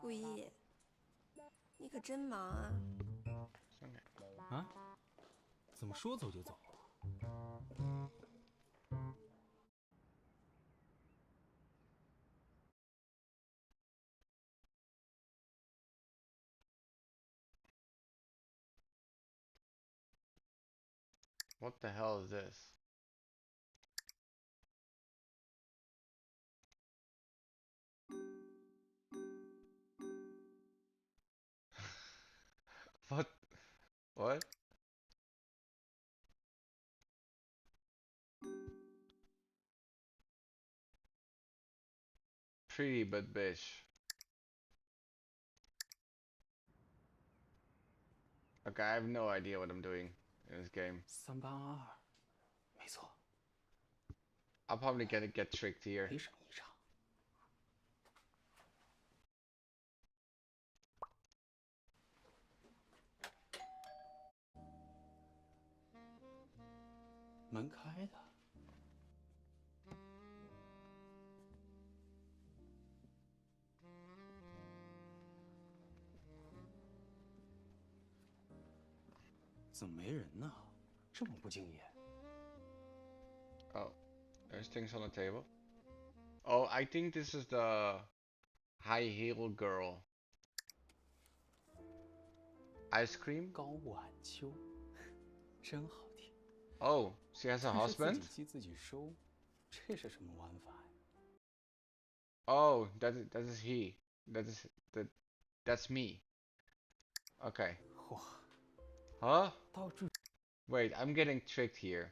顾一，你可真忙啊！啊？怎么说走就走？ What the hell is this? What? What? Pretty but bitch. Okay, I have no idea what I'm doing in this game. 382，没错。I'll probably get tricked here. 没什么异常。门开的。怎么没人呢？这么不敬业。 Oh, there's things on the table. Oh, I think this is the high heel girl. Ice cream? 高晚秋，真好听。Oh, she has a 但是自 husband? 己吸自己收，这是什么玩法呀？ Oh, that is he. That's me. Okay. 哇， Huh? 到处 Wait, I'm getting tricked here.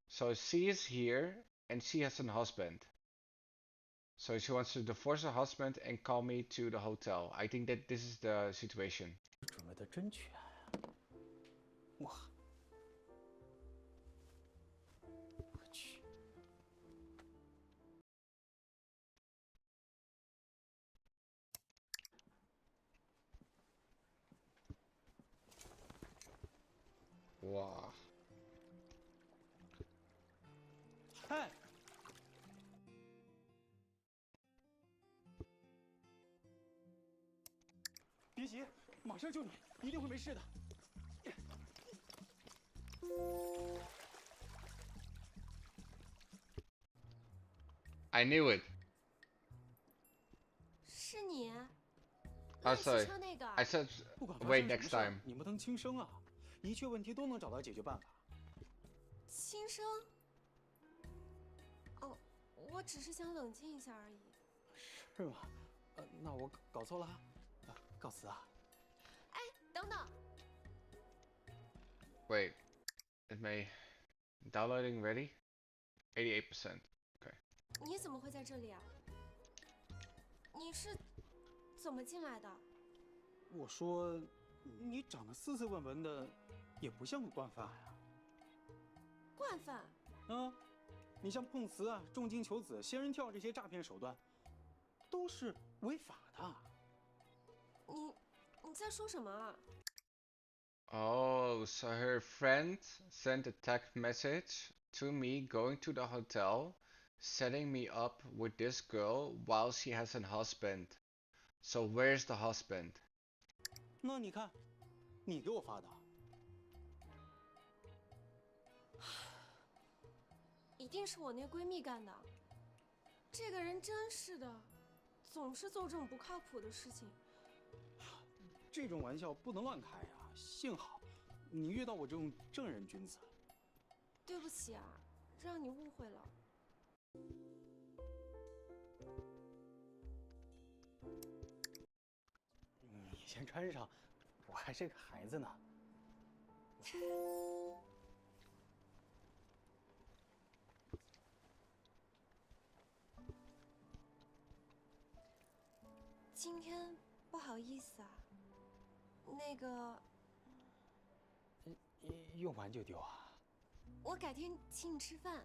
So she is here and she has a husband. So she wants to divorce her husband and call me to the hotel. I think that this is the situation. 准备的真全呀！哇，我去，哇，哎，别急，马上救你，一定会没事的。 I knew it. 是你？ Oh, 烂汽 sorry. 车那个？ I said 不管发 wait 生什 next 么事儿 time. 你不能轻生啊！一切问题都能找到解决办法。轻生？哦，我只是想冷静一下而已。是吗？那我搞错了，告辞啊！哎，等等， Wait, it may downloading ready? 88%. Okay. 你怎么会在这里啊？你是怎么进来的？我说，你长得斯斯文文的，也不像个惯犯呀。惯犯？啊，你像碰瓷啊、重金求子、仙人跳这些诈骗手段，都是违法的。你在说什么啊？ Oh, so her friend sent a text message to me going to the hotel, setting me up with this girl while she has a husband. So where's the husband? 那你看，你给我发的。一定是我那闺蜜干的。这个人真是的，总是做这种不靠谱的事情。这种玩笑不能乱开呀！幸好你遇到我这种正人君子。对不起啊，让你误会了。你先穿上，我还是个孩子呢。今天不好意思啊，那个，用完就丢啊？我改天请你吃饭，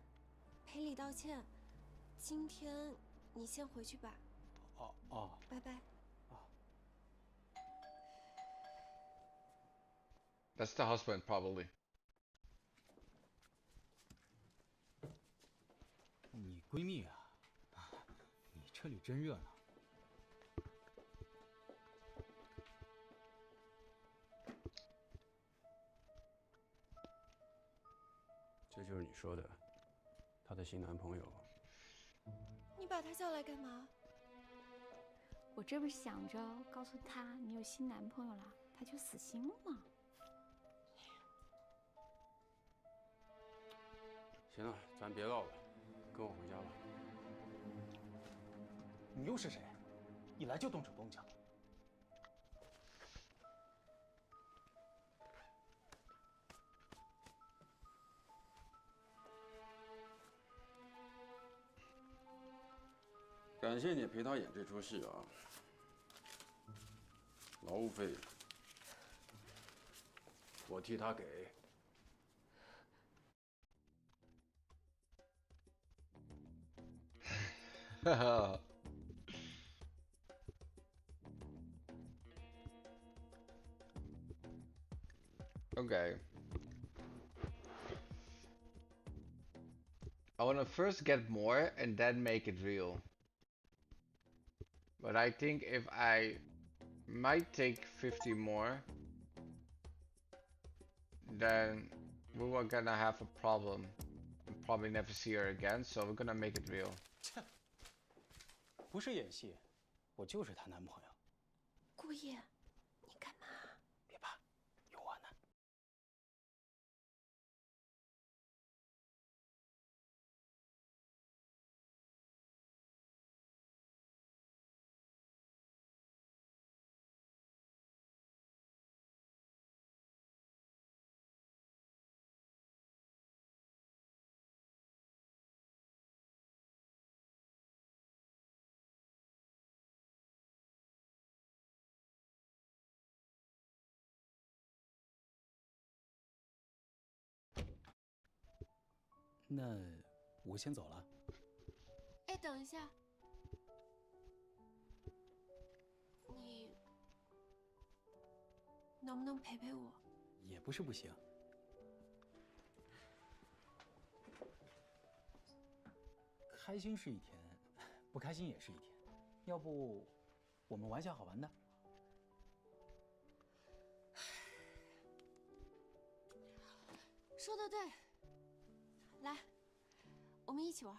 赔礼道歉。今天你先回去吧。哦，拜拜。 That's the husband, probably. 你闺蜜啊？你这里真热闹。这就是你说的，她的新男朋友。你把他叫来干嘛？我这不是想着告诉他你有新男朋友了，他就死心了。行了，咱别唠了，跟我回家吧。你又是谁？一来就动手动脚。感谢你陪他演这出戏啊，劳务费我替他给。哈哈。Okay. I want to first get more and then make it real. But I think if I might take 50 more, then we were gonna have a problem. And probably never see her again, so we're gonna make it real. 不是演戏，我就是她男朋友。顾夜。那我先走了。哎，等一下，你能不能陪陪我？也不是不行。开心是一天，不开心也是一天。要不，我们玩些好玩的？说得对，来，我们一起玩。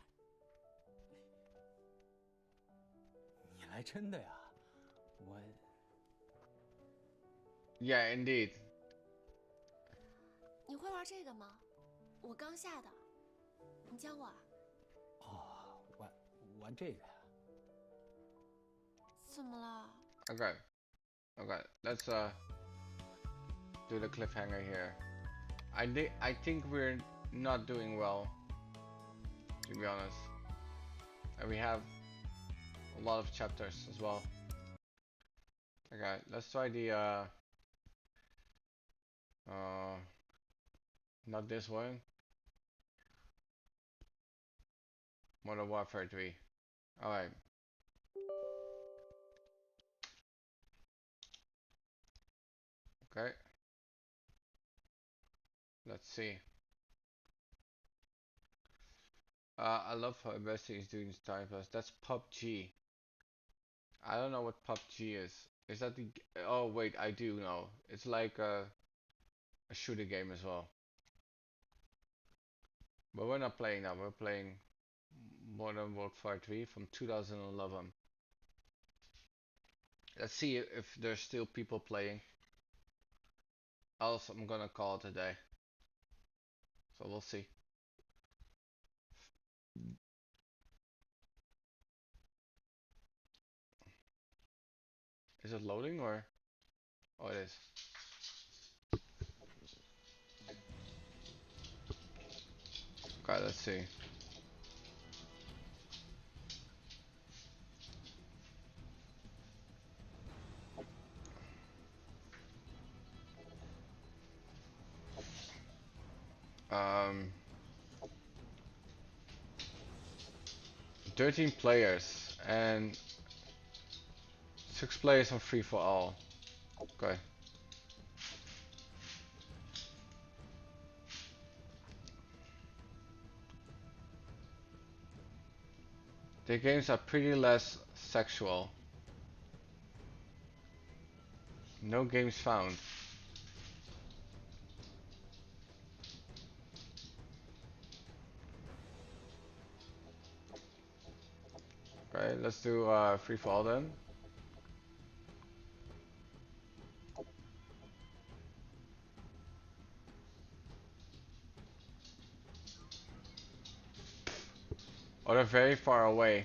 你来真的呀？我。Yeah, indeed. 你会玩这个吗？我刚下的，你教我啊？哦，玩这个呀？怎么了？ Okay. Okay. Let's do the cliffhanger here. I think we're not doing well, to be honest. And we have a lot of chapters as well. Okay, let's try the not this one. Modern Warfare 3. Alright. Okay. Let's see. I love how investing is doing this time plus. That's PUBG. I don't know what PUBG is. Is that the... Oh wait, I do know. It's like a shooter game as well. But we're not playing that. We're playing Modern Warfare 3 from 2011. Let's see if there's still people playing. Else I'm gonna call it a day. So we'll see. Is it loading or? Oh, it is. Okay, let's see. Um, 13 players and 6 players on free for all. Okay. The games are pretty less sexual. No games found. Okay, let's do free for all then. Oh, they're very far away.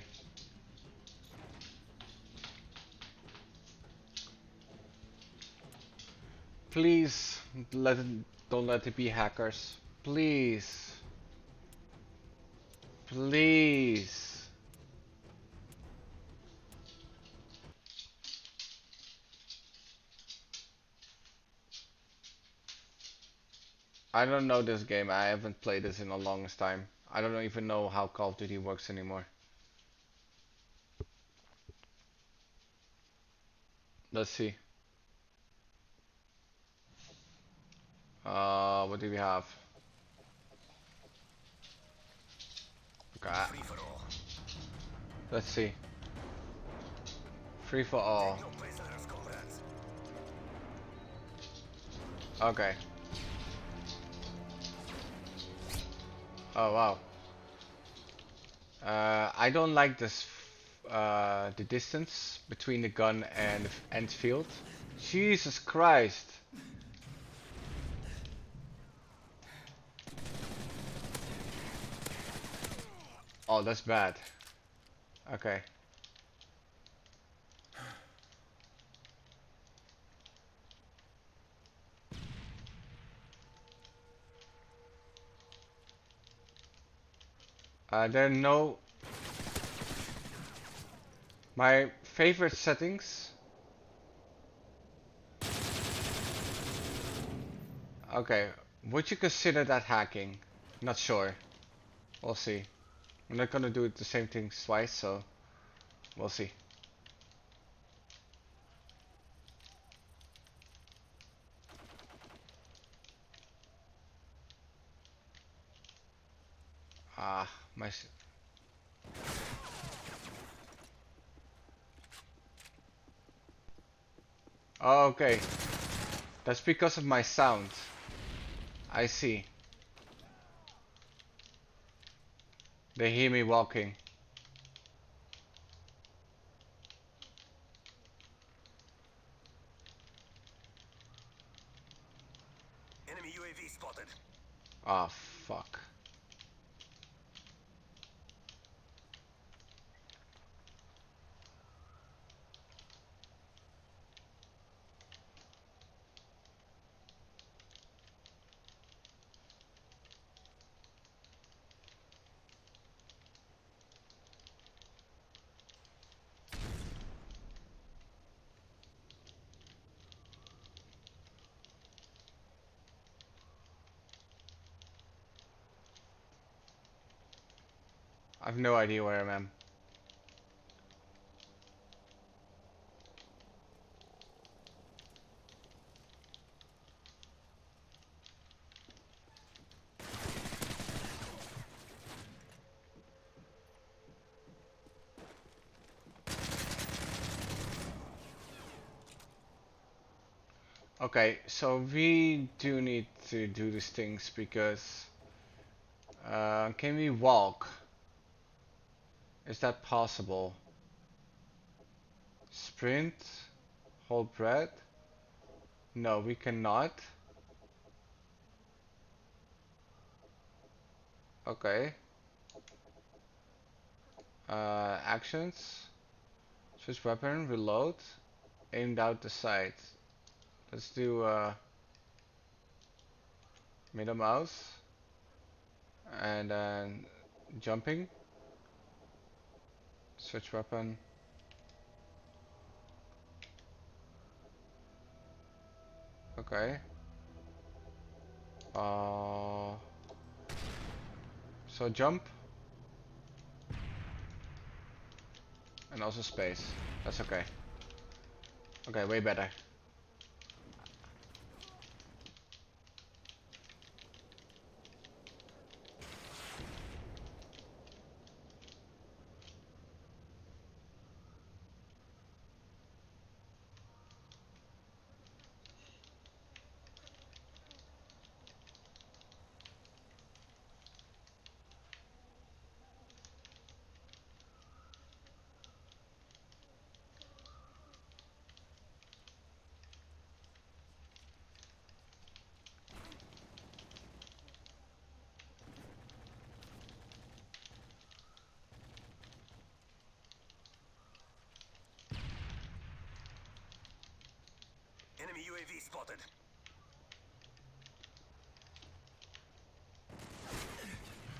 Please don't let it be hackers. Please. Please. I don't know this game. I haven't played this in the longest time. I don't even know how Call of Duty works anymore. Let's see. What do we have? Okay. Let's see. Free for all. Okay. Oh wow. I don't like this. The distance between the gun and the end field. Jesus Christ. Oh, that's bad. Okay. There are no... My favorite settings... Okay, would you consider that hacking? Not sure. We'll see. I'm not gonna do it the same thing twice, so we'll see. Ah, my. Oh, okay. That's because of my sound. I see. They hear me walking. Enemy UAV spotted. Ah, fuck. I have no idea where I am. Okay, so we do need to do these things because can we walk? Is that possible? Sprint? Hold breath? No, we cannot. Okay. Actions. Switch weapon, reload. Aimed out the sight. Let's do middle mouse. And then jumping. Switch weapon. Okay. So jump. And also space. That's okay. Okay, way better. Enemy UAV spotted.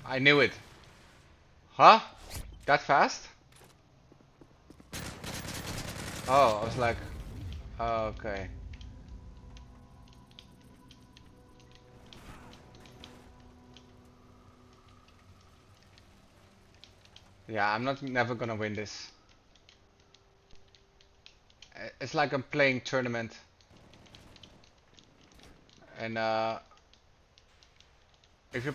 I knew it. Huh? That fast? Oh, I was like, oh, okay. Yeah, I'm not never gonna win this. It's like I'm playing tournament. And if you're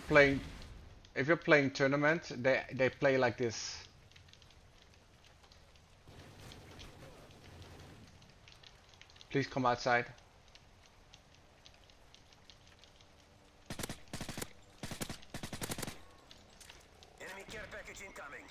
playing tournament, they play like this. Please come outside. Enemy care package incoming.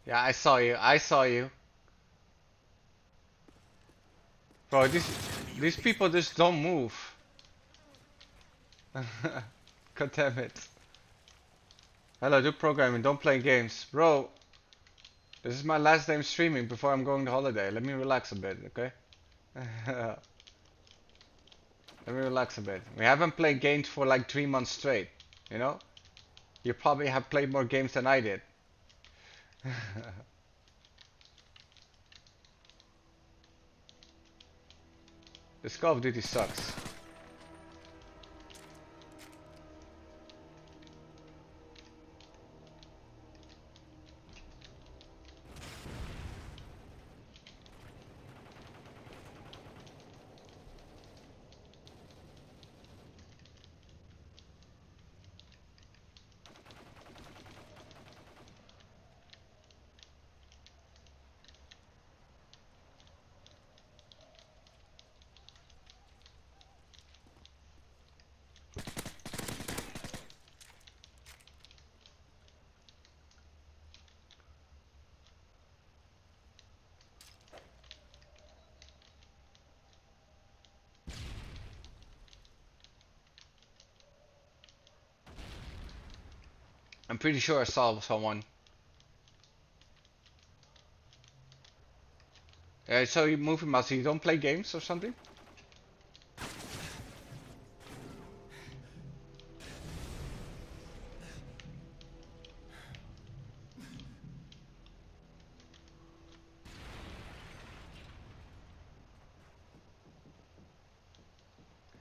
Yeah, I saw you. I saw you. Bro, these people just don't move. God damn it. Hello, do programming, don't play games. Bro, this is my last day streaming before I'm going on holiday. Let me relax a bit, okay? Let me relax a bit. We haven't played games for like 3 months straight, you know? You probably have played more games than I did. This Call of Duty sucks. I'm pretty sure I saw someone. So you moving mouse, you don't play games or something?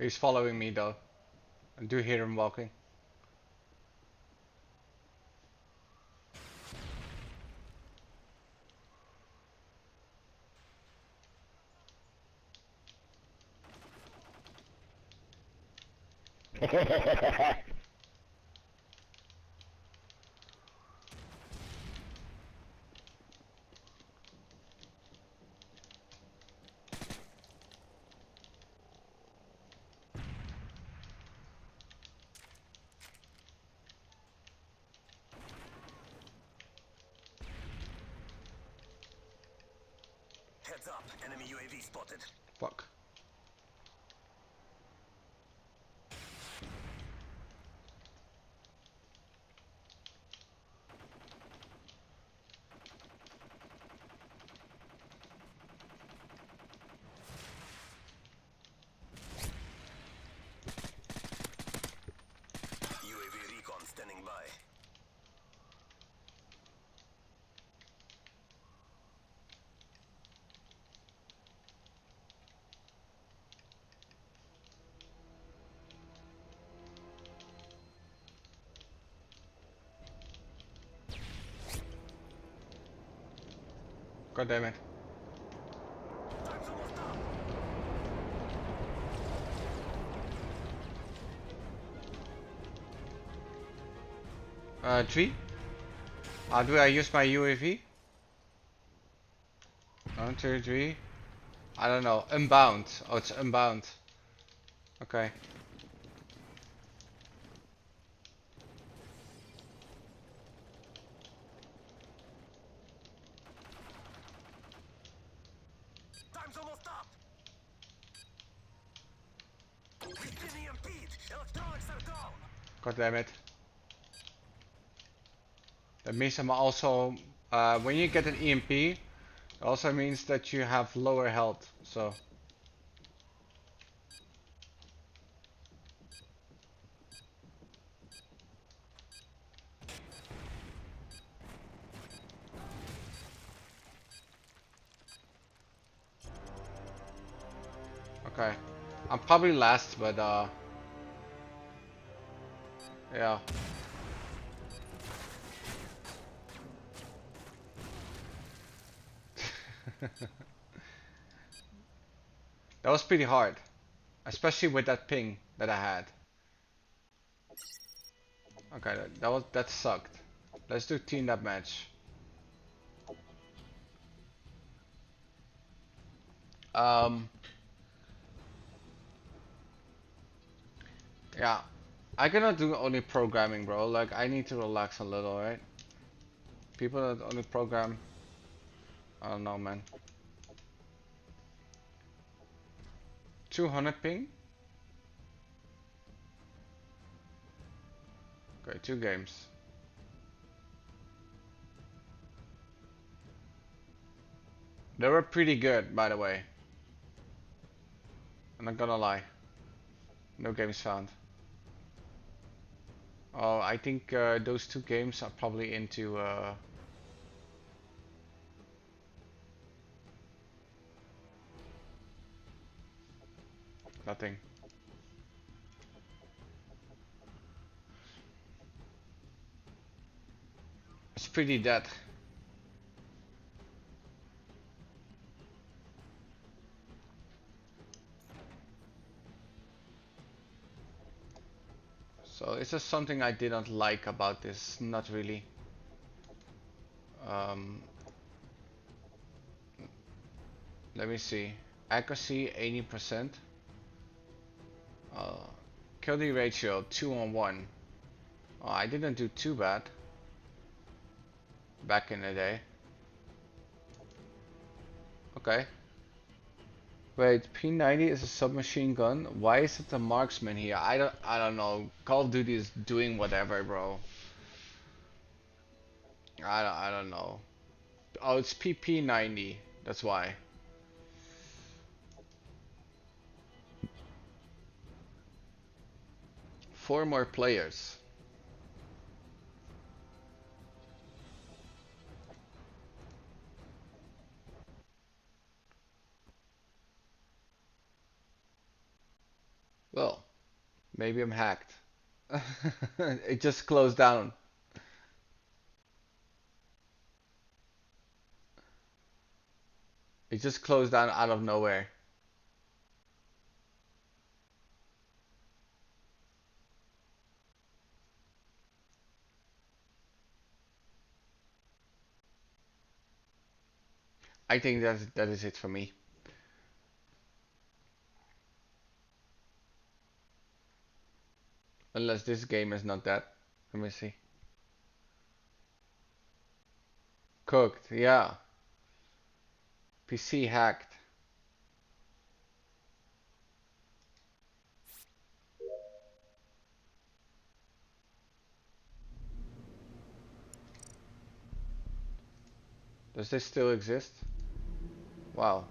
He's following me though. I do hear him walking. Heads up, enemy UAV spotted. Fuck. UAV recon standing by. God damn it. Tree? Do I use my UAV? 1, 2, 3. I don't know. Unbound. Oh, it's unbound. Okay. Time's almost up. We've been EMP'd. Electronics are down. God damn it. That means I'm also, when you get an EMP, it also means that you have lower health, so. Okay. I'm probably last, but, yeah. That was pretty hard, especially with that ping that I had. Okay, that sucked. Let's do team deathmatch. Yeah, I cannot do only programming, bro. Like I need to relax a little, right? People that only program, I don't know, man. 200 ping. Okay, 2 games. They were pretty good, by the way. I'm not gonna lie. No games found. Oh, I think those two games are probably into nothing. It's pretty dead. So it's just something I didn't like about this. Not really. Um, Let me see. Accuracy 80%. Uh, Kill D ratio 2-on-1. Oh, I didn't do too bad back in the day. Okay. Wait, P90 is a submachine gun. Why is it a marksman here? I don't know. Call of Duty is doing whatever, bro. I don't know. Oh, it's PP90. That's why. Four more players. Well, maybe I'm hacked. It just closed down. It just closed down out of nowhere. I think that is it for me. Unless this game is not that. Let me see. Cooked, yeah. PC hacked. Does this still exist? Wow.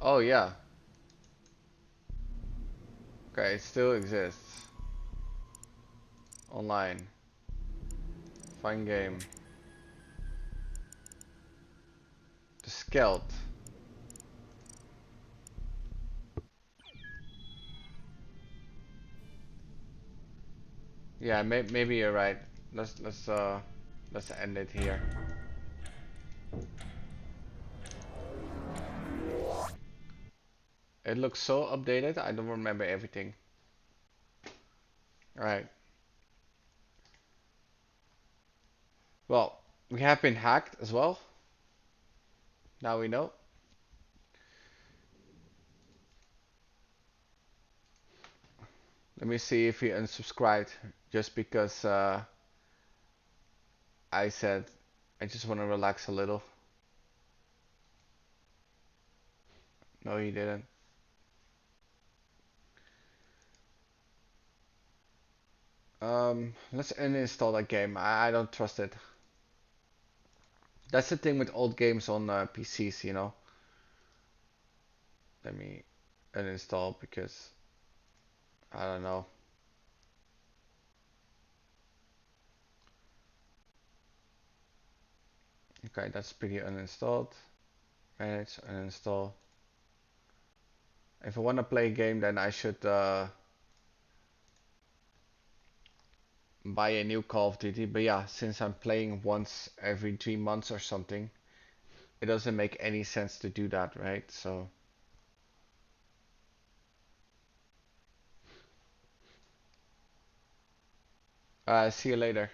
Oh yeah. Okay, it still exists. Online. Find game. The Skelt. Yeah, maybe you're right. Let's end it here. It looks so updated. I don't remember everything. All right. Well, we have been hacked as well. Now we know. Let me see if he unsubscribed just because I said I just want to relax a little. No, he didn't. Let's uninstall that game. I don't trust it. That's the thing with old games on PCs, you know. Let me uninstall because I don't know. Okay, that's pretty uninstalled. Manage, uninstall. If I want to play a game, then I should buy a new Call of Duty. But yeah, since I'm playing once every 3 months or something, it doesn't make any sense to do that, right? So see you later.